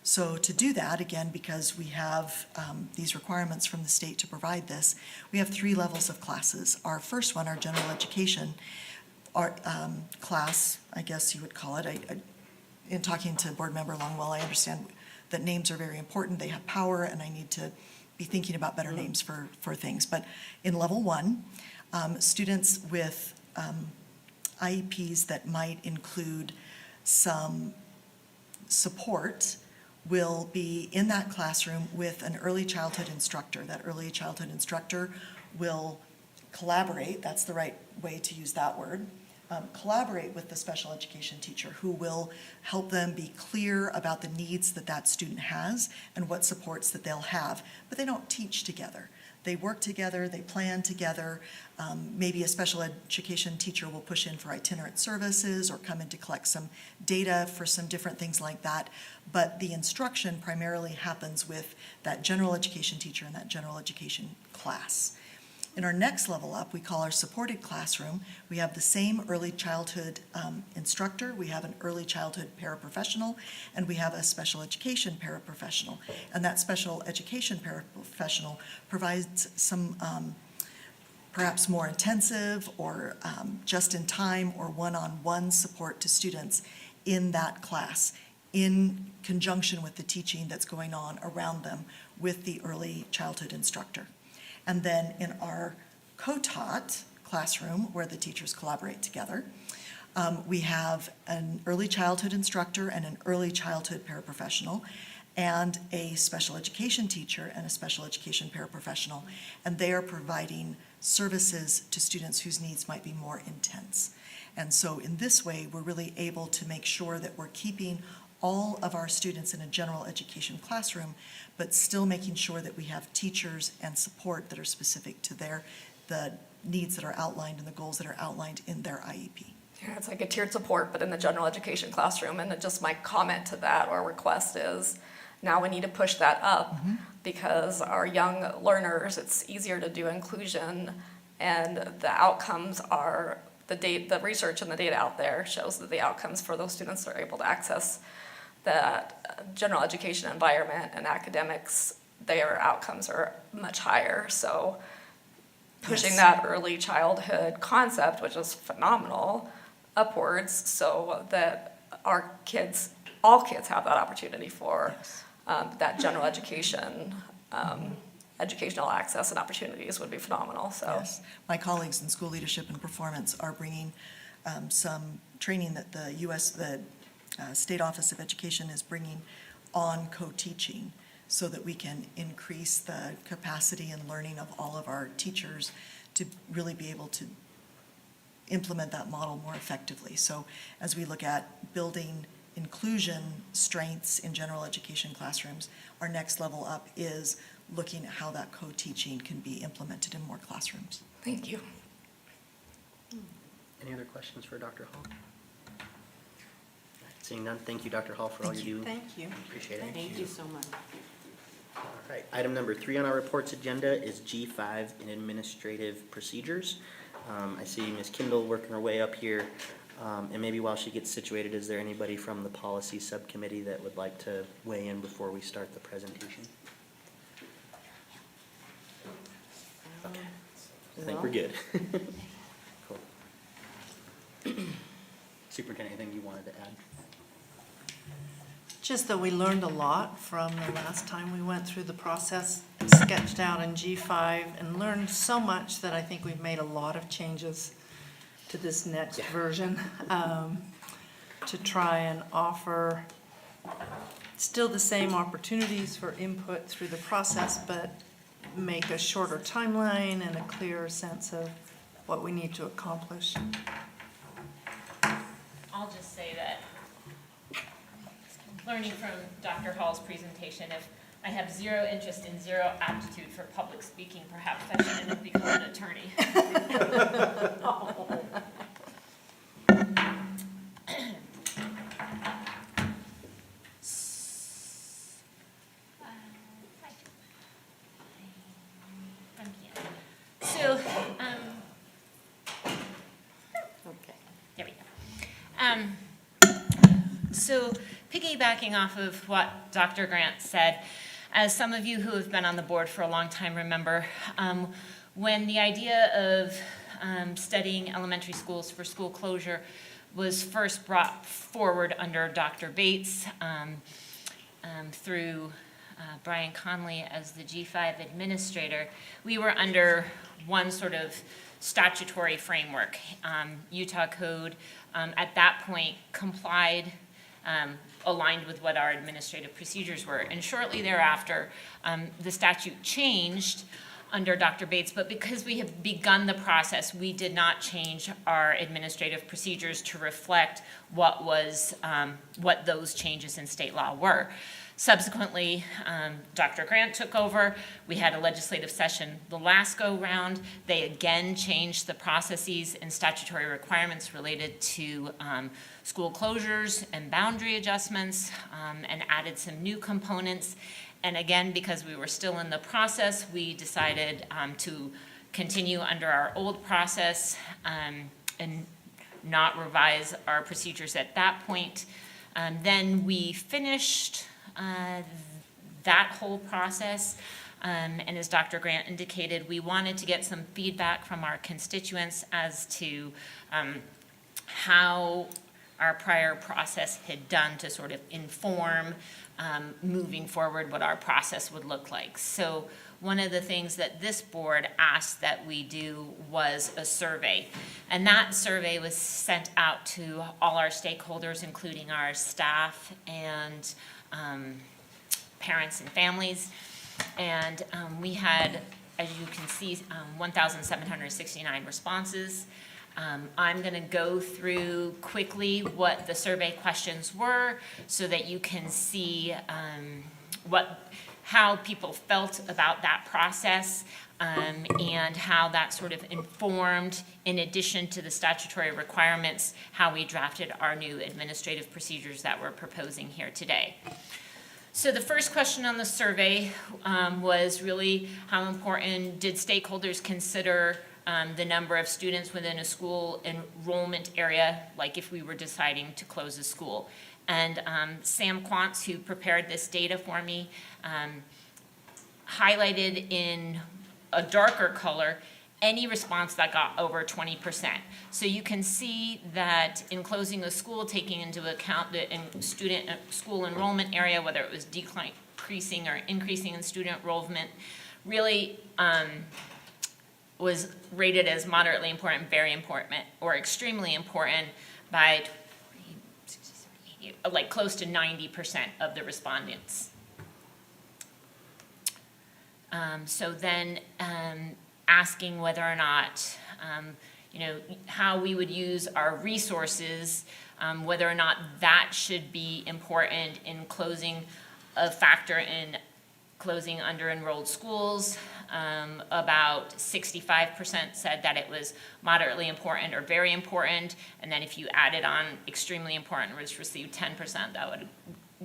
So to do that, again, because we have these requirements from the state to provide this, we have 3 levels of classes. Our first one, our general education, our class, I guess you would call it. In talking to Board Member Longwell, I understand that names are very important. They have power, and I need to be thinking about better names for things. But in level 1, students with IEPs that might include some support will be in that classroom with an early childhood instructor. That early childhood instructor will collaborate, that's the right way to use that word, collaborate with the special education teacher, who will help them be clear about the needs that that student has and what supports that they'll have. But they don't teach together. They work together, they plan together. Maybe a special education teacher will push in for itinerant services or come in to collect some data for some different things like that. But the instruction primarily happens with that general education teacher and that general education class. In our next level up, we call our supported classroom. We have the same early childhood instructor, we have an early childhood paraprofessional, and we have a special education paraprofessional. And that special education paraprofessional provides some perhaps more intensive or just-in-time or one-on-one support to students in that class, in conjunction with the teaching that's going on around them with the early childhood instructor. And then in our co-taught classroom, where the teachers collaborate together, we have an early childhood instructor and an early childhood paraprofessional, and a special education teacher and a special education paraprofessional, and they are providing services to students whose needs might be more intense. And so in this way, we're really able to make sure that we're keeping all of our students in a general education classroom, but still making sure that we have teachers and support that are specific to the needs that are outlined and the goals that are outlined in their IEP. Yeah, it's like a tiered support, but in the general education classroom. And just my comment to that or request is, now we need to push that up, because our young learners, it's easier to do inclusion, and the outcomes are, the research and the data out there shows that the outcomes for those students that are able to access that general education environment and academics, their outcomes are much higher. So pushing that early childhood concept, which is phenomenal, upwards, so that our kids, all kids have that opportunity for that general education, educational access and opportunities would be phenomenal, so. Yes. My colleagues in school leadership and performance are bringing some training that the State Office of Education is bringing on co-teaching so that we can increase the capacity and learning of all of our teachers to really be able to implement that model more effectively. So as we look at building inclusion strengths in general education classrooms, our next level up is looking at how that co-teaching can be implemented in more classrooms. Thank you. Any other questions for Dr. Hall? Seeing none, thank you, Dr. Hall, for all you do. Thank you. Appreciate it. Thank you so much. All right, item number 3 on our reports agenda is G5 in administrative procedures. I see Ms. Kindle working her way up here, and maybe while she gets situated, is there anybody from the policy subcommittee that would like to weigh in before we start the presentation? Okay, I think we're good. Cool. Superintendent, anything you wanted to add? Just that we learned a lot from the last time we went through the process, sketched out in G5, and learned so much that I think we've made a lot of changes to this next version to try and offer still the same opportunities for input through the process, but make a shorter timeline and a clearer sense of what we need to accomplish. I'll just say that, learning from Dr. Hall's presentation, if I have zero interest and zero aptitude for public speaking, perhaps I should end up becoming an attorney. So, Okay. there we go. So piggybacking off of what Dr. Grant said, as some of you who have been on the board for a long time remember, when the idea of studying elementary schools for school closure was first brought forward under Dr. Bates through Brian Conley as the G5 administrator, we were under one sort of statutory framework. Utah Code at that point complied, aligned with what our administrative procedures were. And shortly thereafter, the statute changed under Dr. Bates, but because we have begun the process, we did not change our administrative procedures to reflect what was, what those changes in state law were. Subsequently, Dr. Grant took over. We had a legislative session the last go-round. They again changed the processes and statutory requirements related to school closures and boundary adjustments, and added some new components. And again, because we were still in the process, we decided to continue under our old process and not revise our procedures at that point. Then we finished that whole process, and as Dr. Grant indicated, we wanted to get some feedback from our constituents as to how our prior process had done to sort of inform moving forward what our process would look like. So one of the things that this board asked that we do was a survey. And that survey was sent out to all our stakeholders, including our staff and parents and families. And we had, as you can see, 1,769 responses. I'm going to go through quickly what the survey questions were so that you can see how people felt about that process and how that sort of informed, in addition to the statutory requirements, how we drafted our new administrative procedures that we're proposing here today. So the first question on the survey was really how important did stakeholders consider the number of students within a school enrollment area, like if we were deciding to close a school. And Sam Quantz, who prepared this data for me, highlighted in a darker color any response that got over 20%. So you can see that in closing a school, taking into account the student school enrollment area, whether it was decreasing or increasing in student enrollment really was rated as moderately important, very important, or extremely important by like close to 90% of the respondents. So then asking whether or not, how we would use our resources, whether or not that should be important in closing, a factor in closing under-enrolled schools. About 65% said that it was moderately important or very important, and then if you added on extremely important, which received 10%, that would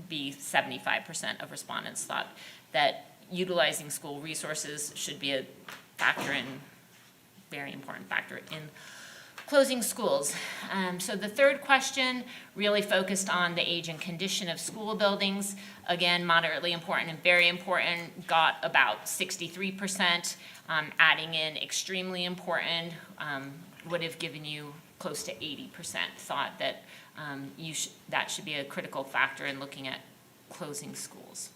be 75% of respondents thought that utilizing school resources should be a factor in, very important factor in closing schools. So the third question really focused on the age and condition of school buildings. Again, moderately important and very important got about 63%. Adding in extremely important would have given you close to 80% thought that that should be a critical factor in looking at closing schools.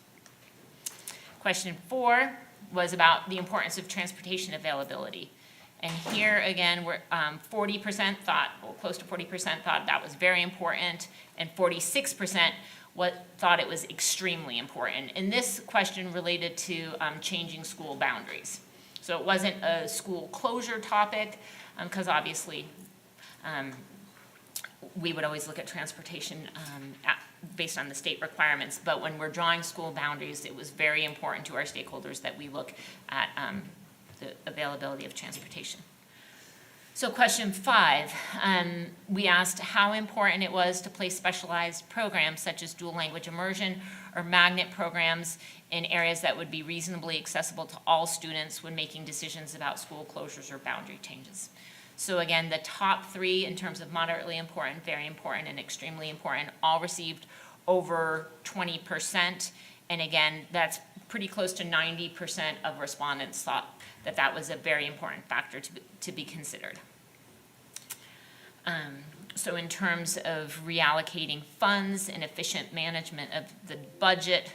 Question 4 was about the importance of transportation availability. And here again, we're 40% thought, well, close to 40% thought that was very important, and 46% thought it was extremely important. And this question related to changing school boundaries. So it wasn't a school closure topic, because obviously we would always look at transportation based on the state requirements, but when we're drawing school boundaries, it was very important to our stakeholders that we look at the availability of transportation. So question 5, we asked how important it was to place specialized programs such as dual language immersion or magnet programs in areas that would be reasonably accessible to all students when making decisions about school closures or boundary changes. So again, the top 3 in terms of moderately important, very important, and extremely important all received over 20%. And again, that's pretty close to 90% of respondents thought that that was a very important factor to be considered. So in terms of reallocating funds and efficient management of the budget,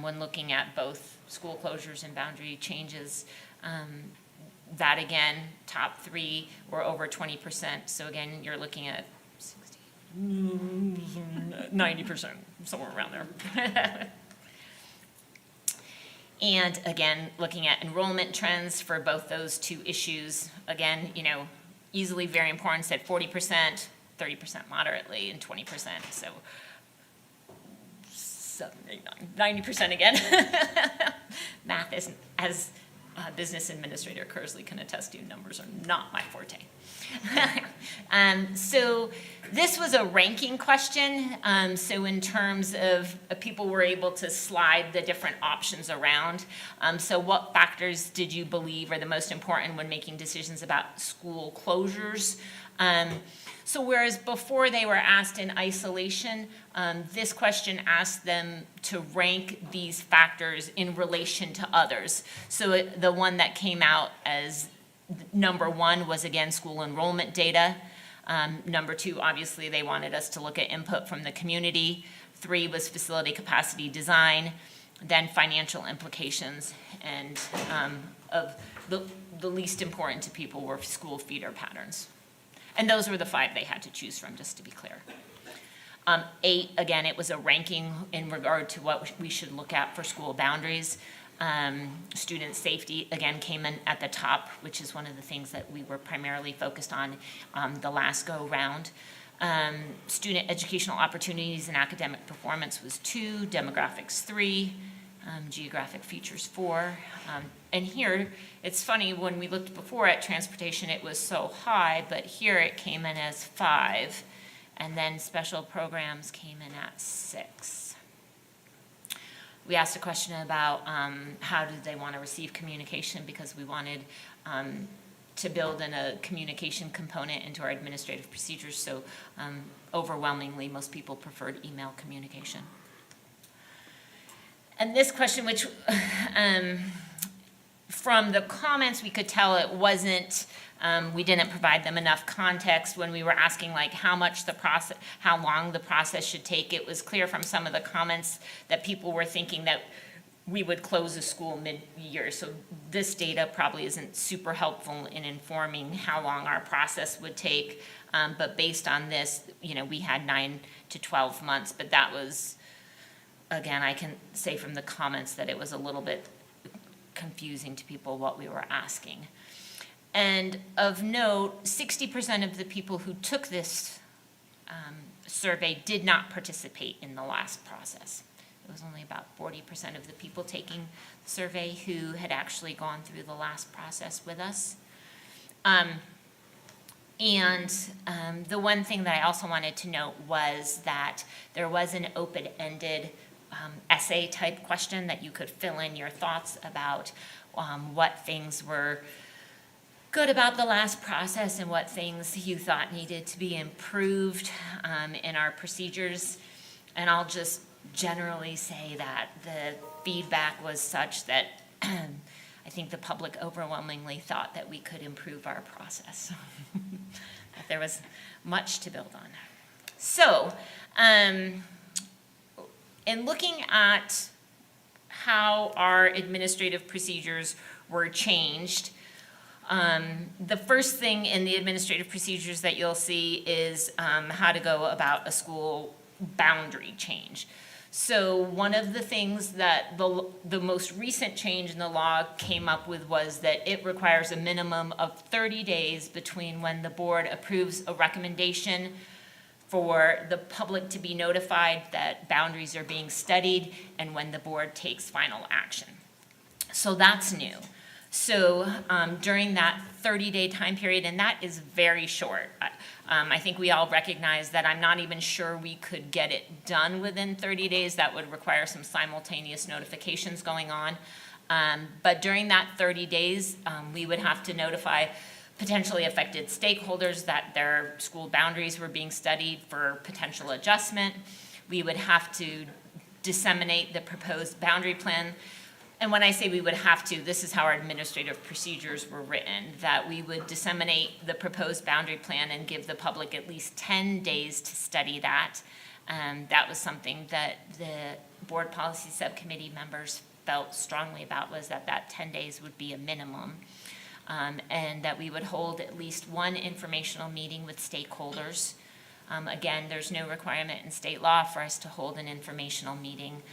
when looking at both school closures and boundary changes, that again, top 3 were over 20%. So again, you're looking at 90%, somewhere around there. And again, looking at enrollment trends for both those 2 issues, again, easily very important, said 40%, 30% moderately, and 20%. So 7, 8, 9, 90% again. Math isn't, as a business administrator Kersley can attest to, numbers are not my forte. So this was a ranking question. So in terms of people were able to slide the different options around. So what factors did you believe are the most important when making decisions about school closures? So whereas before they were asked in isolation, this question asked them to rank these factors in relation to others. So the one that came out as number 1 was, again, school enrollment data. Number 2, obviously, they wanted us to look at input from the community. 3 was facility capacity design, then financial implications, and of the least important to people were school feeder patterns. And those were the 5 they had to choose from, just to be clear. 8, again, it was a ranking in regard to what we should look at for school boundaries. Student safety, again, came in at the top, which is one of the things that we were primarily focused on the last go-round. Student educational opportunities and academic performance was 2, demographics 3, geographic features 4. And here, it's funny, when we looked before at transportation, it was so high, but here it came in as 5, and then special programs came in at 6. We asked a question about how did they want to receive communication, because we wanted to build in a communication component into our administrative procedures, so overwhelmingly, most people preferred email communication. And this question, which from the comments, we could tell it wasn't, we didn't provide them enough context when we were asking like how long the process should take. It was clear from some of the comments that people were thinking that we would close a school mid-year. So this data probably isn't super helpful in informing how long our process would take. But based on this, we had 9 to 12 months, but that was, again, I can say from the comments that it was a little bit confusing to people what we were asking. And of note, 60% of the people who took this survey did not participate in the last process. It was only about 40% of the people taking the survey who had actually gone through the last process with us. The one thing that I also wanted to note was that there was an open-ended essay type question that you could fill in your thoughts about what things were good about the last process and what things you thought needed to be improved in our procedures. And I'll just generally say that the feedback was such that I think the public overwhelmingly thought that we could improve our process. That there was much to build on. So, in looking at how our administrative procedures were changed, the first thing in the administrative procedures that you'll see is how to go about a school boundary change. So one of the things that the most recent change in the law came up with was that it requires a minimum of 30 days between when the board approves a recommendation for the public to be notified that boundaries are being studied and when the board takes final action. So that's new. So during that 30-day time period, and that is very short, I think we all recognize that I'm not even sure we could get it done within 30 days. That would require some simultaneous notifications going on. But during that 30 days, we would have to notify potentially affected stakeholders that their school boundaries were being studied for potential adjustment. We would have to disseminate the proposed boundary plan. And when I say we would have to, this is how our administrative procedures were written, that we would disseminate the proposed boundary plan and give the public at least 10 days to study that. That was something that the board policy subcommittee members felt strongly about, was that 10 days would be a minimum. And that we would hold at least one informational meeting with stakeholders. Again, there's no requirement in state law for us to hold an informational meeting.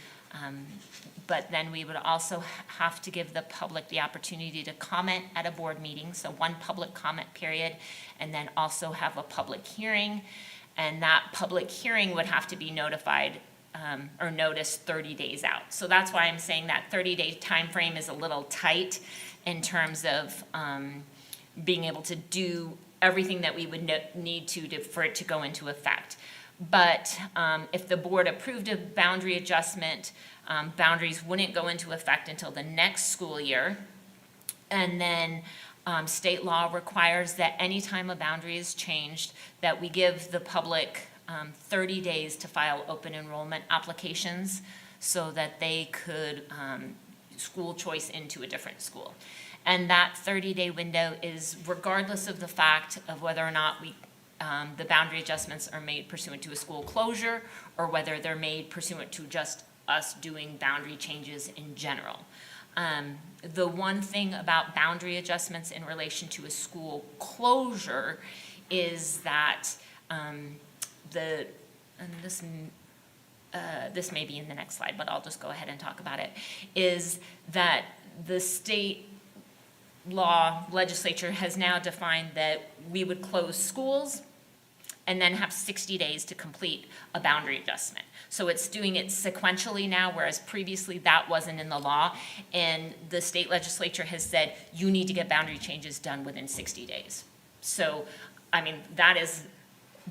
But then we would also have to give the public the opportunity to comment at a board meeting, so one public comment period, and then also have a public hearing. And that public hearing would have to be notified or noticed 30 days out. So that's why I'm saying that 30-day time frame is a little tight in terms of being able to do everything that we would need for it to go into effect. But if the board approved a boundary adjustment, boundaries wouldn't go into effect until the next school year. And then state law requires that any time a boundary is changed, that we give the public 30 days to file open enrollment applications so that they could school choice into a different school. And that 30-day window is regardless of the fact of whether or not the boundary adjustments are made pursuant to a school closure or whether they're made pursuant to just us doing boundary changes in general. The one thing about boundary adjustments in relation to a school closure is that this may be in the next slide, but I'll just go ahead and talk about it, is that the state law legislature has now defined that we would close schools and then have 60 days to complete a boundary adjustment. So it's doing it sequentially now, whereas previously that wasn't in the law. And the state legislature has said, you need to get boundary changes done within 60 days. So, I mean, that is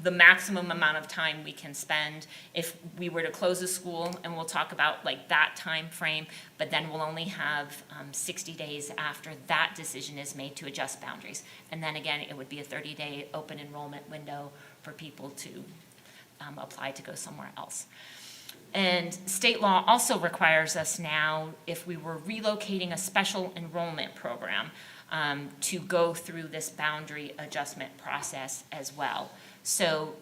the maximum amount of time we can spend if we were to close a school, and we'll talk about like that time frame, but then we'll only have 60 days after that decision is made to adjust boundaries. And then again, it would be a 30-day open enrollment window for people to apply to go somewhere else. And state law also requires us now, if we were relocating a special enrollment program, to go through this boundary adjustment process as well. So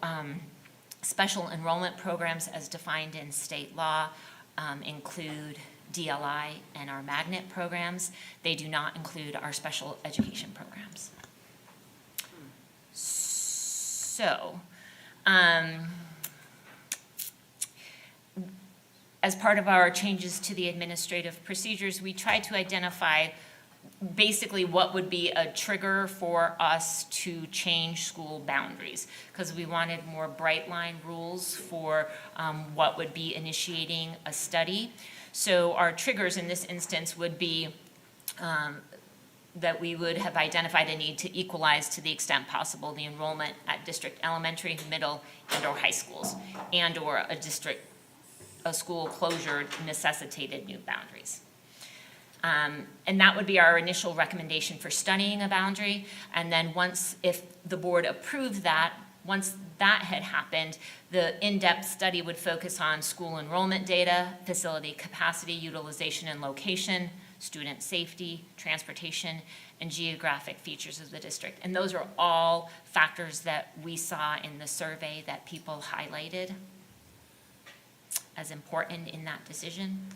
special enrollment programs as defined in state law include DLI and our magnet programs. They do not include our special education programs. So, as part of our changes to the administrative procedures, we tried to identify basically what would be a trigger for us to change school boundaries, because we wanted more bright line rules for what would be initiating a study. So our triggers in this instance would be that we would have identified a need to equalize to the extent possible the enrollment at district elementary, middle, and/or high schools, and/or a school closure necessitated new boundaries. And that would be our initial recommendation for studying a boundary. And then if the board approved that, once that had happened, the in-depth study would focus on school enrollment data, facility capacity, utilization and location, student safety, transportation, and geographic features of the district. And those are all factors that we saw in the survey that people highlighted as important in that decision.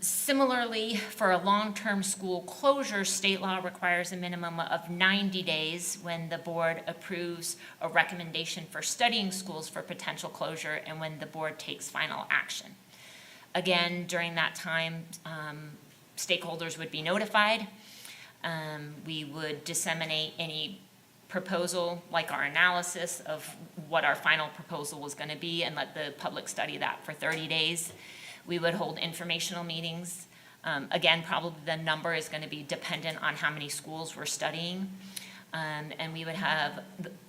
Similarly, for a long-term school closure, state law requires a minimum of 90 days when the board approves a recommendation for studying schools for potential closure and when the board takes final action. Again, during that time, stakeholders would be notified. We would disseminate any proposal, like our analysis of what our final proposal was going to be, and let the public study that for 30 days. We would hold informational meetings. Again, probably the number is going to be dependent on how many schools we're studying. And we would have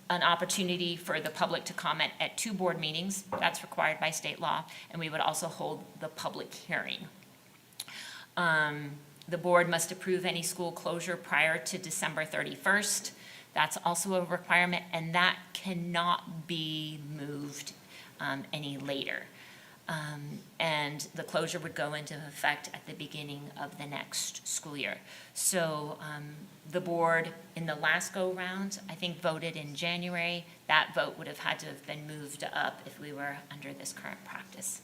an opportunity for the public to comment at 2 board meetings. That's required by state law. And we would also hold the public hearing. The board must approve any school closure prior to December 31st. That's also a requirement, and that cannot be moved any later. And the closure would go into effect at the beginning of the next school year. So the board in the last go-round, I think, voted in January. That vote would have had to have been moved up if we were under this current practice.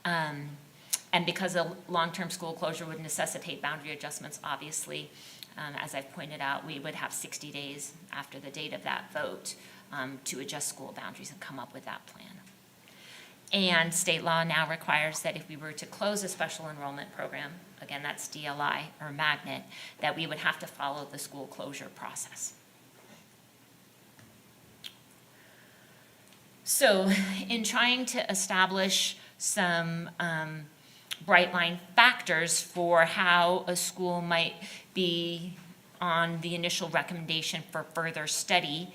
And because a long-term school closure would necessitate boundary adjustments, obviously, as I've pointed out, we would have 60 days after the date of that vote to adjust school boundaries and come up with that plan. And state law now requires that if we were to close a special enrollment program, again, that's DLI or magnet, that we would have to follow the school closure process. So in trying to establish some bright line factors for how a school might be on the initial recommendation for further study,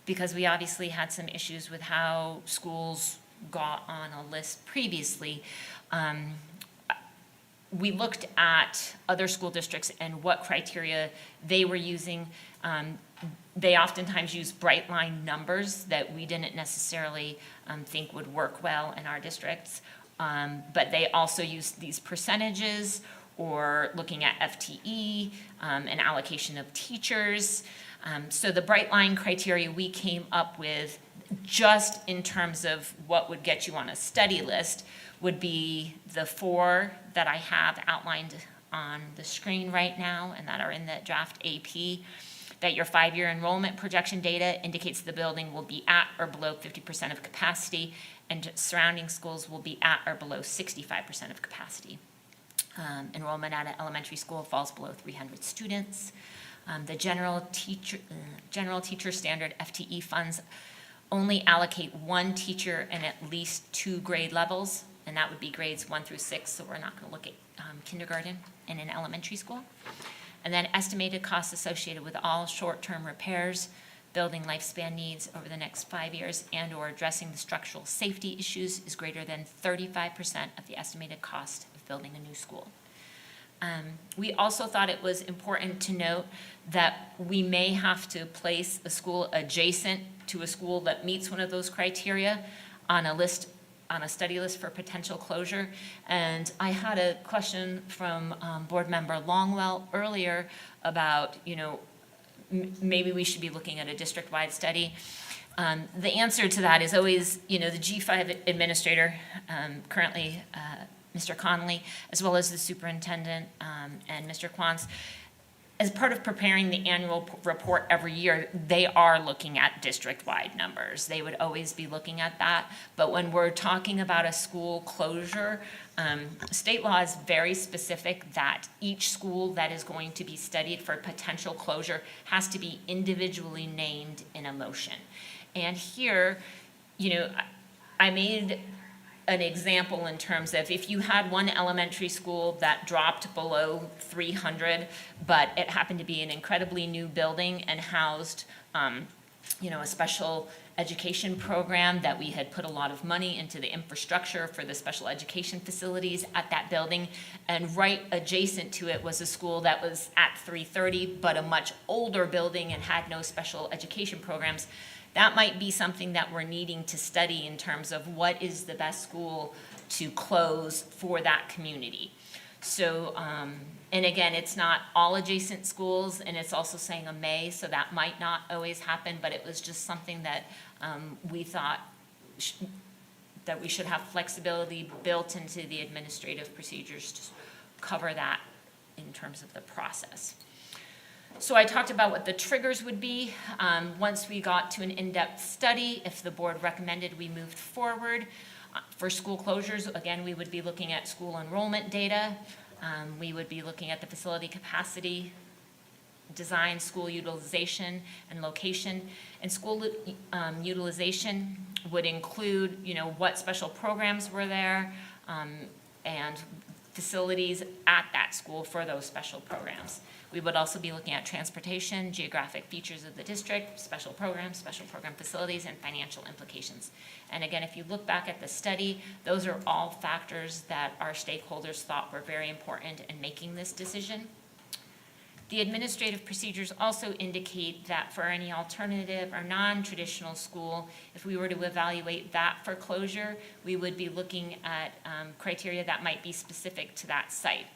because we obviously had some issues with how schools got on a list previously, we looked at other school districts and what criteria they were using. They oftentimes use bright line numbers that we didn't necessarily think would work well in our districts, but they also use these percentages or looking at FTE, an allocation of teachers. So the bright line criteria we came up with, just in terms of what would get you on a study list, would be the 4 that I have outlined on the screen right now and that are in the draft AP, that your 5-year enrollment projection data indicates the building will be at or below 50% of capacity, and surrounding schools will be at or below 65% of capacity. Enrollment at an elementary school falls below 300 students. The general teacher standard FTE funds only allocate 1 teacher and at least 2 grade levels, and that would be grades 1 through 6, so we're not going to look at kindergarten in an elementary school. And then estimated costs associated with all short-term repairs, building lifespan needs over the next 5 years, and or addressing the structural safety issues is greater than 35% of the estimated cost of building a new school. We also thought it was important to note that we may have to place a school adjacent to a school that meets one of those criteria. on a study list for potential closure. And I had a question from Board Member Longwell earlier about, maybe we should be looking at a district-wide study. The answer to that is always, the G5 administrator, currently Mr. Conley, as well as the superintendent and Mr. Quantz, as part of preparing the annual report every year, they are looking at district-wide numbers. They would always be looking at that. But when we're talking about a school closure, state law is very specific that each school that is going to be studied for potential closure has to be individually named in a motion. And here, I made an example in terms of if you had one elementary school that dropped below 300, but it happened to be an incredibly new building and housed, a special education program that we had put a lot of money into the infrastructure for the special education facilities at that building, and right adjacent to it was a school that was at 330, but a much older building and had no special education programs. That might be something that we're needing to study in terms of what is the best school to close for that community. So, and again, it's not all adjacent schools, and it's also saying a may, so that might not always happen, but it was just something that we thought that we should have flexibility built into the administrative procedures to cover that in terms of the process. So I talked about what the triggers would be. Once we got to an in-depth study, if the board recommended we moved forward. For school closures, again, we would be looking at school enrollment data. We would be looking at the facility capacity, design, school utilization, and location. And school utilization would include, what special programs were there, and facilities at that school for those special programs. We would also be looking at transportation, geographic features of the district, special program facilities, and financial implications. And again, if you look back at the study, those are all factors that our stakeholders thought were very important in making this decision. The administrative procedures also indicate that for any alternative or non-traditional school, if we were to evaluate that for closure, we would be looking at criteria that might be specific to that site.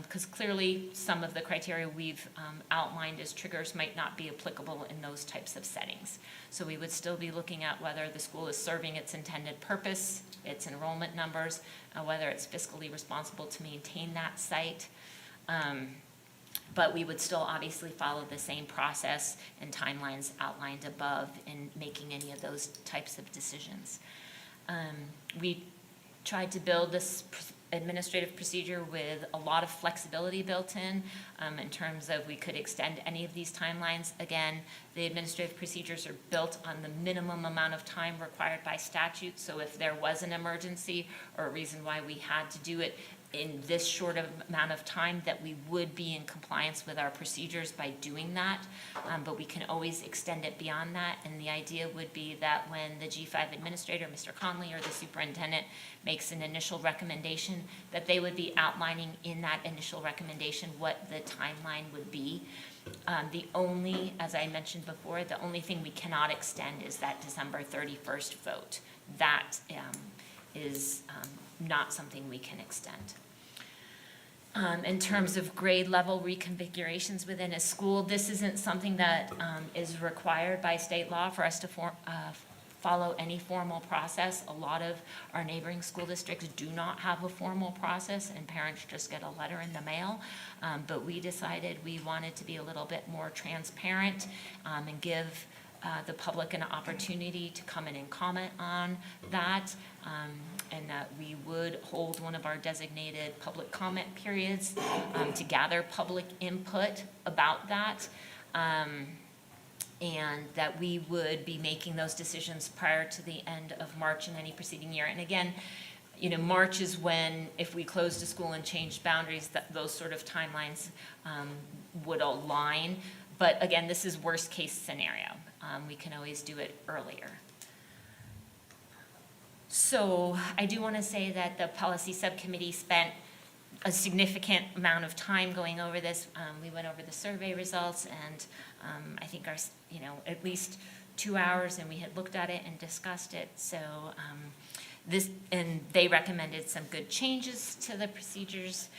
Because clearly some of the criteria we've outlined as triggers might not be applicable in those types of settings. So we would still be looking at whether the school is serving its intended purpose, its enrollment numbers, whether it's fiscally responsible to maintain that site. But we would still obviously follow the same process and timelines outlined above in making any of those types of decisions. We tried to build this administrative procedure with a lot of flexibility built in terms of we could extend any of these timelines. Again, the administrative procedures are built on the minimum amount of time required by statute. So if there was an emergency or a reason why we had to do it in this short of amount of time, that we would be in compliance with our procedures by doing that, but we can always extend it beyond that. And the idea would be that when the G5 administrator, Mr. Conley, or the superintendent makes an initial recommendation, that they would be outlining in that initial recommendation what the timeline would be. The only, as I mentioned before, the only thing we cannot extend is that December 31st vote. That is not something we can extend. In terms of grade level reconfigurations within a school, this isn't something that is required by state law for us to follow any formal process. A lot of our neighboring school districts do not have a formal process, and parents just get a letter in the mail. But we decided we wanted to be a little bit more transparent and give the public an opportunity to come in and comment on that, and that we would hold one of our designated public comment periods to gather public input about that, and that we would be making those decisions prior to the end of March in any preceding year. And again, March is when, if we closed a school and changed boundaries, that those sort of timelines would align. But again, this is worst case scenario. We can always do it earlier. So I do want to say that the policy subcommittee spent a significant amount of time going over this. We went over the survey results, and I think our, at least 2 hours, and we had looked at it and discussed it, so and they recommended some good changes to the procedures.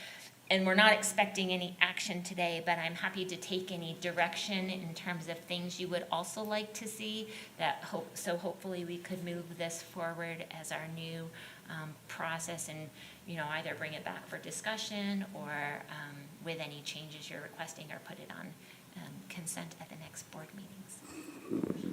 And we're not expecting any action today, but I'm happy to take any direction in terms of things you would also like to see, so hopefully we could move this forward as our new process and, either bring it back for discussion or with any changes you're requesting, or put it on consent at the next board meetings.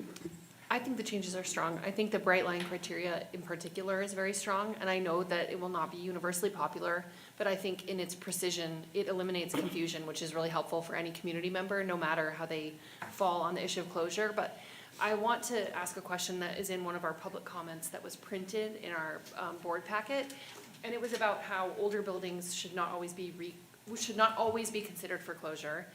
I think the changes are strong. I think the bright line criteria in particular is very strong, and I know that it will not be universally popular, but I think in its precision, it eliminates confusion, which is really helpful for any community member, no matter how they fall on the issue of closure. But I want to ask a question that is in one of our public comments that was printed in our board packet, and it was about how older buildings should not always be considered for closure.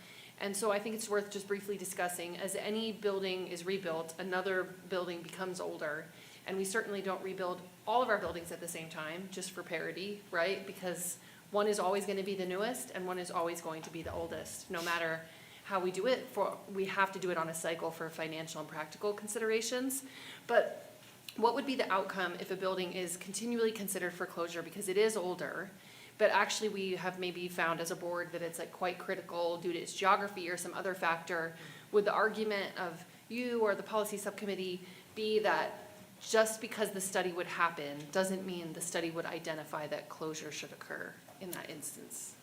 And so I think it's worth just briefly discussing, as any building is rebuilt, another building becomes older. And we certainly don't rebuild all of our buildings at the same time, just for parity, right? Because one is always going to be the newest and one is always going to be the oldest, no matter how we do it. We have to do it on a cycle for financial and practical considerations. But what would be the outcome if a building is continually considered for closure because it is older, but actually we have maybe found as a board that it's like quite critical due to its geography or some other factor? Would the argument of you or the policy subcommittee be that just because the study would happen doesn't mean the study would identify that closure should occur in that instance?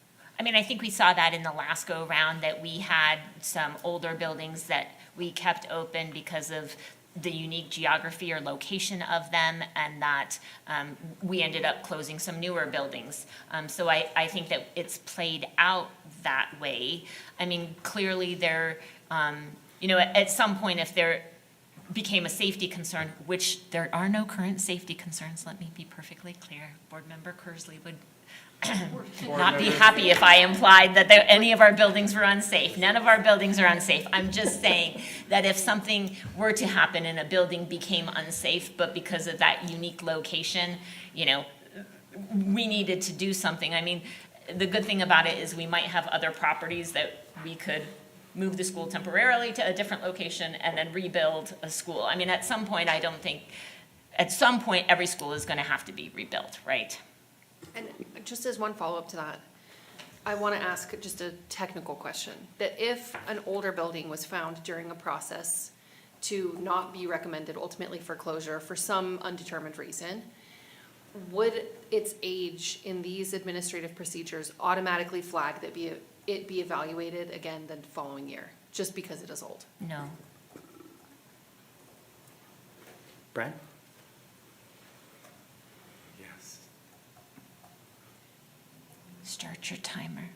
I mean, I think we saw that in the last go-round, that we had some older buildings that we kept open because of the unique geography or location of them, and that we ended up closing some newer buildings. So I think that it's played out that way. I mean, clearly there, at some point, if there became a safety concern, which there are no current safety concerns, let me be perfectly clear. Board Member Kersley would not be happy if I implied that any of our buildings were unsafe. None of our buildings are unsafe. I'm just saying that if something were to happen and a building became unsafe, but because of that unique location, we needed to do something. I mean, the good thing about it is we might have other properties that we could move the school temporarily to a different location and then rebuild a school. I mean, at some point, every school is going to have to be rebuilt, right? And just as one follow-up to that, I want to ask just a technical question. That if an older building was found during a process to not be recommended ultimately for closure for some undetermined reason, would its age in these administrative procedures automatically flag that it be evaluated again the following year, just because it is old? No. Brian? Yes. Start your timer.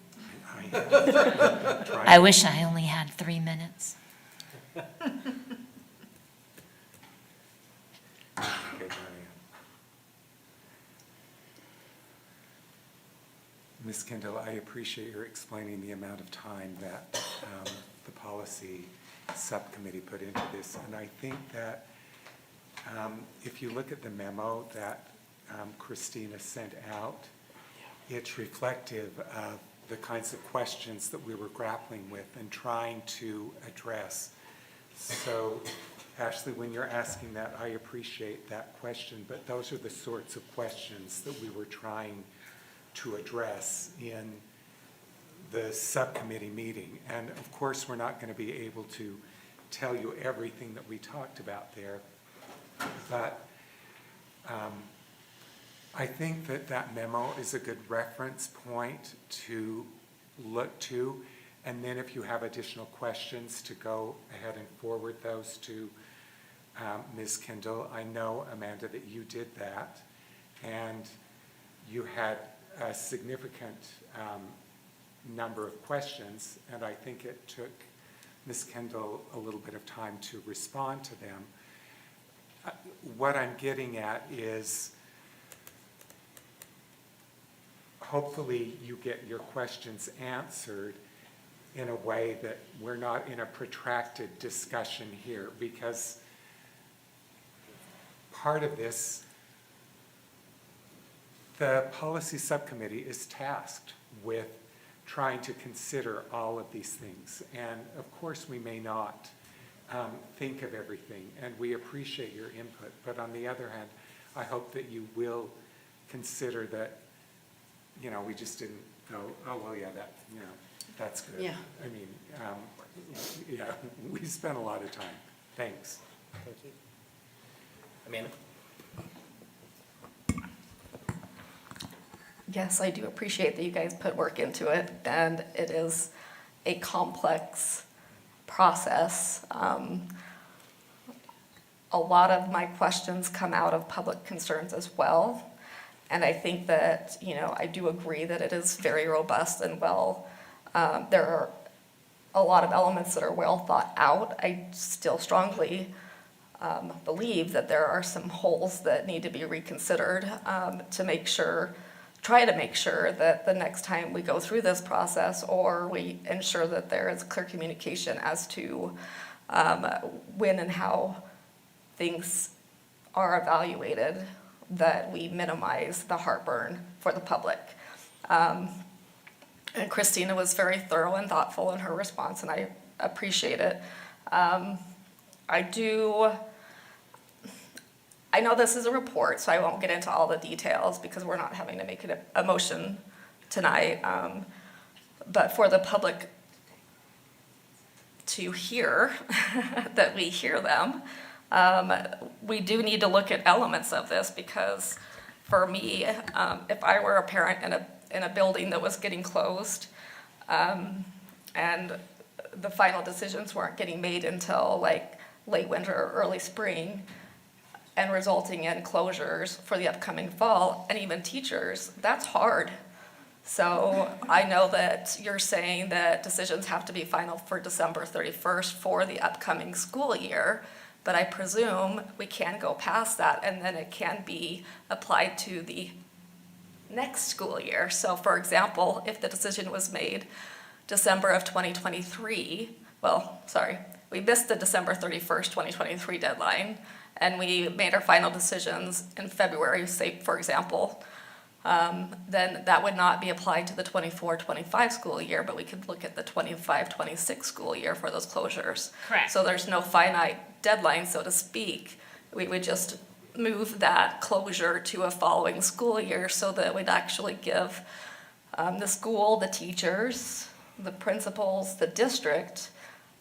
I I wish I only had 3 minutes. Okay, Diane. Ms. Kendall, I appreciate your explaining the amount of time that the policy subcommittee put into this. And I think that if you look at the memo that Christina sent out, it's reflective of the kinds of questions that we were grappling with and trying to address. So, Ashley, when you're asking that, I appreciate that question, but those are the sorts of questions that we were trying to address in the subcommittee meeting. And of course, we're not going to be able to tell you everything that we talked about there, but I think that that memo is a good reference point to look to, and then if you have additional questions, to go ahead and forward those to Ms. Kendall. I know, Amanda, that you did that, and you had a significant number of questions, and I think it took Ms. Kendall a little bit of time to respond to them. What I'm getting at is hopefully you get your questions answered in a way that we're not in a protracted discussion here, because part of this, the policy subcommittee is tasked with trying to consider all of these things. And of course, we may not think of everything, and we appreciate your input. But on the other hand, I hope that you will consider that, we just didn't go, oh, well, yeah, that, that's good. Yeah. I mean, yeah, we spent a lot of time. Thanks. Thank you. Amanda? Yes, I do appreciate that you guys put work into it, and it is a complex process. A lot of my questions come out of public concerns as well, and I think that, I do agree that it is very robust and well, there are a lot of elements that are well thought out. I still strongly believe that there are some holes that need to be reconsidered try to make sure that the next time we go through this process, or we ensure that there is clear communication as to when and how things are evaluated, that we minimize the heartburn for the public. And Christina was very thorough and thoughtful in her response, and I appreciate it. I know this is a report, so I won't get into all the details because we're not having to make it a motion tonight. But for the public to hear, that we hear them, we do need to look at elements of this, because for me, if I were a parent in a building that was getting closed, and the final decisions weren't getting made until like late winter or early spring, and resulting in closures for the upcoming fall, and even teachers, that's hard. So I know that you're saying that decisions have to be final for December 31st for the upcoming school year, but I presume we can go past that, and then it can be applied to the next school year. So for example, if the decision was made December of 2023, we missed the December 31st, 2023 deadline, and we made our final decisions in February, say, for example, then that would not be applied to the 24-25 school year, but we could look at the 25-26 school year for those closures. Correct. So there's no finite deadline, so to speak. We would just move that closure to a following school year so that we'd actually give the school, the teachers, the principals, the district,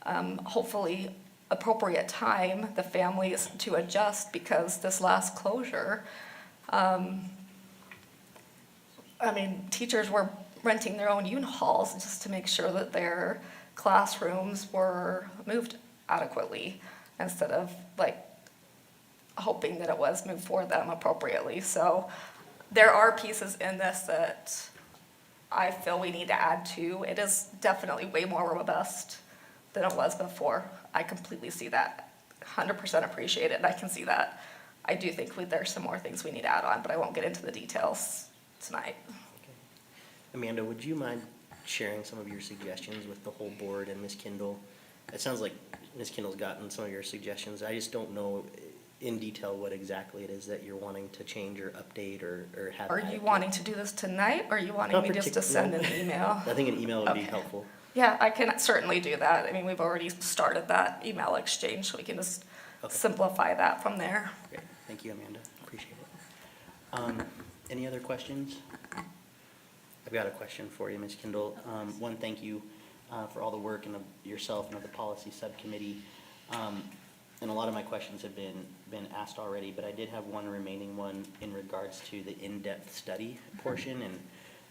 hopefully appropriate time, the families to adjust, because this last closure, teachers were renting their own U-Hauls just to make sure that their classrooms were moved adequately, instead of hoping that it was moved for them appropriately. So there are pieces in this that I feel we need to add to. It is definitely way more robust than it was before. I completely see that, 100% appreciate it, and I can see that. I do think there's some more things we need to add on, but I won't get into the details tonight. Okay. Amanda, would you mind sharing some of your suggestions with the whole board and Ms. Kindle? It sounds like Ms. Kindle's gotten some of your suggestions. I just don't know in detail what exactly it is that you're wanting to change or update or have. Are you wanting to do this tonight, or are you wanting me just to send an email? I think an email would be Okay. helpful. Yeah, I can certainly do that. We've already started that email exchange, so we can just simplify that from there. Great, thank you, Amanda, appreciate it. Any other questions? I've got a question for you, Ms. Kindle. One, thank you for all the work and yourself and of the policy subcommittee. And a lot of my questions have been asked already, but I did have one remaining one in regards to the in-depth study portion. And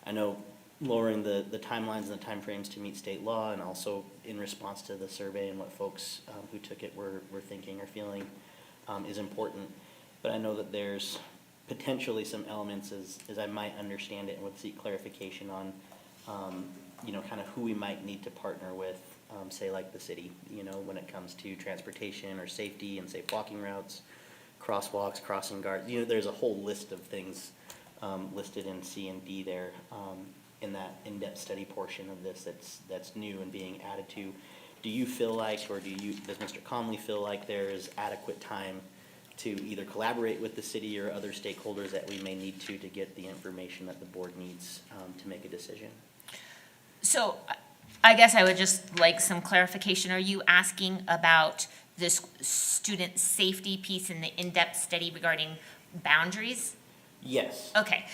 I know lowering the timelines and the timeframes to meet state law, and also in response to the survey and what folks who took it were thinking or feeling is important. But I know that there's potentially some elements, as I might understand it, and would seek clarification on, kind of who we might need to partner with, say like the city, when it comes to transportation or safety and safe walking routes, crosswalks, crossing guards. There's a whole list of things listed in C and D there in that in-depth study portion of this that's new and being added to. Do you feel like, or does Mr. Conley feel like there is adequate time to either collaborate with the city or other stakeholders that we may need to get the information that the board needs to make a decision? So I guess I would just like some clarification. Are you asking about this student safety piece in the in-depth study regarding boundaries? Yes. Okay,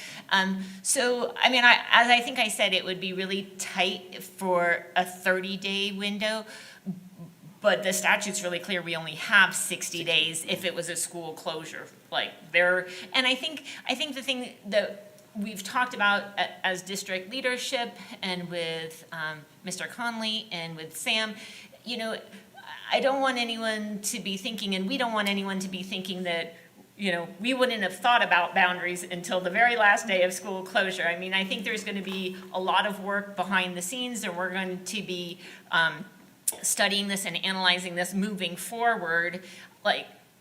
so, I mean, as I think I said, it would be really tight for a 30-day window, but the statute's really clear, we only have 60 days if it was a school closure, and I think the thing that we've talked about as district leadership and with Mr. Conley and with Sam, you know, I don't want anyone to be thinking, and we don't want anyone to be thinking that, you know, we wouldn't have thought about boundaries until the very last day of school closure. I mean, I think there's going to be a lot of work behind the scenes, and we're going to be studying this and analyzing this moving forward.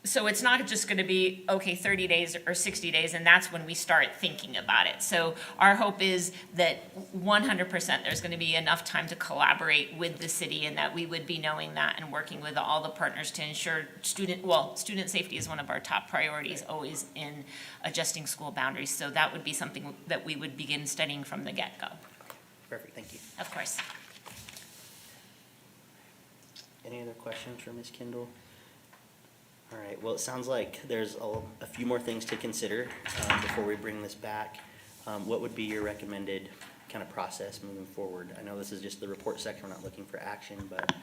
So it's not just going to be, okay, 30 days or 60 days, and that's when we start thinking about it. So our hope is that 100% there's going to be enough time to collaborate with the city, and that we would be knowing that and working with all the partners to ensure student safety is one of our top priorities always in adjusting school boundaries. So that would be something that we would begin studying from the get-go. Perfect, thank you. Of course. Any other questions for Ms. Kindle? All right, well, it sounds like there's a few more things to consider before we bring this back. What would be your recommended kind of process moving forward? I know this is just the report section, we're not looking for action, but.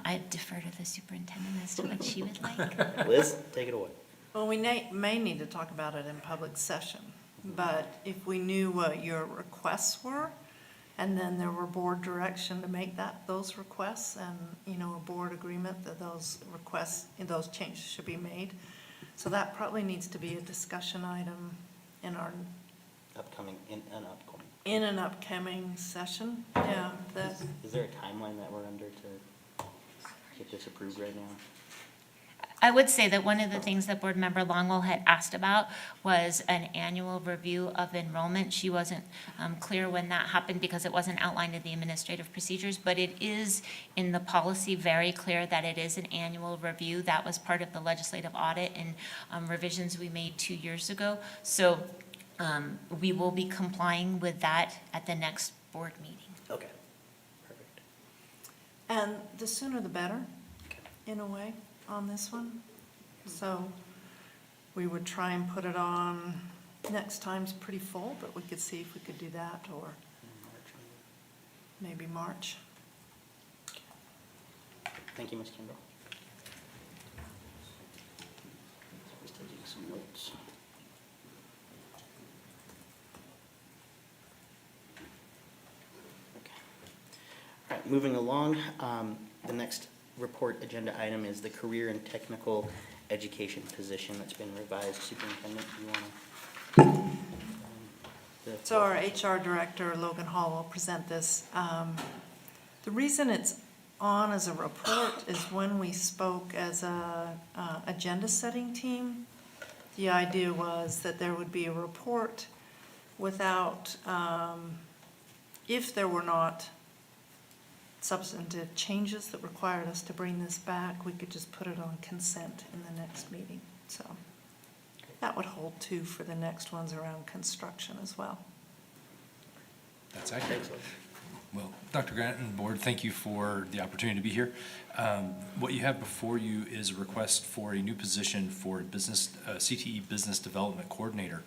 I defer to the superintendent as to what she would like. Liz, take it away. Well, we may need to talk about it in public session, but if we knew what your requests were, and then there were board direction to make those requests, and, you know, a board agreement that those requests, those changes should be made. So that probably needs to be a discussion item in our, in an upcoming session. Yeah. Is there a timeline that we're under to get this approved right now? I would say that one of the things that Board Member Longwell had asked about was an annual review of enrollment. She wasn't clear when that happened because it wasn't outlined in the administrative procedures, but it is in the policy very clear that it is an annual review. That was part of the legislative audit and revisions we made 2 years ago. So we will be complying with that at the next board meeting. Okay, perfect. And the sooner the better, in a way, on this one. So we would try and put it on, next time's pretty full, but we could see if we could do that, or maybe March. Thank you, Ms. Kindle. Just taking some notes. Okay. All right, moving along, the next report agenda item is the career and technical education position that's been revised. Superintendent, do you want to? So our HR director, Logan Hall, will present this. The reason it's on as a report is when we spoke as a agenda setting team, the idea was that there would be a report without, if there were not substantive changes that required us to bring this back, we could just put it on consent in the next meeting. So that would hold too for the next ones around construction as well. That's accurate. Well, Dr. Grant and board, thank you for the opportunity to be here. What you have before you is a request for a new position for CTE Business Development Coordinator.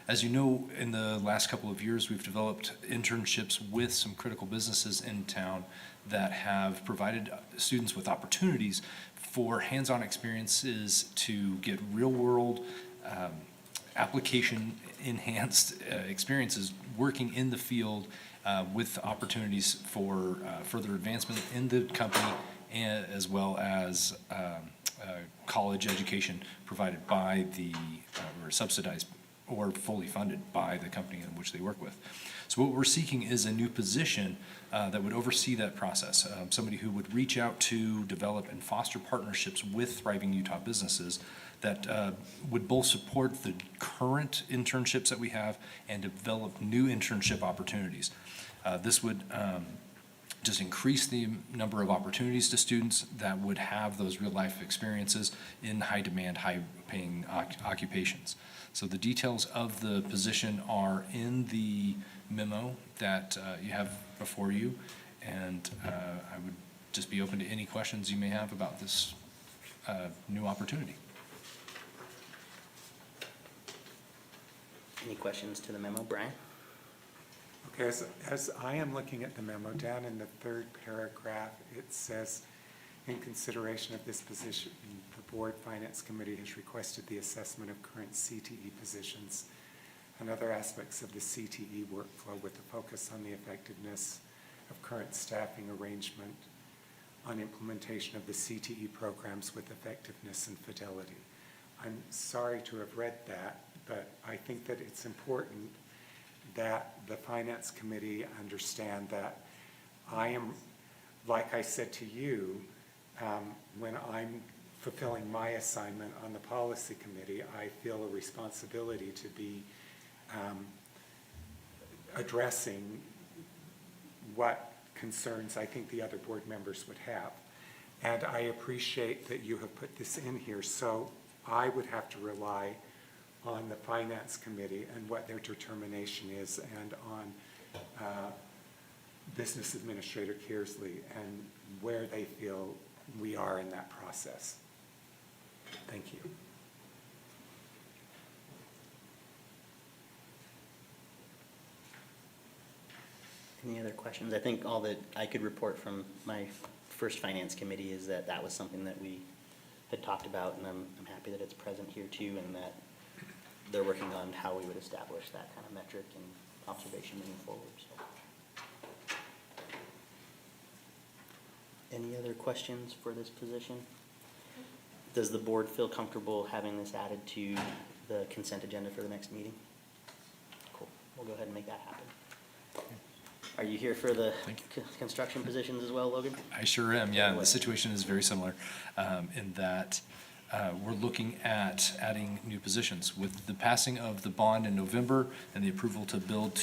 As you know, in the last couple of years, we've developed internships with some critical businesses in town that have provided students with opportunities for hands-on experiences to get real-world application-enhanced experiences working in the field with opportunities for further advancement in the company, and as well as college education provided by the, or subsidized or fully funded by the company in which they work with. So what we're seeking is a new position that would oversee that process, somebody who would reach out to develop and foster partnerships with thriving Utah businesses that would both support the current internships that we have and develop new internship opportunities. This would just increase the number of opportunities to students that would have those real-life experiences in high-demand, high-paying occupations. So the details of the position are in the memo that you have before you, and I would just be open to any questions you may have about this new opportunity. Any questions to the memo, Brian? Okay, as I am looking at the memo, down in the third paragraph, it says, in consideration of this position, the Board Finance Committee has requested the assessment of current CTE positions and other aspects of the CTE workflow with a focus on the effectiveness of current staffing arrangement on implementation of the CTE programs with effectiveness and fidelity. I'm sorry to have read that, but I think that it's important that the Finance Committee understand that I am, like I said to you, when I'm fulfilling my assignment on the Policy Committee, I feel a responsibility to be addressing what concerns I think the other board members would have. And I appreciate that you have put this in here, so I would have to rely on the Finance Committee and what their determination is, and on Business Administrator Kearsley and where they feel we are in that process. Thank you. Any other questions? I think all that I could report from my first Finance Committee is that that was something that we had talked about, and I'm happy that it's present here too, and that they're working on how we would establish that kind of metric and observation moving forward. So, any other questions for this position? Does the board feel comfortable having this added to the consent agenda for the next meeting? Cool. We'll go ahead and make that happen. Are you here for the construction positions as well, Logan? I sure am, yeah. The situation is very similar in that we're looking at adding new positions. With the passing of the bond in November and the approval to build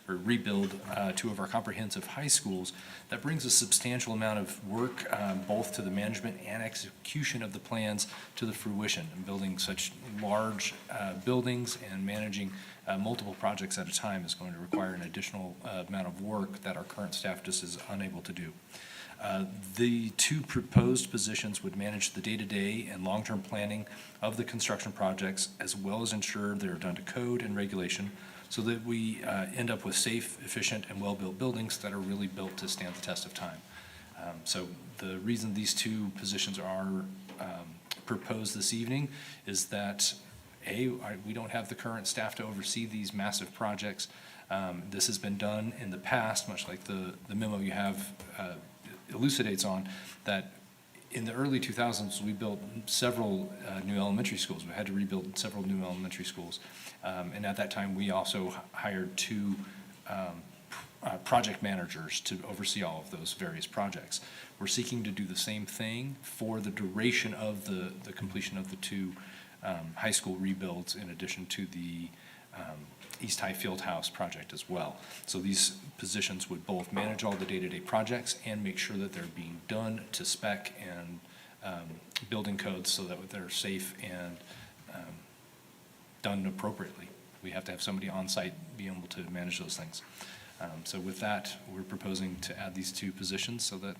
rebuild two of our comprehensive high schools, that brings a substantial amount of work both to the management and execution of the plans to the fruition. And building such large buildings and managing multiple projects at a time is going to require an additional amount of work that our current staff just is unable to do. The two proposed positions would manage the day-to-day and long-term planning of the construction projects, as well as ensure they're done to code and regulation, so that we end up with safe, efficient, and well-built buildings that are really built to stand the test of time. So the reason these two positions are proposed this evening is that we don't have the current staff to oversee these massive projects. This has been done in the past, much like the memo you have elucidates on, that in the early 2000s, we built several new elementary schools. We had to rebuild several new elementary schools. And at that time, we also hired two project managers to oversee all of those various projects. We're seeking to do the same thing for the duration of the completion of the two high school rebuilds, in addition to the East High Fieldhouse project as well. So these positions would both manage all the day-to-day projects and make sure that they're being done to spec and building codes so that they're safe and done appropriately. We have to have somebody on site be able to manage those things. So with that, we're proposing to add these two positions so that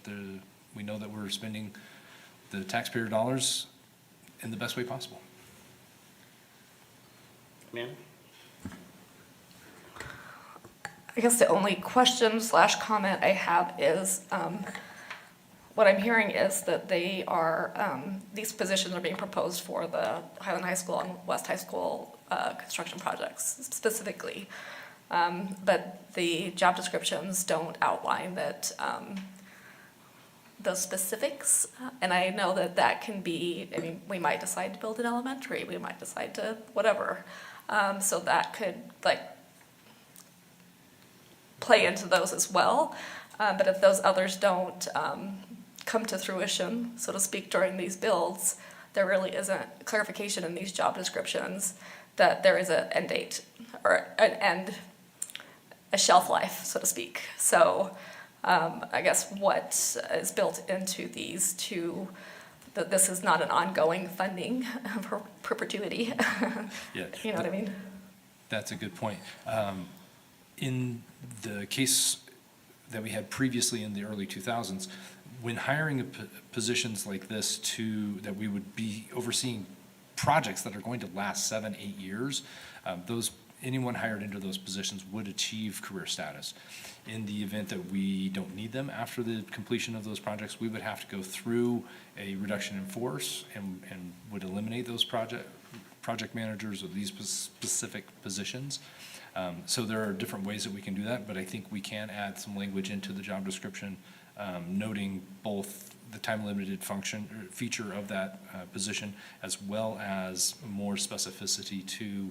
we know that we're spending the taxpayer dollars in the best way possible. Amanda? I guess the only question / comment I have is, what I'm hearing is that they are, these positions are being proposed for the Highland High School and West High School construction projects specifically. But the job descriptions don't outline that, those specifics. And I know that that can be, I mean, we might decide to build an elementary, we might decide to whatever. So that could play into those as well. But if those others don't come to fruition, so to speak, during these builds, there really isn't clarification in these job descriptions that there is an end date or a shelf life, so to speak. So I guess what is built into these two, that this is not an ongoing funding for perpetuity. Yeah. You know what I mean? That's a good point. In the case that we had previously in the early 2000s, when hiring positions like this that we would be overseeing projects that are going to last 7, 8 years, anyone hired into those positions would achieve career status. In the event that we don't need them after the completion of those projects, we would have to go through a reduction in force and would eliminate those project managers of these specific positions. So there are different ways that we can do that, but I think we can add some language into the job description, noting both the time-limited feature of that position, as well as more specificity to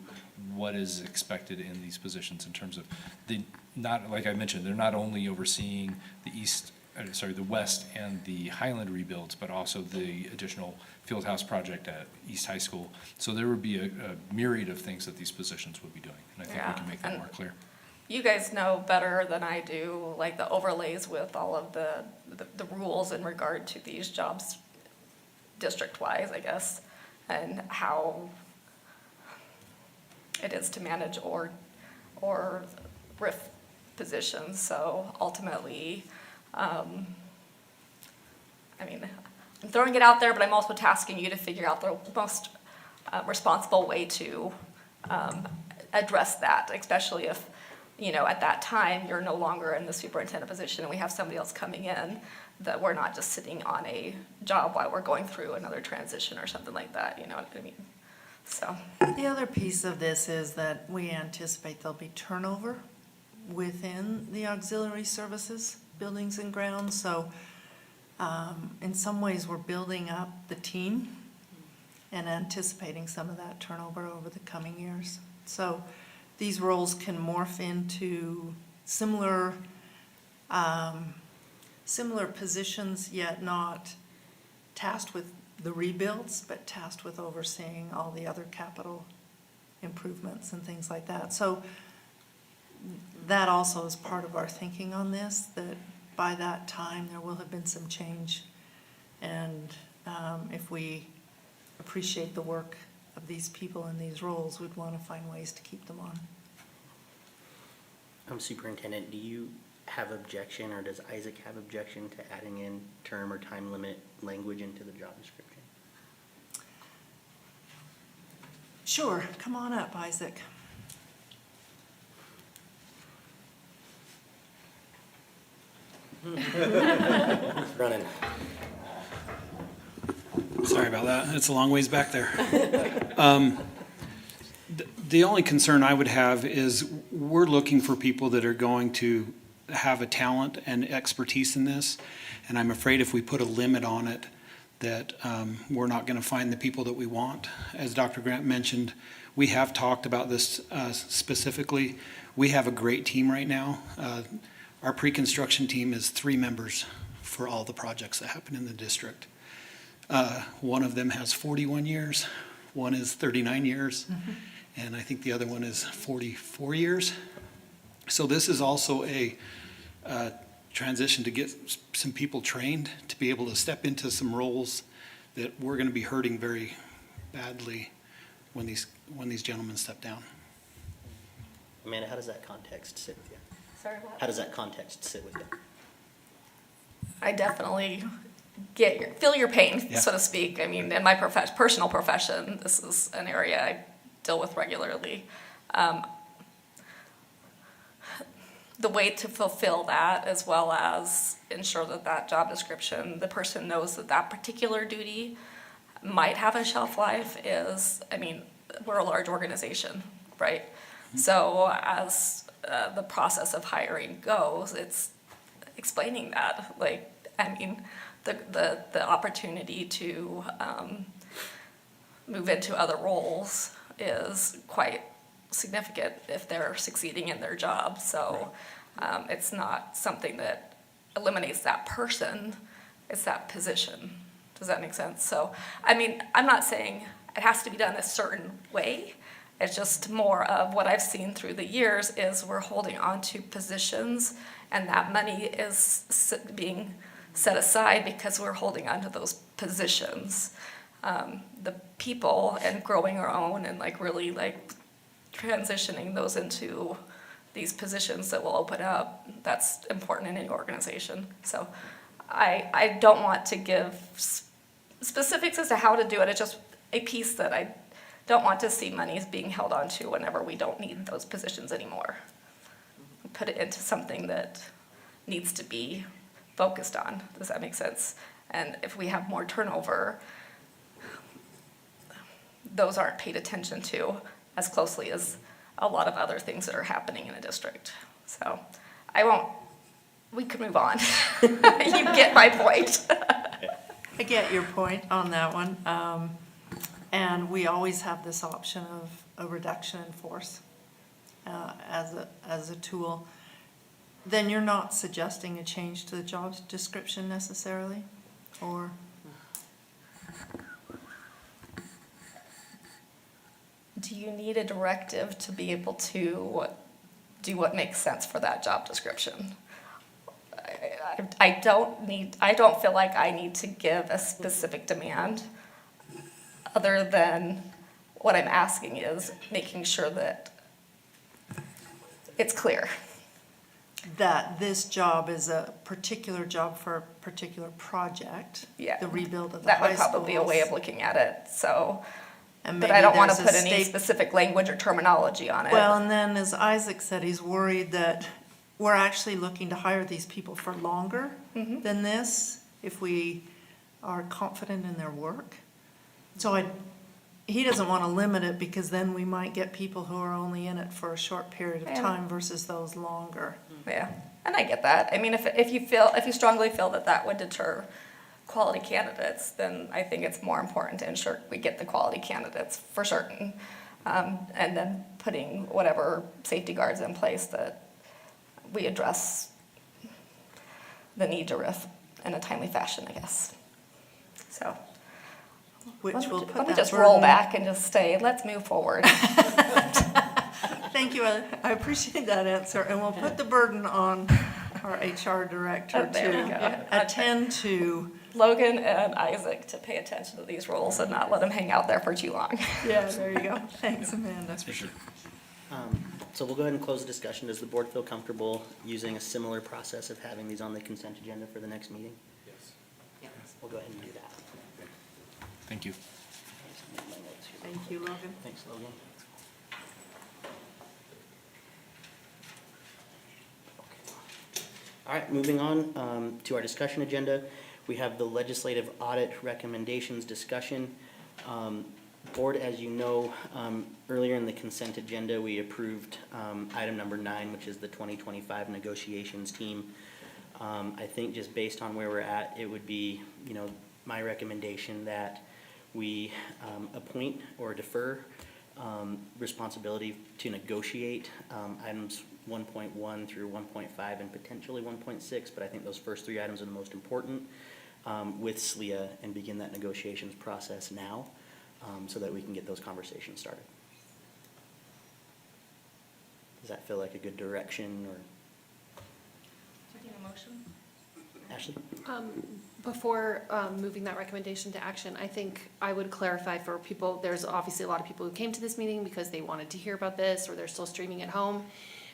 what is expected in these positions in terms of like I mentioned, they're not only overseeing the West and the Highland rebuilds, but also the additional field house project at East High School. So there would be a myriad of things that these positions would be doing, and I think we can make that more clear. You guys know better than I do, like the overlays with all of the rules in regard to these jobs district-wise, I guess, and how it is to manage or RIF positions. So ultimately, I mean, I'm throwing it out there, but I'm also tasking you to figure out the most responsible way to address that, especially if, you know, at that time, you're no longer in the superintendent position and we have somebody else coming in, that we're not just sitting on a job while we're going through another transition or something like that, you know what I mean? So. The other piece of this is that we anticipate there'll be turnover within the auxiliary services, buildings and grounds. So in some ways, we're building up the team and anticipating some of that turnover over the coming years. So these roles can morph into similar positions, yet not tasked with the rebuilds, but tasked with overseeing all the other capital improvements and things like that. So that also is part of our thinking on this, that by that time, there will have been some change. And if we appreciate the work of these people in these roles, we'd want to find ways to keep them on. Superintendent, do you have objection, or does Isaac have objection to adding in term or time limit language into the job description? Sure, come on up, Isaac. Running. Sorry about that. It's a long ways back there. The only concern I would have is we're looking for people that are going to have a talent and expertise in this. And I'm afraid if we put a limit on it, that we're not going to find the people that we want. As Dr. Grant mentioned, we have talked about this specifically. We have a great team right now. Our pre-construction team is 3 members for all the projects that happen in the district. One of them has 41 years, one is 39 years, and I think the other one is 44 years. So this is also a transition to get some people trained to be able to step into some roles that we're going to be hurting very badly when these gentlemen step down. Amanda, how does that context sit with you? Sorry, what? How does that context sit with you? I definitely feel your pain, Yeah. so to speak. I mean, in my personal profession, this is an area I deal with regularly. The way to fulfill that, as well as ensure that that job description, the person knows that that particular duty might have a shelf life, is, I mean, we're a large organization, right? So as the process of hiring goes, it's explaining that. Like, I mean, the opportunity to move into other roles is quite significant if they're succeeding in their job. So it's not something that eliminates that person, it's that position. Does that make sense? So, I mean, I'm not saying it has to be done a certain way. It's just more of what I've seen through the years is we're holding on to positions, and that money is being set aside because we're holding on to those positions. The people and growing our own and like really like transitioning those into these positions that will open up, that's important in any organization. So I don't want to give specifics as to how to do it. It's just a piece that I don't want to see monies being held onto whenever we don't need those positions anymore. Put it into something that needs to be focused on. Does that make sense? And if we have more turnover, those aren't paid attention to as closely as a lot of other things that are happening in a district. So we could move on. You get my point. I get your point on that one. And we always have this option of a reduction in force as a tool. Then you're not suggesting a change to the job description necessarily, or? Do you need a directive to be able to do what makes sense for that job description? I don't feel like I need to give a specific demand, other than what I'm asking is making sure that it's clear. That this job is a particular job for a particular project. Yeah. The rebuild of the That high would probably be a way of schools. looking at it, so. And But maybe I don't want to there's a put any state- specific language or terminology on it. Well, and then as Isaac said, he's worried that we're actually looking to hire these people for longer Mhm. than this, if we are confident in their work. So he doesn't want to limit it, because then we might get people who are only in it for a short period of Yeah. time versus those longer. Yeah, and I get that. I mean, if you strongly feel that that would deter quality candidates, then I think it's more important to ensure we get the quality candidates for certain. And then putting whatever safety guards in place that we address the need to RIF in a timely fashion, I guess. So. Which will put Let me that just roll burden- back and just say, let's move forward. Thank you, I appreciate that answer, and we'll put the burden on our HR director Oh, there we go. to attend to. Logan and Isaac to pay attention to these rules and not let them hang out there for too long. Yeah, there you go. Thanks, Amanda. That's for sure. So we'll go ahead and close the discussion. Does the board feel comfortable using a similar process of having these on the consent agenda for the next meeting? Yes. We'll go ahead and do that. Thank you. Thank you, Logan. Thanks, Logan. All right, moving on to our discussion agenda. We have the legislative audit recommendations discussion. Board, as you know, earlier in the consent agenda, we approved item number 9, which is the 2025 negotiations team. I think just based on where we're at, it would be, my recommendation that we appoint or defer responsibility to negotiate items 1.1 through 1.5 and potentially 1.6, but I think those first 3 items are the most important with SLEA, and begin that negotiations process now so that we can get those conversations started. Does that feel like a good direction, or? Do you need a motion? Ashley? Before moving that recommendation to action, I think I would clarify for people, there's obviously a lot of people who came to this meeting because they wanted to hear about this, or they're still streaming at home.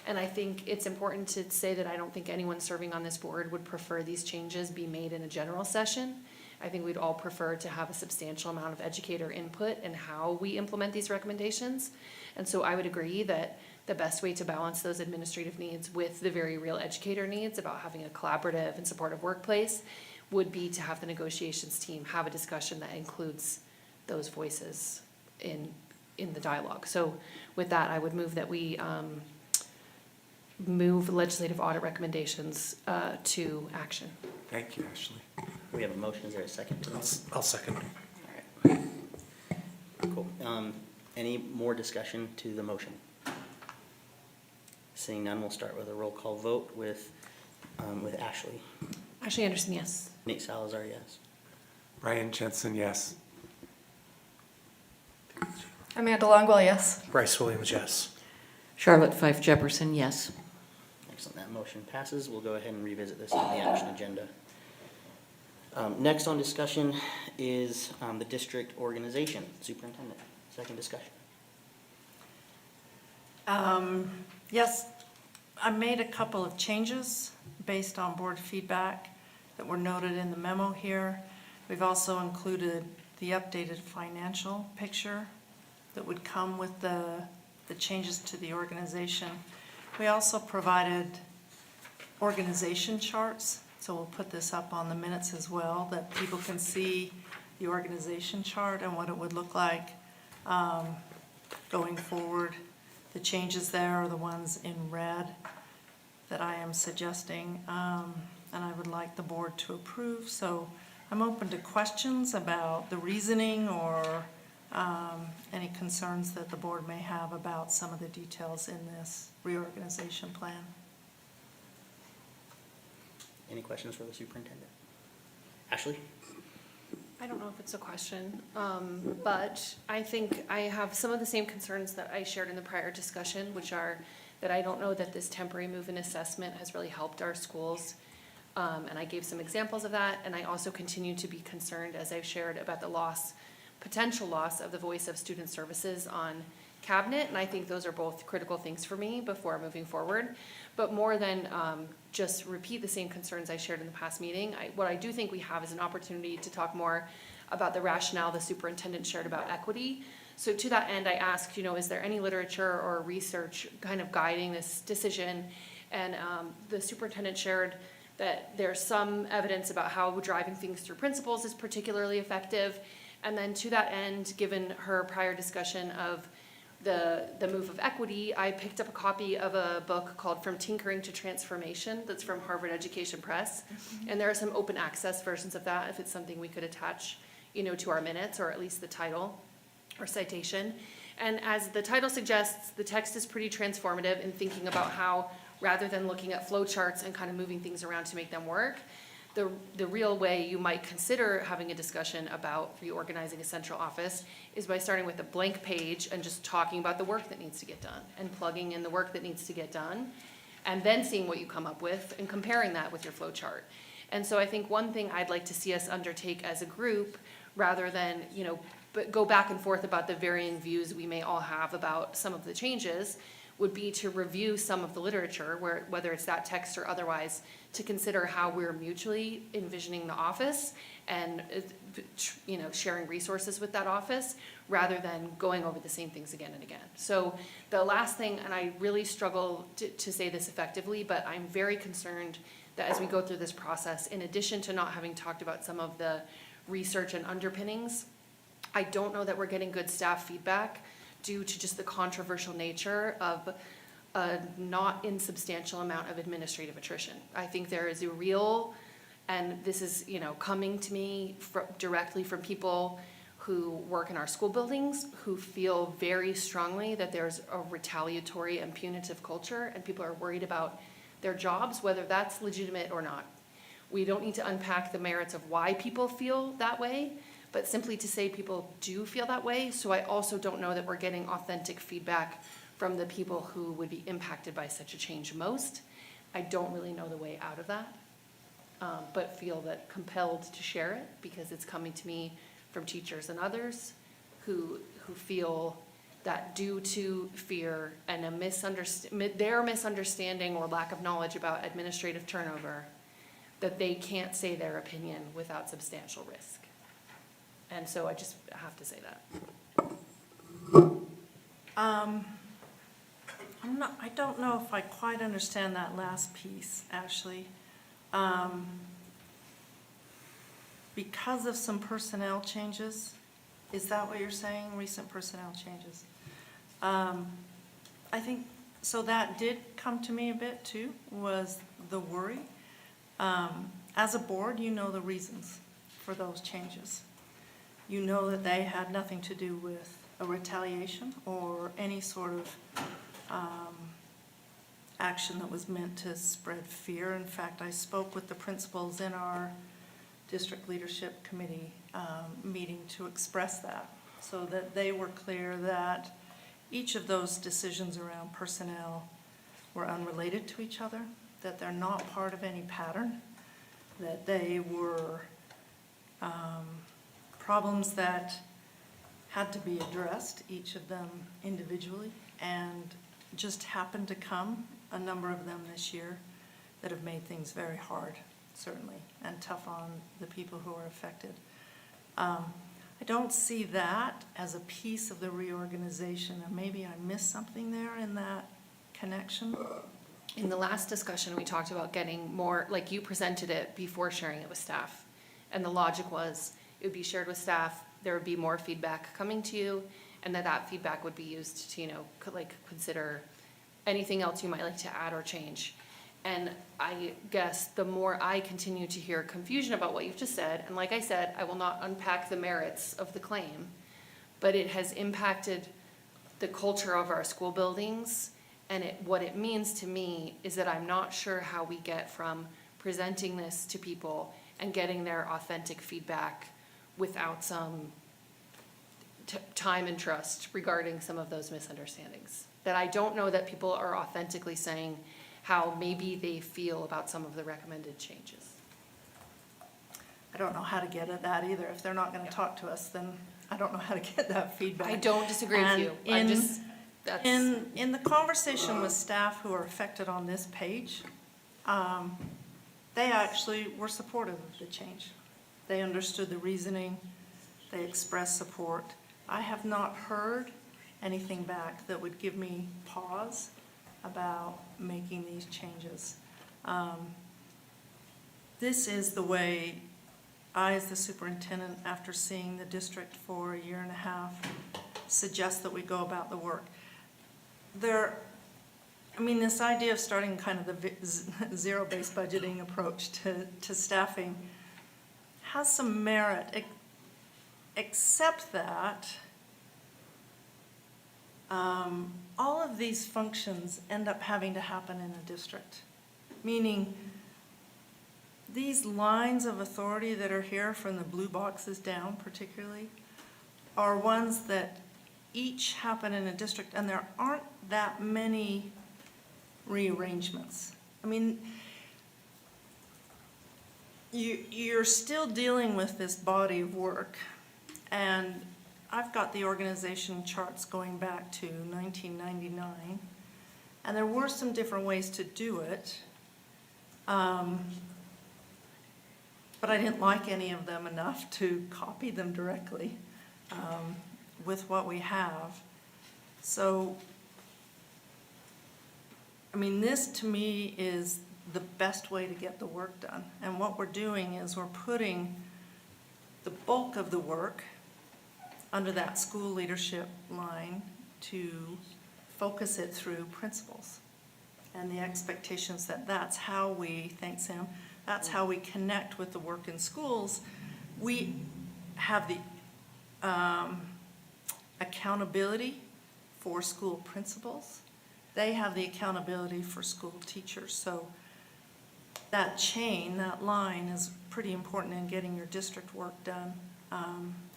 And I think it's important to say that I don't think anyone serving on this board would prefer these changes be made in a general session. I think we'd all prefer to have a substantial amount of educator input in how we implement these recommendations. And so I would agree that the best way to balance those administrative needs with the very real educator needs about having a collaborative and supportive workplace would be to have the negotiations team have a discussion that includes those voices in the dialogue. So with that, I would move that we move legislative audit recommendations to action. Thank you, Ashley. We have a motion. Is there a second to that? I'll second. All right. Cool. Any more discussion to the motion? Seeing none, we'll start with a roll call vote with Ashley. Ashley Anderson, yes. Nate Salazar, yes. Ryan Jensen, yes. Amanda Longwell, yes. Bryce Williams, yes. Charlotte Fife Jefferson, yes. Excellent. That motion passes. We'll go ahead and revisit this on the action agenda. Next on discussion is the district organization. Superintendent, second discussion. Yes, I made a couple of changes based on board feedback. that were noted in the memo here. We've also included the updated financial picture that would come with the changes to the organization. We also provided organization charts, so we'll put this up on the minutes as well, that people can see the organization chart and what it would look like going forward. The changes there are the ones in red that I am suggesting, and I would like the board to approve. So I'm open to questions about the reasoning or any concerns that the board may have about some of the details in this reorganization plan. Any questions for the superintendent? Ashley? I don't know if it's a question, but I think I have some of the same concerns that I shared in the prior discussion, which are that I don't know that this temporary move in assessment has really helped our schools. And I gave some examples of that, and I also continue to be concerned, as I've shared, about the potential loss of the voice of student services on cabinet, and I think those are both critical things for me before moving forward. But more than just repeat the same concerns I shared in the past meeting, what I do think we have is an opportunity to talk more about the rationale the superintendent shared about equity. So to that end, I asked, is there any literature or research kind of guiding this decision? And the superintendent shared that there's some evidence about how driving things through principles is particularly effective. And then to that end, given her prior discussion of the move of equity, I picked up a copy of a book called From Tinkering to Transformation that's from Harvard Education Press. And there are some open access versions of that if it's something we could attach, to our minutes, or at least the title or citation. And as the title suggests, the text is pretty transformative in thinking about how, rather than looking at flow charts and kind of moving things around to make them work, the real way you might consider having a discussion about reorganizing a central office is by starting with a blank page and just talking about the work that needs to get done and plugging in the work that needs to get done, and then seeing what you come up with and comparing that with your flow chart. And so I think one thing I'd like to see us undertake as a group, rather than, but go back and forth about the varying views we may all have about some of the changes, would be to review some of the literature, whether it's that text or otherwise, to consider how we're mutually envisioning the office and, sharing resources with that office, rather than going over the same things again and again. So the last thing, and I really struggle to say this effectively, but I'm very concerned that as we go through this process, in addition to not having talked about some of the research and underpinnings, I don't know that we're getting good staff feedback due to just the controversial nature of a not insubstantial amount of administrative attrition. I think there is a real, and this is, coming to me directly from people who work in our school buildings, who feel very strongly that there's a retaliatory and punitive culture, and people are worried about their jobs, whether that's legitimate or not. We don't need to unpack the merits of why people feel that way, but simply to say people do feel that way. So I also don't know that we're getting authentic feedback from the people who would be impacted by such a change most. I don't really know the way out of that, but feel that compelled to share it because it's coming to me from teachers and others who feel that due to fear and their misunderstanding or lack of knowledge about administrative turnover, that they can't say their opinion without substantial risk. And so I just have to say that. I don't know if I quite understand that last piece, Ashley. Because of some personnel changes, is that what you're saying, recent personnel changes? I think, so that did come to me a bit too, was the worry. As a board, you know the reasons for those changes. You know that they had nothing to do with a retaliation or any sort of action that was meant to spread fear. In fact, I spoke with the principals in our district leadership committee meeting to express that, so that they were clear that each of those decisions around personnel were unrelated to each other, that they're not part of any pattern, that they were problems that had to be addressed, each of them individually, and just happened to come, a number of them this year, that have made things very hard certainly, and tough on the people who are affected. I don't see that as a piece of the reorganization, and maybe I missed something there in that connection. In the last discussion, we talked about getting more, like you presented it before sharing it with staff. And the logic was, it would be shared with staff, there would be more feedback coming to you, and that feedback would be used to, consider anything else you might like to add or change. And I guess the more I continue to hear confusion about what you've just said, and like I said, I will not unpack the merits of the claim, but it has impacted the culture of our school buildings. And what it means to me is that I'm not sure how we get from presenting this to people and getting their authentic feedback without some time and trust regarding some of those misunderstandings. That I don't know that people are authentically saying how maybe they feel about some of the recommended changes. I don't know how to get at that either. If they're not gonna talk to us, then I don't know how to get that feedback. I don't disagree with And you. in the conversation with staff who are affected on this page, they actually were supportive of the change. They understood the reasoning, they expressed support. I have not heard anything back that would give me pause about making these changes. This is the way I, as the superintendent, after seeing the district for a year and a half, suggest that we go about the work. This idea of starting kind of the zero-based budgeting approach to staffing has some merit, except that all of these functions end up having to happen in a district, meaning these lines of authority that are here from the blue boxes down particularly are ones that each happen in a district, and there aren't that many rearrangements. You're still dealing with this body of work, and I've got the organization charts going back to 1999, and there were some different ways to do it, but I didn't like any of them enough to copy them directly with what we have. So, this to me is the best way to get the work done. And what we're doing is we're putting the bulk of the work under that school leadership line to focus it through principals and the expectations that that's how we, thanks Sam, that's how we connect with the work in schools. We have the accountability for school principals. They have the accountability for school teachers. So that chain, that line is pretty important in getting your district work done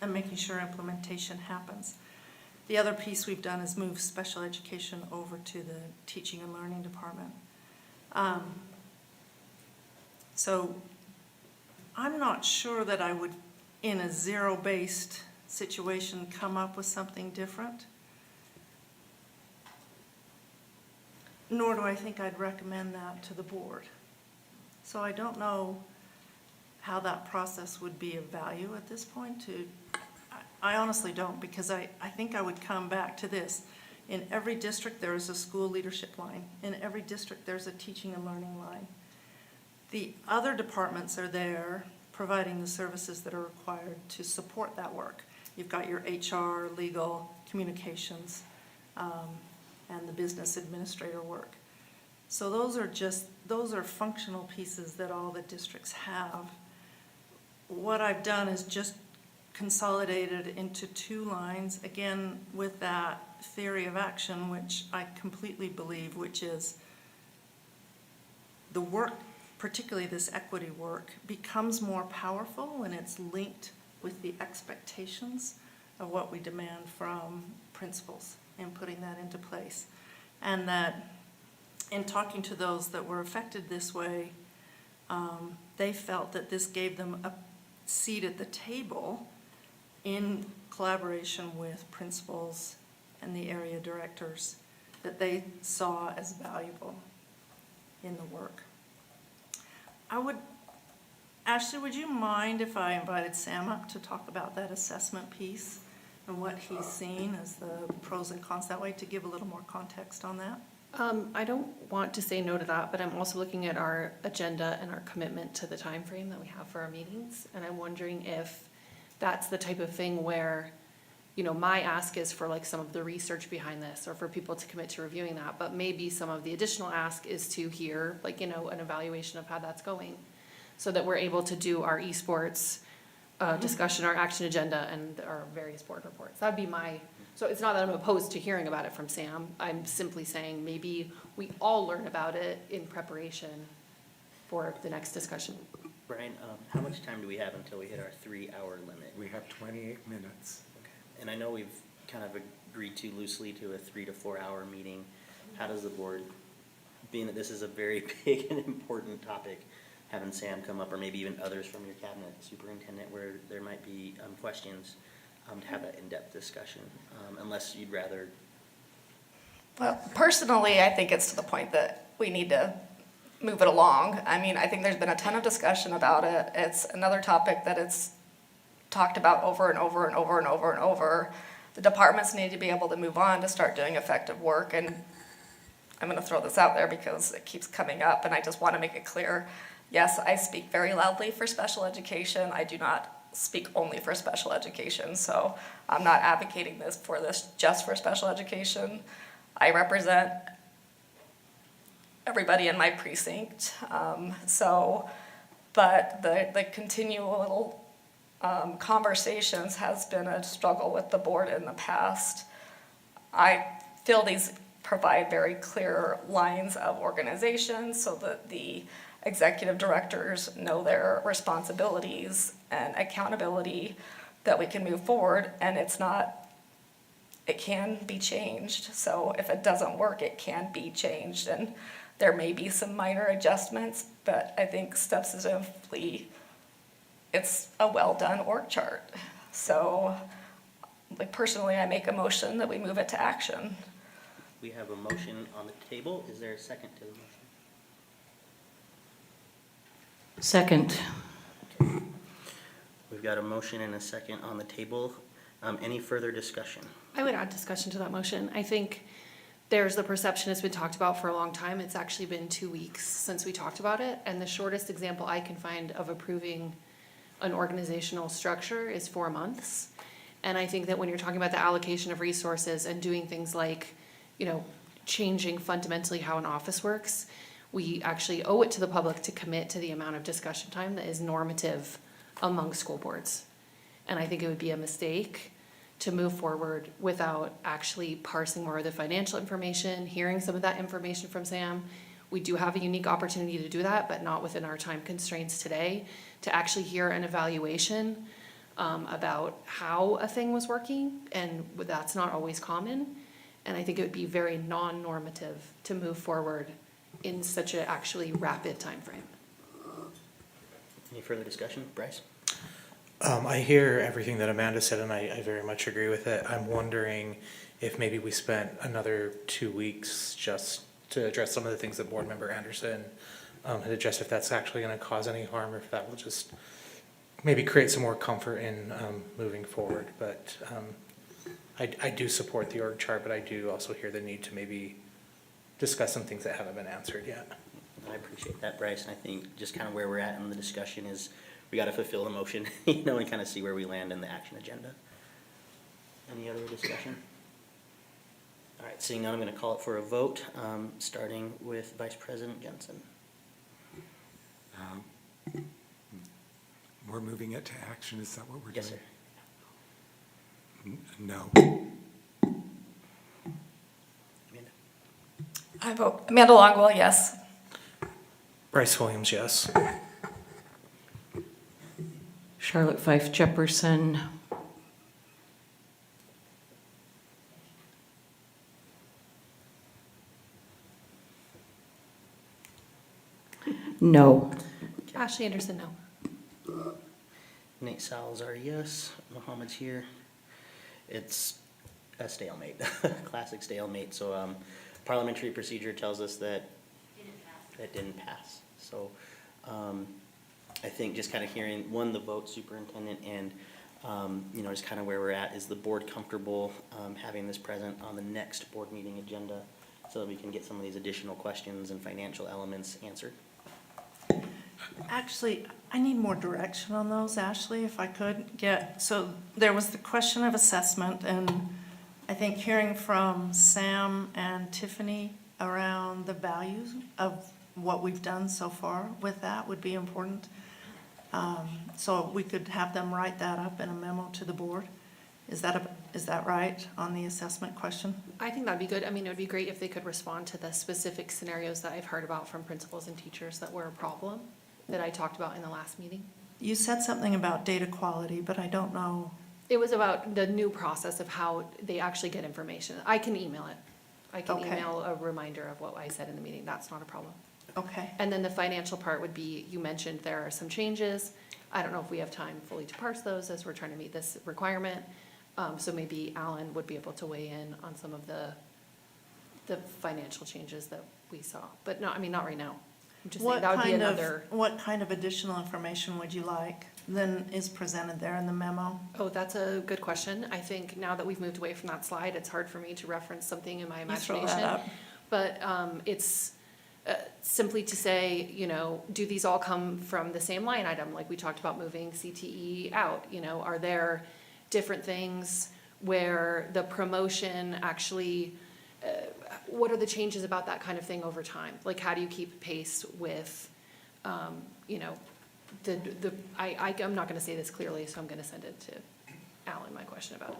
and making sure implementation happens. The other piece we've done is move special education over to the teaching and learning department. So I'm not sure that I would, in a zero-based situation, come up with something different. Nor do I think I'd recommend that to the board. So I don't know how that process would be of value at this point. I honestly don't, because I think I would come back to this. In every district, there is a school leadership line. In every district, there's a teaching and learning line. The other departments are there providing the services that are required to support that work. You've got your HR, legal, communications, and the business administrator work. So those are functional pieces that all the districts have. What I've done is just consolidated into two lines, again, with that theory of action, which I completely believe, which is the work, particularly this equity work, becomes more powerful when it's linked with the expectations of what we demand from principals and putting that into place. And that in talking to those that were affected this way, they felt that this gave them a seat at the table in collaboration with principals and the area directors that they saw as valuable in the work. I would Ashley, would you mind if I invited Sam up to talk about that assessment piece and what he's seen as the pros and cons that way, to give a little more context on that? I don't want to say no to that, but I'm also looking at our agenda and our commitment to the time frame that we have for our meetings. And I'm wondering if that's the type of thing where, my ask is for like some of the research behind this, or for people to commit to reviewing that. But maybe some of the additional ask is to hear, an evaluation of how that's going, so that we're able to do our esports discussion, our action agenda, and our various board reports. That'd be so it's not that I'm opposed to hearing about it from Sam. I'm simply saying maybe we all learn about it in preparation for the next discussion. Brian, how much time do we have until we hit our 3-hour limit? We have 28 minutes. Okay. And I know we've kind of agreed too loosely to a 3 to 4 hour meeting. How does the board, being that this is a very big and important topic, having Sam come up, or maybe even others from your cabinet, superintendent, where there might be questions, to have that in-depth discussion, unless you'd rather. Well, personally, I think it's to the point that we need to move it along. I mean, I think there's been a ton of discussion about it. It's another topic that it's talked about over and over and over and over and over. The departments need to be able to move on to start doing effective work, and I'm going to throw this out there because it keeps coming up, and I just want to make it clear. Yes, I speak very loudly for special education. I do not speak only for special education, so I'm not advocating this just for special education. I represent everybody in my precinct, but the continual conversations has been a struggle with the board in the past. I feel these provide very clear lines of organization so that the executive directors know their responsibilities and accountability, that we can move forward, and it can be changed. So if it doesn't work, it can be changed, and there may be some minor adjustments, but I think substantively, it's a well-done org chart. So, personally, I make a motion that we move it to action. We have a motion on the table. Is there a second to the motion? Second. We've got a motion and a second on the table. Any further discussion? I would add discussion to that motion. I think there's the perception, it's been talked about for a long time. It's actually been 2 weeks since we talked about it. And the shortest example I can find of approving an organizational structure is 4 months. And I think that when you're talking about the allocation of resources and doing things like, changing fundamentally how an office works, we actually owe it to the public to commit to the amount of discussion time that is normative among school boards. And I think it would be a mistake to move forward without actually parsing more of the financial information, hearing some of that information from Sam. We do have a unique opportunity to do that, but not within our time constraints today, to actually hear an evaluation about how a thing was working, and that's not always common. And I think it would be very non-normative to move forward in such an actually rapid timeframe. Any further discussion? Bryce? I hear everything that Amanda said, and I very much agree with it. I'm wondering if maybe we spent another 2 weeks just to address some of the things that Board Member Anderson had addressed, if that's actually going to cause any harm, or if that will just maybe create some more comfort in moving forward. But I do support the org chart, but I do also hear the need to maybe discuss some things that haven't been answered yet. I appreciate that, Bryce, and I think just kind of where we're at in the discussion is we got to fulfill the motion, and kind of see where we land in the action agenda. Any other discussion? All right, seeing none, I'm going to call it for a vote, starting with Vice President Jensen. We're moving it to action, is that what we're doing? Yes, sir. No. Amanda? I vote Amanda Longwell, yes. Bryce Williams, yes. Charlotte Fife Jefferson. No. Ashley Anderson, no. Nate Salazar, yes. Mohammed's here. It's a stalemate, classic stalemate. So parliamentary procedure tells us that it didn't pass. So I think just kind of hearing, one, the vote superintendent, and, just kind of where we're at, is the board comfortable having this present on the next board meeting agenda so that we can get some of these additional questions and financial elements answered? Actually, I need more direction on those, Ashley, if I could get, so there was the question of assessment, and I think hearing from Sam and Tiffany around the values of what we've done so far with that would be important. So we could have them write that up in a memo to the board. Is that right on the assessment question? I think that'd be good. I mean, it would be great if they could respond to the specific scenarios that I've heard about from principals and teachers that were a problem that I talked about in the last meeting. You said something about data quality, but I don't know. It was about the new process of how they actually get information. I can email it. I can Okay. email a reminder of what I said in the meeting. That's not a problem. Okay. And then the financial part would be, you mentioned there are some changes. I don't know if we have time fully to parse those as we're trying to meet this requirement. So maybe Alan would be able to weigh in on some of the financial changes that we saw. But no, I mean, not right now. I'm just saying that would be another. What kind of additional information would you like than is presented there in the memo? Oh, that's a good question. I think now that we've moved away from that slide, it's hard for me to reference something in my You throw imagination. that up. But it's simply to say, do these all come from the same line item? Like we talked about moving CTE out, are there different things where the promotion actually, what are the changes about that kind of thing over time? Like how do you keep pace with, I'm not gonna say this clearly, so I'm gonna send it to Alan, my question about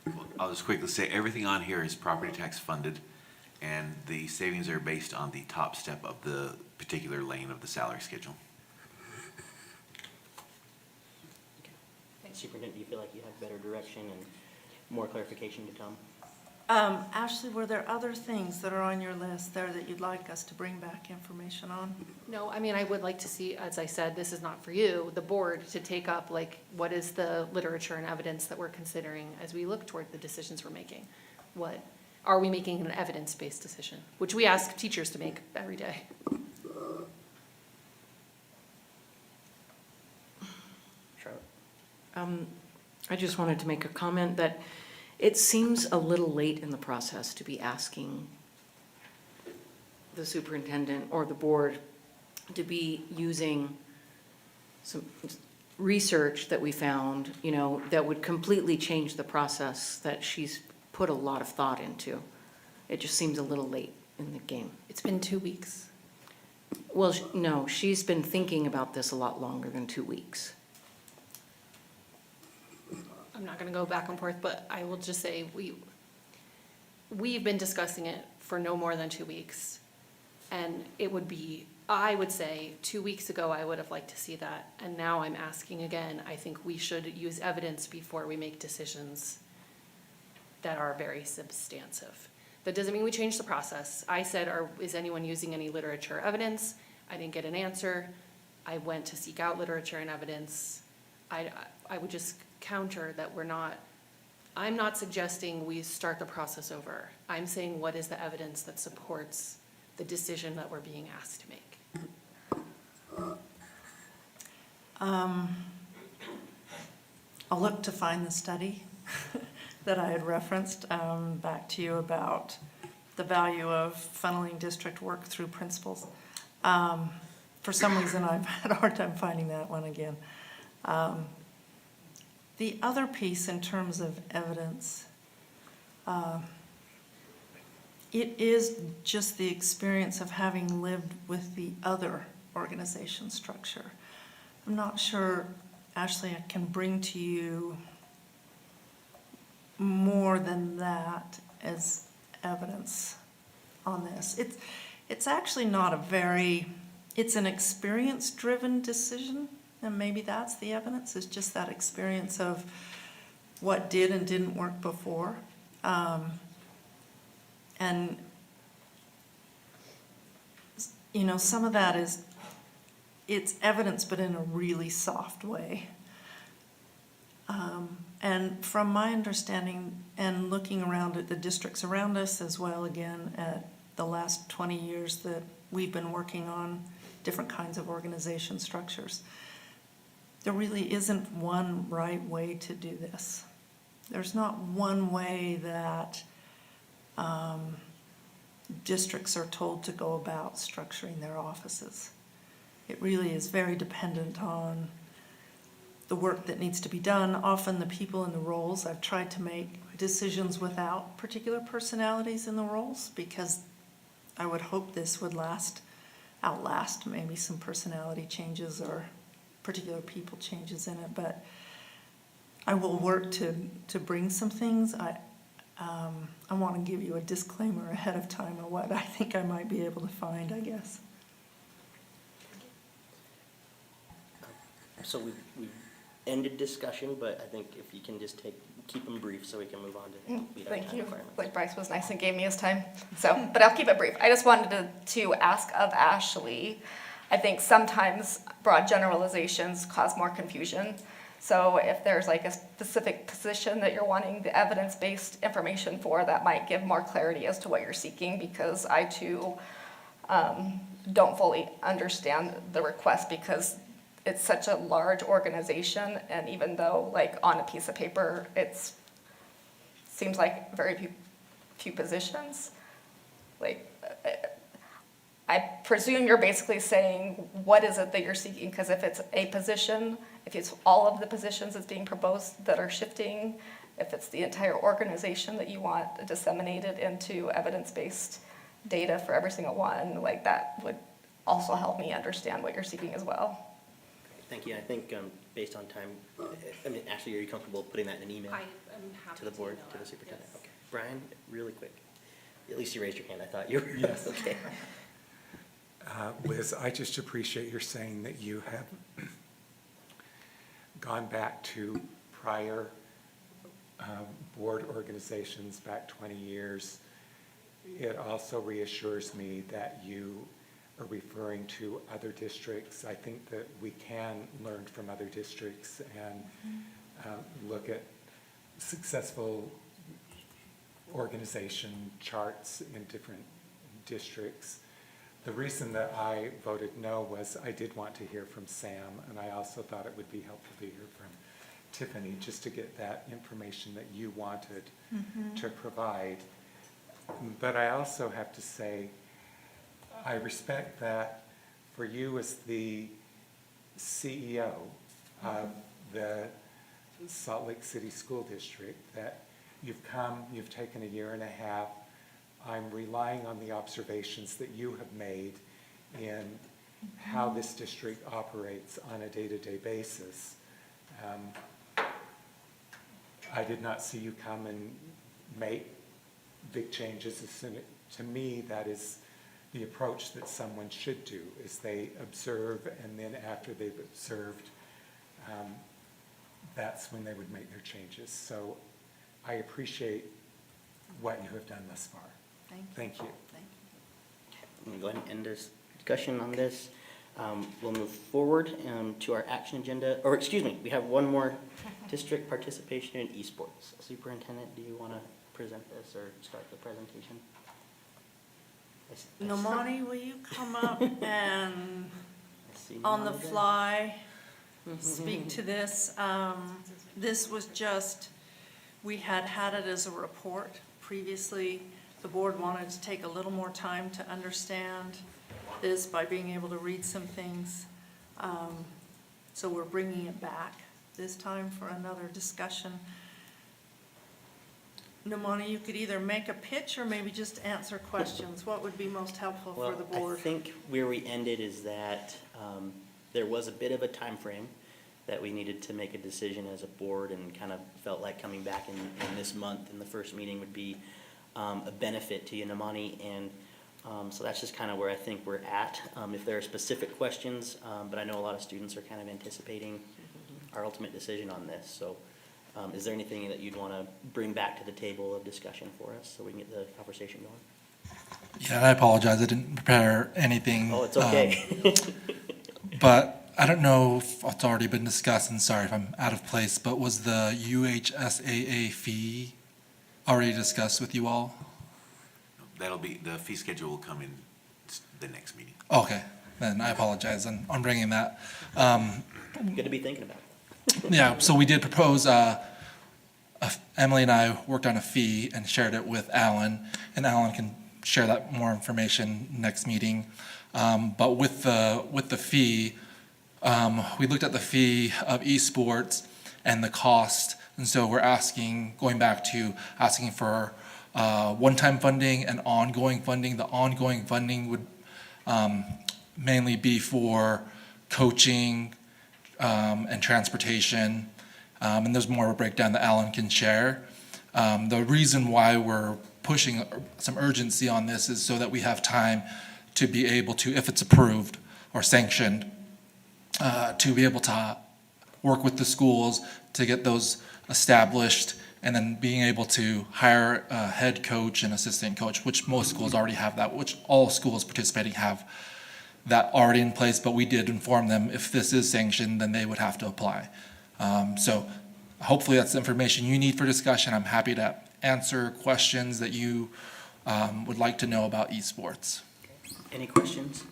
it. I'll just quickly say, everything on here is property tax funded, and the savings are based on the top step of the particular lane of the salary schedule. Superintendent, do you feel like you have better direction and more clarification to come? Ashley, were there other things that are on your list there that you'd like us to bring back information on? No, I mean, I would like to see, as I said, this is not for you, the board to take up, like, what is the literature and evidence that we're considering as we look toward the decisions we're making? What, are we making an evidence-based decision? Which we ask teachers to make every day. I just wanted to make a comment that it seems a little late in the process to be asking the superintendent or the board to be using some research that we found, that would completely change the process that she's put a lot of thought into. It just seems a little late in the game. It's been 2 weeks. Well, no, she's been thinking about this a lot longer than 2 weeks. I'm not gonna go back and forth, but I will just say, we've been discussing it for no more than 2 weeks. And it would be, I would say, 2 weeks ago, I would have liked to see that. And now I'm asking again, I think we should use evidence before we make decisions that are very substantive. That doesn't mean we change the process. I said, is anyone using any literature or evidence? I didn't get an answer. I went to seek out literature and evidence. I would just counter that I'm not suggesting we start the process over. I'm saying, what is the evidence that supports the decision that we're being asked to make? I'll look to find the study that I had referenced back to you about the value of funneling district work through principals. For some reason, I've had a hard time finding that one again. The other piece in terms of evidence, it is just the experience of having lived with the other organization structure. I'm not sure, Ashley, I can bring to you more than that as evidence on this. It's actually not it's an experience-driven decision, and maybe that's the evidence, is just that experience of what did and didn't work before. And, some of that it's evidence, but in a really soft way. And from my understanding and looking around at the districts around us as well, again, at the last 20 years that we've been working on different kinds of organization structures. There really isn't one right way to do this. There's not one way that districts are told to go about structuring their offices. It really is very dependent on the work that needs to be done, often the people in the roles. I've tried to make decisions without particular personalities in the roles because I would hope this would outlast maybe some personality changes or particular people changes in it, but I will work to bring some things. I want to give you a disclaimer ahead of time of what I think I might be able to find, I guess. So we've ended discussion, but I think if you can just keep them brief so we can move on to meet our Thank time you. requirements. Like Bryce was nice and gave me his time. So, but I'll keep it brief. I just wanted to ask of Ashley. I think sometimes broad generalizations cause more confusion. So if there's like a specific position that you're wanting the evidence-based information for, that might give more clarity as to what you're seeking, because I too don't fully understand the request because it's such a large organization, and even though like on a piece of paper it seems like very few positions, like I presume you're basically saying what is it that you're seeking, because if it's a position, if it's all of the positions that's being proposed that are shifting, if it's the entire organization that you want disseminated into evidence-based data for every single one, like that would also help me understand what you're seeking as well. Thank you. I think based on time, I mean, Ashley, are you comfortable putting that in an email I am happy to the board, email to the that, superintendent? yes. Okay. Brian, really quick. At least you raised your hand. I thought you were. Yes. Okay. Liz, I just appreciate your saying that you have gone back to prior board organizations back 20 years. It also reassures me that you are referring to other districts. I think that we can learn from other districts and look at successful organization charts in different districts. The reason that I voted no was I did want to hear from Sam, and I also thought it would be helpful to hear from Tiffany, just to get that information that you wanted to provide. But I also have to say, I respect that for you as the CEO of the Salt Lake City School District, that you've taken a year and a half. I'm relying on the observations that you have made in how this district operates on a day-to-day basis. I did not see you come and make big changes. To me, that is the approach that someone should do, is they observe, and then after they've observed, that's when they would make their changes. So I appreciate what you have done thus far. Thank you. I'm going to go ahead and end this discussion on this. We'll move forward to our action agenda, or excuse me, we have one more district participation in esports. Superintendent, do you want to present this or start the presentation? Nomani, will you come up and on the fly speak to this? This was just, we had it as a report previously. The board wanted to take a little more time to understand this by being able to read some things. So we're bringing it back this time for another discussion. Nomani, you could either make a pitch or maybe just answer questions. What would be most helpful for the board? I think where we ended is that there was a bit of a time frame that we needed to make a decision as a board, and kind of felt like coming back in this month in the first meeting would be a benefit to you, Nomani, and so that's just kind of where I think we're at. If there are specific questions, but I know a lot of students are kind of anticipating our ultimate decision on this. So is there anything that you'd want to bring back to the table of discussion for us so we can get the conversation going? Yeah, I apologize. I didn't prepare anything. Oh, it's okay. But I don't know if it's already been discussed, and sorry if I'm out of place, but was the UHSAA fee already discussed with you all? That'll be, the fee schedule will come in the next meeting. Okay, then I apologize on bringing that. Good to be thinking about it. Yeah, so we did propose, Emily and I worked on a fee and shared it with Alan, and Alan can share that more information next meeting. But with the fee, we looked at the fee of esports and the cost, and so we're going back to asking for one-time funding and ongoing funding. The ongoing funding would mainly be for coaching and transportation, and there's more of a breakdown that Alan can share. The reason why we're pushing some urgency on this is so that we have time to be able to, if it's approved or sanctioned, to be able to work with the schools to get those established, and then being able to hire a head coach and assistant coach, which most schools already have that, which all schools participating have that already in place, but we did inform them if this is sanctioned, then they would have to apply. So hopefully that's the information you need for discussion. I'm happy to answer questions that you would like to know about esports. Any questions?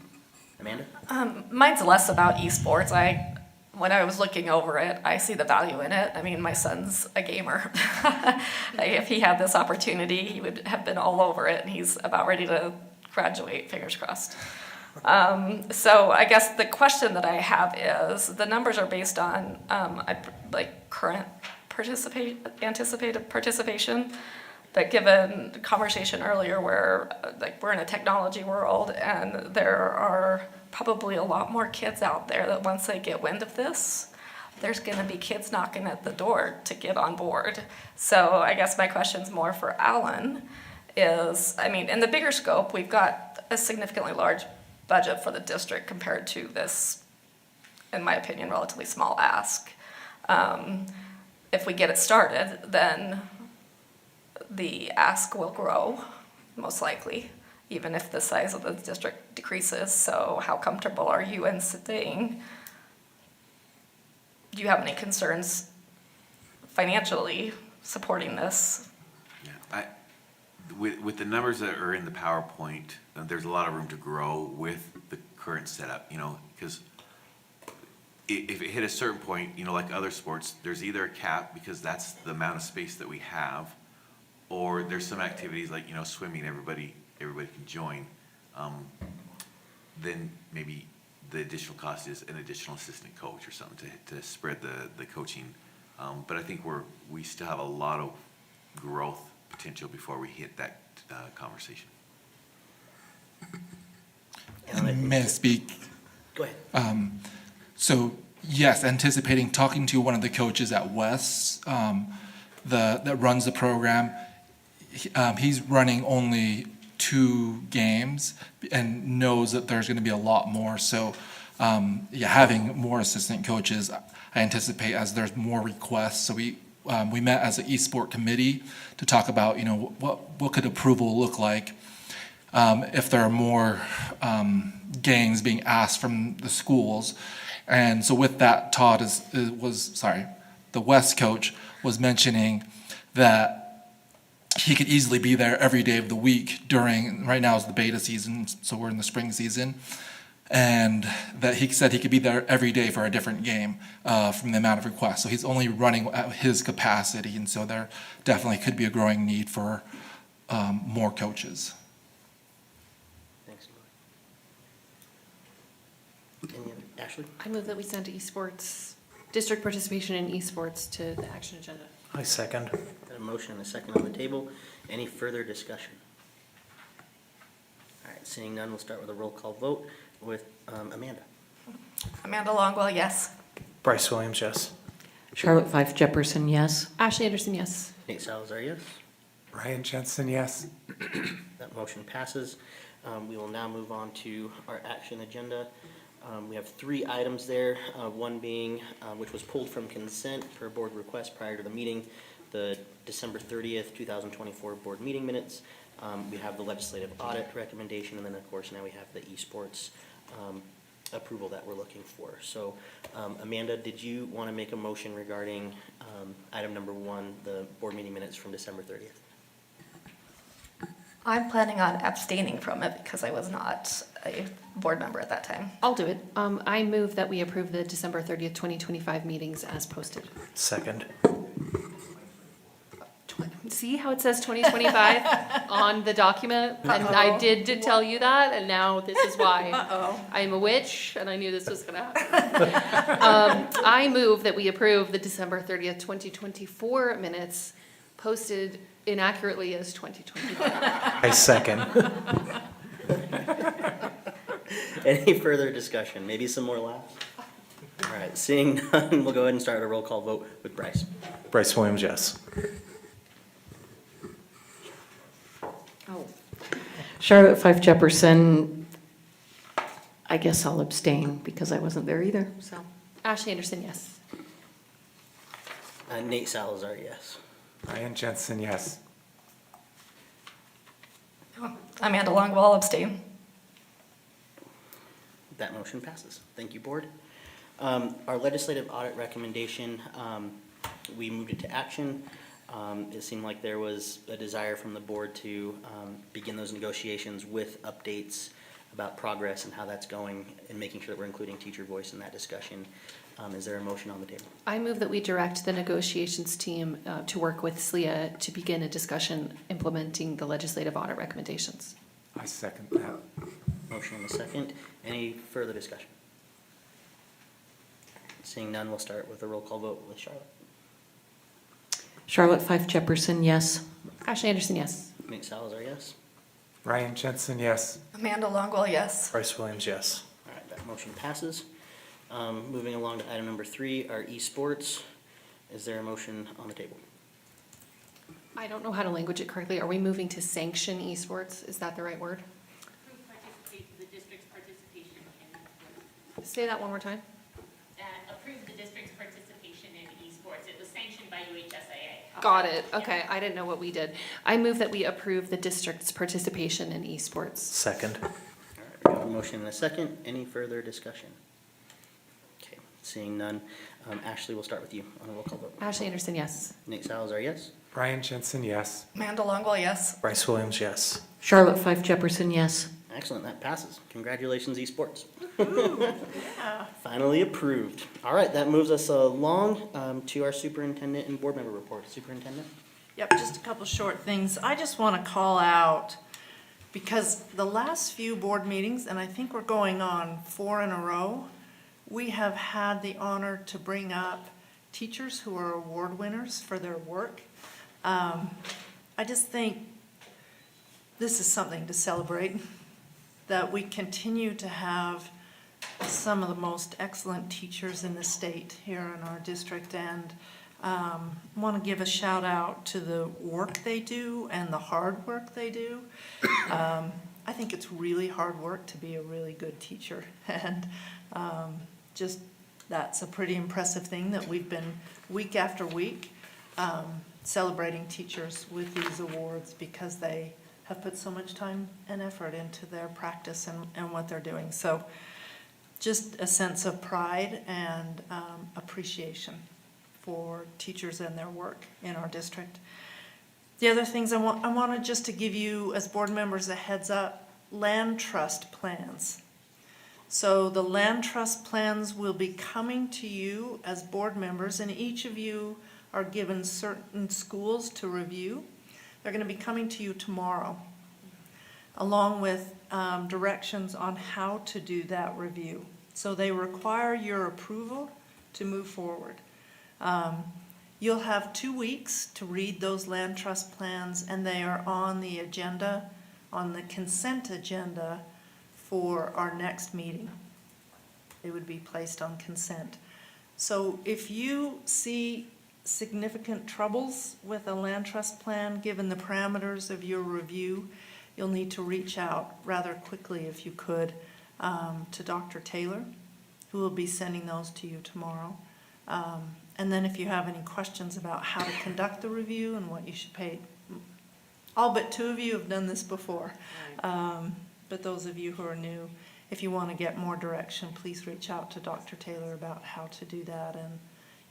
Amanda? Mine's less about esports. When I was looking over it, I see the value in it. I mean, my son's a gamer. If he had this opportunity, he would have been all over it, and he's about ready to graduate, fingers crossed. So I guess the question that I have is, the numbers are based on current anticipated participation, but given the conversation earlier where we're in a technology world and there are probably a lot more kids out there that once they get wind of this, there's going to be kids knocking at the door to get on board. So I guess my question's more for Alan is, I mean, in the bigger scope, we've got a significantly large budget for the district compared to this, in my opinion, relatively small ask. If we get it started, then the ask will grow, most likely, even if the size of the district decreases. So how comfortable are you in saying, do you have any concerns financially supporting this? Yeah, with the numbers that are in the PowerPoint, there's a lot of room to grow with the current setup, because if it hit a certain point, like other sports, there's either a cap because that's the amount of space that we have, or there's some activities like, swimming, everybody can join. Then maybe the additional cost is an additional assistant coach or something to spread the coaching. But I think we still have a lot of growth potential before we hit that conversation. May I speak? Go ahead. So yes, anticipating talking to one of the coaches at West that runs the program. He's running only 2 games and knows that there's going to be a lot more. So having more assistant coaches, I anticipate as there's more requests. So we met as an eSport committee to talk about what could approval look like if there are more games being asked from the schools. And so with that, the West coach was mentioning that he could easily be there every day of the week right now is the beta season, so we're in the spring season, and that he said he could be there every day for a different game from the amount of requests. So he's only running at his capacity, and so there definitely could be a growing need for more coaches. Thanks. Ashley? I move that we send district participation in esports to the action agenda. I second. Got a motion and a second on the table. Any further discussion? All right, seeing none, we'll start with a roll call vote with Amanda. Amanda Longwell, yes. Bryce Williams, yes. Charlotte Fife Jefferson, yes. Ashley Anderson, yes. Nate Salazar, yes. Brian Jensen, yes. That motion passes. We will now move on to our action agenda. We have 3 items there, one being, which was pulled from consent per board request prior to the meeting, the December 30th, 2024 board meeting minutes. We have the legislative audit recommendation, and then of course now we have the esports approval that we're looking for. So Amanda, did you want to make a motion regarding item number 1, the board meeting minutes from December 30th? I'm planning on abstaining from it because I was not a board member at that time. I'll do it. I move that we approve the December 30th, 2025 meetings as posted. Second. See how it says 2025 on the document? And I did tell you that, and now this is why. I'm a witch, and I knew this was gonna happen. I move that we approve the December 30th, 2024 minutes posted inaccurately as 2025. I second. Any further discussion? Maybe some more laughs? All right, seeing none, we'll go ahead and start a roll call vote with Bryce. Bryce Williams, yes. Oh. Charlotte Fife Jefferson, I guess I'll abstain because I wasn't there either, so. Ashley Anderson, yes. Nate Salazar, yes. Ryan Jensen, yes. Amanda Longwell, abstain. That motion passes. Thank you, board. Our legislative audit recommendation, we moved it to action. It seemed like there was a desire from the board to begin those negotiations with updates about progress and how that's going and making sure that we're including teacher voice in that discussion. Is there a motion on the table? I move that we direct the negotiations team to work with SLEA to begin a discussion implementing the legislative audit recommendations. I second that. Motion and a second. Any further discussion? Seeing none, we'll start with a roll call vote with Charlotte. Charlotte Fife Jefferson, yes. Ashley Anderson, yes. Nate Salazar, yes. Ryan Jensen, yes. Amanda Longwell, yes. Bryce Williams, yes. All right, that motion passes. Moving along to item number 3, our esports. Is there a motion on the table? I don't know how to language it correctly. Are we moving to sanction esports? Is that the right word? The district's participation in Say that one more time. approve the district's participation in esports. It was sanctioned by UHSIA. Got it. Okay, I didn't know what we did. I move that we approve the district's participation in esports. Second. All right, we have a motion and a second. Any further discussion? Okay, seeing none. Ashley, we'll start with you on a roll call vote. Ashley Anderson, yes. Nate Salazar, yes. Ryan Jensen, yes. Amanda Longwell, yes. Bryce Williams, yes. Charlotte Fife Jefferson, yes. Excellent, that passes. Congratulations, esports. Yeah. Finally approved. All right, that moves us along to our superintendent and board member report. Superintendent? Yep, just a couple short things. I just want to call out, because the last few board meetings, and I think we're going on 4 in a row, we have had the honor to bring up teachers who are award winners for their work. I just think this is something to celebrate, that we continue to have some of the most excellent teachers in the state here in our district, and want to give a shout out to the work they do and the hard work they do. I think it's really hard work to be a really good teacher, and just that's a pretty impressive thing that we've been week after week celebrating teachers with these awards because they have put so much time and effort into their practice and what they're doing. So just a sense of pride and appreciation for teachers and their work in our district. The other things I wanted just to give you as board members a heads up, land trust plans. So the land trust plans will be coming to you as board members, and each of you are given certain schools to review. They're going to be coming to you tomorrow, along with directions on how to do that review. So they require your approval to move forward. You'll have 2 weeks to read those land trust plans, and they are on the agenda, on the consent agenda for our next meeting. They would be placed on consent. So if you see significant troubles with a land trust plan, given the parameters of your review, you'll need to reach out rather quickly, if you could, to Dr. Taylor, who will be sending those to you tomorrow. And then if you have any questions about how to conduct the review and what you should pay, all but 2 of you have done this before. But those of you who are new, if you want to get more direction, please reach out to Dr. Taylor about how to do that and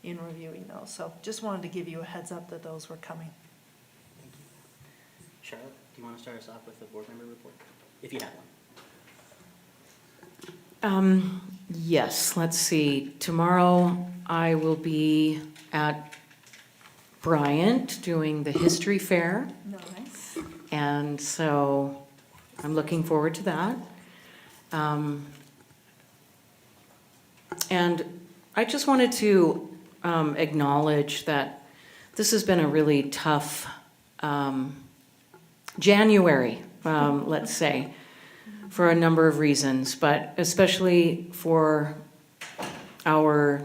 in reviewing those. So just wanted to give you a heads up that those were coming. Charlotte, do you want to start us off with the board member report, if you have one? Yes, let's see. Tomorrow I will be at Bryant doing the history fair. Nice. And so I'm looking forward to that. And I just wanted to acknowledge that this has been a really tough January, let's say, for a number of reasons, but especially for our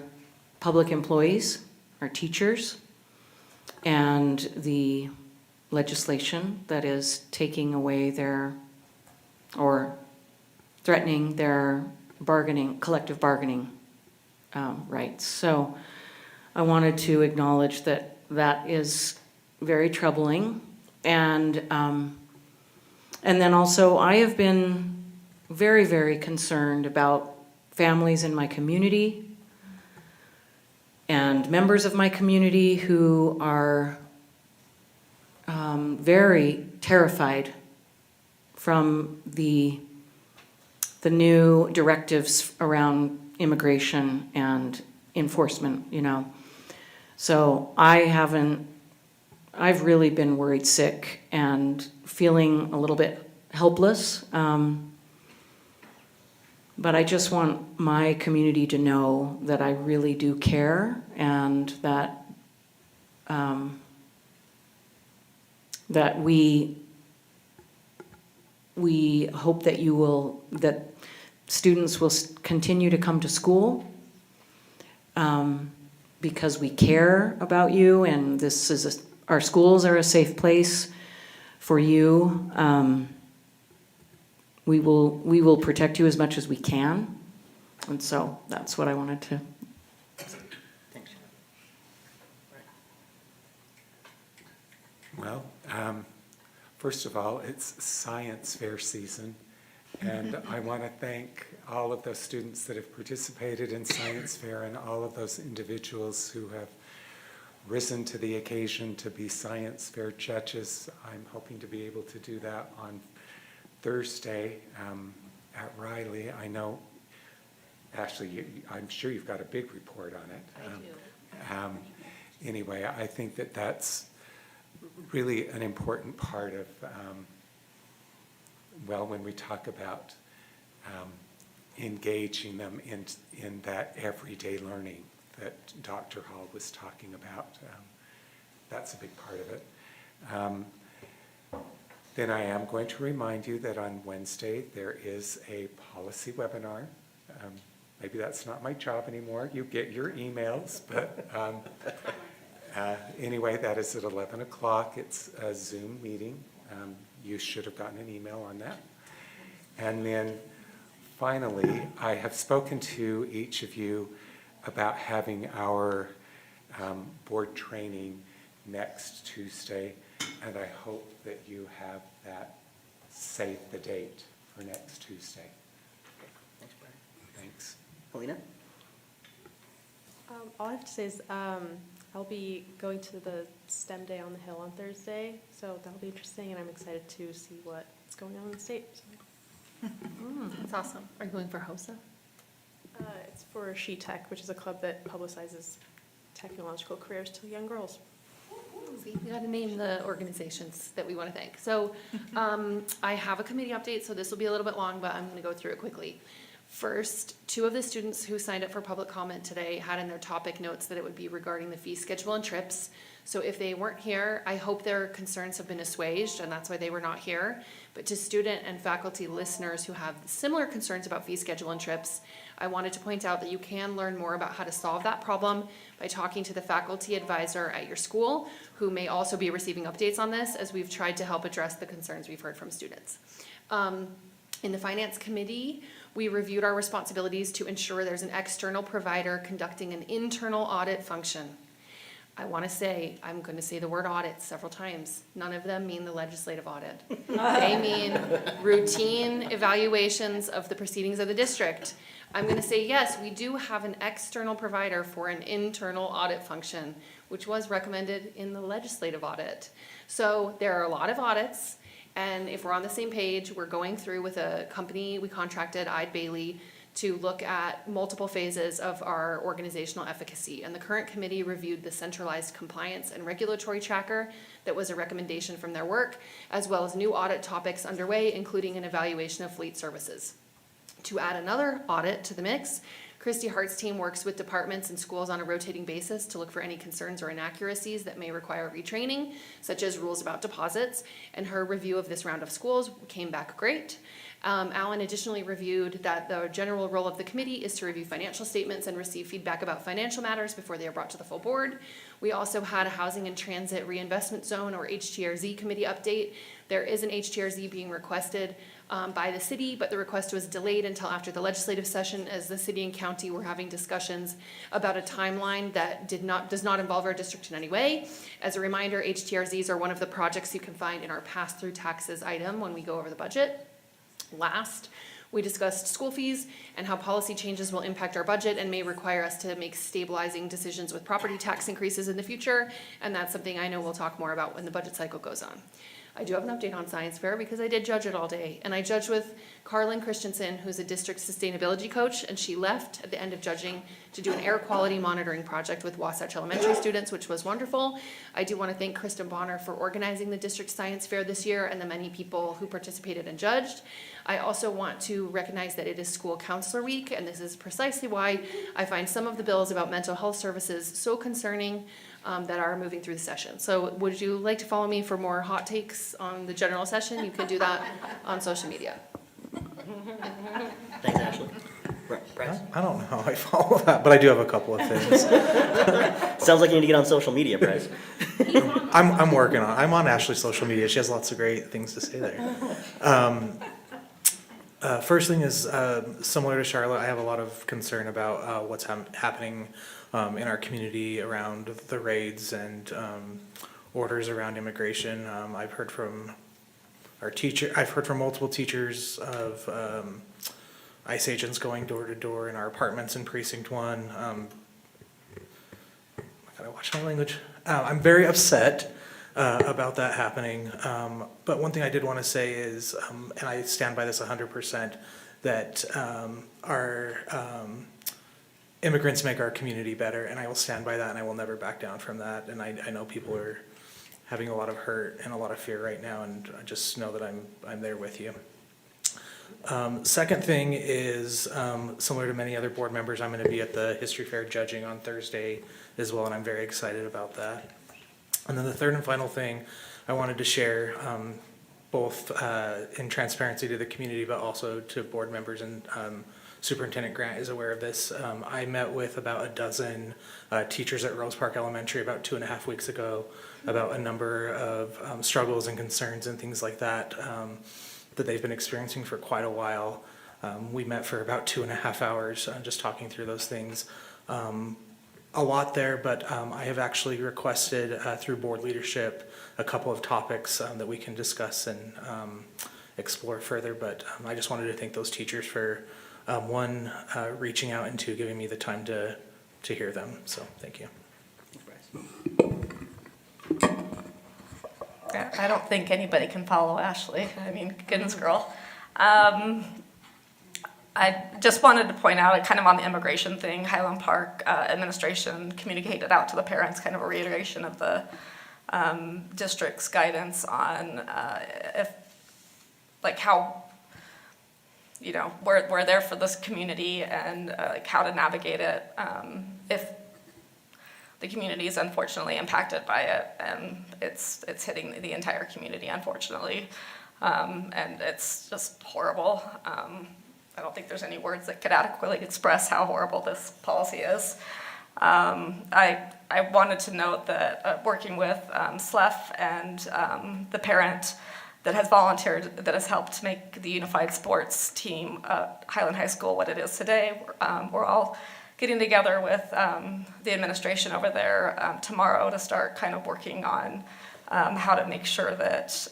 public employees, our teachers, and the legislation that is taking away their, or threatening their collective bargaining rights. So I wanted to acknowledge that that is very troubling. And then also I have been very, very concerned about families in my community and members of my community who are very terrified from the new directives around immigration and enforcement, you know. So I've really been worried sick and feeling a little bit helpless. But I just want my community to know that I really do care, and that that we hope that that students will continue to come to school because we care about you, and this is our schools are a safe place for you. We will protect you as much as we can, and so that's what I wanted to. Thanks. Well, first of all, it's science fair season, and I want to thank all of those students that have participated in science fair and all of those individuals who have risen to the occasion to be science fair judges. I'm hoping to be able to do that on Thursday at Riley. I know, Ashley, I'm sure you've got a big report on it. I do. Anyway, I think that that's really an important part of, when we talk about engaging them in that everyday learning that Dr. Hall was talking about. That's a big part of it. Then I am going to remind you that on Wednesday there is a policy webinar. Maybe that's not my job anymore. You get your emails, but anyway, that is at 11 o'clock. It's a Zoom meeting. You should have gotten an email on that. And then finally, I have spoken to each of you about having our board training next Tuesday, and I hope that you have that, save the date for next Tuesday. Thanks, Brian. Thanks. Helena? All I have to say is I'll be going to the STEM Day on the Hill on Thursday, so that'll be interesting, and I'm excited to see what's going on in the state. So. That's awesome. Are you going for HOSA? It's for She Tech, which is a club that publicizes technological careers to young girls. See, we got to name the organizations that we want to thank. So I have a committee update, so this will be a little bit long, but I'm going to go through it quickly. First, 2 of the students who signed up for public comment today had in their topic notes that it would be regarding the fee schedule and trips. So if they weren't here, I hope their concerns have been assuaged, and that's why they were not here. But to student and faculty listeners who have similar concerns about fee schedule and trips, I wanted to point out that you can learn more about how to solve that problem by talking to the faculty advisor at your school, who may also be receiving updates on this, as we've tried to help address the concerns we've heard from students. In the finance committee, we reviewed our responsibilities to ensure there's an external provider conducting an internal audit function. I want to say, I'm going to say the word audit several times. None of them mean the legislative audit. They mean routine evaluations of the proceedings of the district. I'm going to say, yes, we do have an external provider for an internal audit function, which was recommended in the legislative audit. So there are a lot of audits, and if we're on the same page, we're going through with a company we contracted, Eide Bailey, to look at multiple phases of our organizational efficacy. And the current committee reviewed the centralized compliance and regulatory tracker that was a recommendation from their work, as well as new audit topics underway, including an evaluation of fleet services. To add another audit to the mix, Christy Hart's team works with departments and schools on a rotating basis to look for any concerns or inaccuracies that may require retraining, such as rules about deposits, and her review of this round of schools came back great. Alan additionally reviewed that the general role of the committee is to review financial statements and receive feedback about financial matters before they are brought to the full board. We also had a Housing and Transit Reinvestment Zone, or HTRZ, committee update. There is an HTRZ being requested by the city, but the request was delayed until after the legislative session, as the city and county were having discussions about a timeline that does not involve our district in any way. As a reminder, HTRZs are one of the projects you can find in our pass-through taxes item when we go over the budget. Last, we discussed school fees and how policy changes will impact our budget and may require us to make stabilizing decisions with property tax increases in the future, and that's something I know we'll talk more about when the budget cycle goes on. I do have an update on science fair because I did judge it all day, and I judged with Carlin Christensen, who's a district sustainability coach, and she left at the end of judging to do an air quality monitoring project with Wasatch Elementary students, which was wonderful. I do want to thank Kristen Bonner for organizing the district science fair this year and the many people who participated and judged. I also want to recognize that it is School Counselor Week, and this is precisely why I find some of the bills about mental health services so concerning that are moving through the session. So would you like to follow me for more hot takes on the general session? You can do that on social media. Thanks, Ashley. Bryce? I don't know how I follow that, but I do have a couple of things. Sounds like you need to get on social media, Bryce. I'm working on. I'm on Ashley's social media. She has lots of great things to say there. First thing is similar to Charlotte. I have a lot of concern about what's happening in our community around the raids and orders around immigration. I've heard from our teacher. I've heard from multiple teachers of ICE agents going door to door in our apartments in Precinct 1. I gotta watch my language. I'm very upset about that happening. But one thing I did want to say is, and I stand by this 100%, that our immigrants make our community better, and I will stand by that, and I will never back down from that. And I know people are having a lot of hurt and a lot of fear right now, and I just know that I'm there with you. Second thing is, similar to many other board members, I'm going to be at the History Fair judging on Thursday as well, and I'm very excited about that. And then the third and final thing I wanted to share, both in transparency to the community, but also to board members, and Superintendent Grant is aware of this. I met with about a dozen teachers at Rose Park Elementary about 2.5 weeks ago about a number of struggles and concerns and things like that that they've been experiencing for quite a while. We met for about 2.5 hours just talking through those things. A lot there, but I have actually requested through board leadership a couple of topics that we can discuss and explore further. But I just wanted to thank those teachers for one, reaching out, and two, giving me the time to hear them. So thank you. I don't think anybody can follow Ashley. I mean, goodness girl. I just wanted to point out, kind of on the immigration thing, Highland Park administration communicated out to the parents kind of a reiteration of the district's guidance on if, like, how, you know, we're there for this community and like how to navigate it if the community is unfortunately impacted by it, and it's hitting the entire community, unfortunately, and it's just horrible. I don't think there's any words that could adequately express how horrible this policy is. I wanted to note that working with SLEF and the parent that has volunteered, that has helped make the unified sports team at Highland High School what it is today, we're all getting together with the administration over there tomorrow to start kind of working on how to make sure that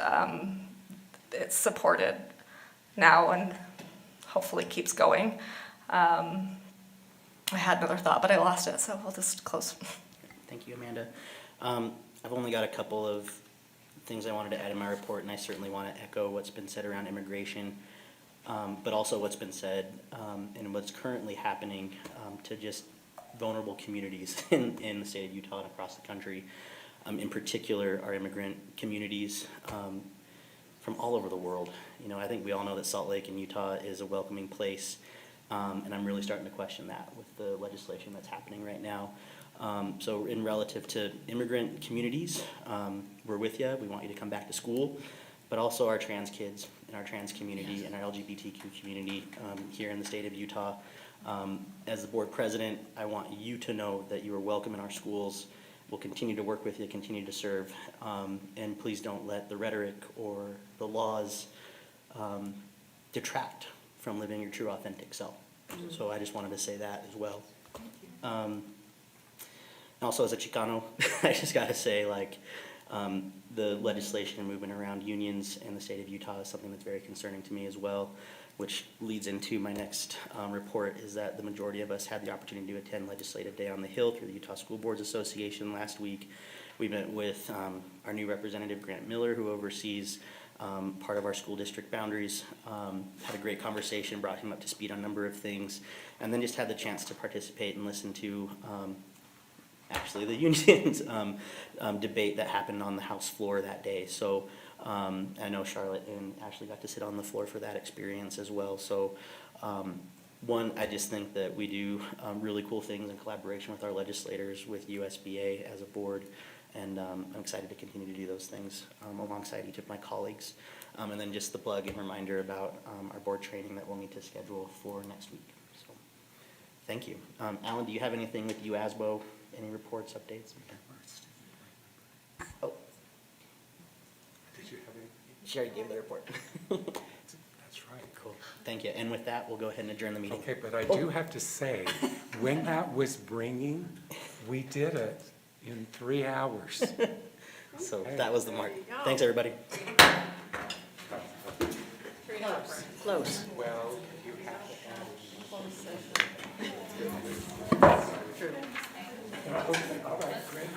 it's supported now and hopefully keeps going. I had another thought, but I lost it, so I'll just close. Thank you, Amanda. I've only got a couple of things I wanted to add in my report, and I certainly want to echo what's been said around immigration, but also what's been said and what's currently happening to just vulnerable communities in the state of Utah and across the country. In particular, our immigrant communities from all over the world. You know, I think we all know that Salt Lake in Utah is a welcoming place, and I'm really starting to question that with the legislation that's happening right now. So in relative to immigrant communities, we're with you. We want you to come back to school, but also our trans kids and our trans community and our LGBTQ community here in the state of Utah. As the board president, I want you to know that you are welcome in our schools. We'll continue to work with you, continue to serve, and please don't let the rhetoric or the laws detract from living your true authentic self. So I just wanted to say that as well. Also, as a Chicano, I just got to say, like, the legislation and movement around unions in the state of Utah is something that's very concerning to me as well, which leads into my next report, is that the majority of us had the opportunity to attend Legislative Day on the Hill through the Utah School Boards Association last week. We met with our new representative, Grant Miller, who oversees part of our school district boundaries. Had a great conversation, brought him up to speed on a number of things, and then just had the chance to participate and listen to actually the union's debate that happened on the House floor that day. So I know Charlotte and Ashley got to sit on the floor for that experience as well. So one, I just think that we do really cool things in collaboration with our legislators, with USBA as a board, and I'm excited to continue to do those things alongside each of my colleagues. And then just the plug and reminder about our board training that we'll need to schedule for next week. So thank you. Alan, do you have anything with UASBO? Any reports, updates? Oh. Did you have any? She already gave the report. That's right. Cool. Thank you. And with that, we'll go ahead and adjourn the meeting. Okay, but I do have to say, when that was bringing, we did it in 3 hours. So that was the mark. Thanks, everybody. Close. Well, you have to add. True. All right, great.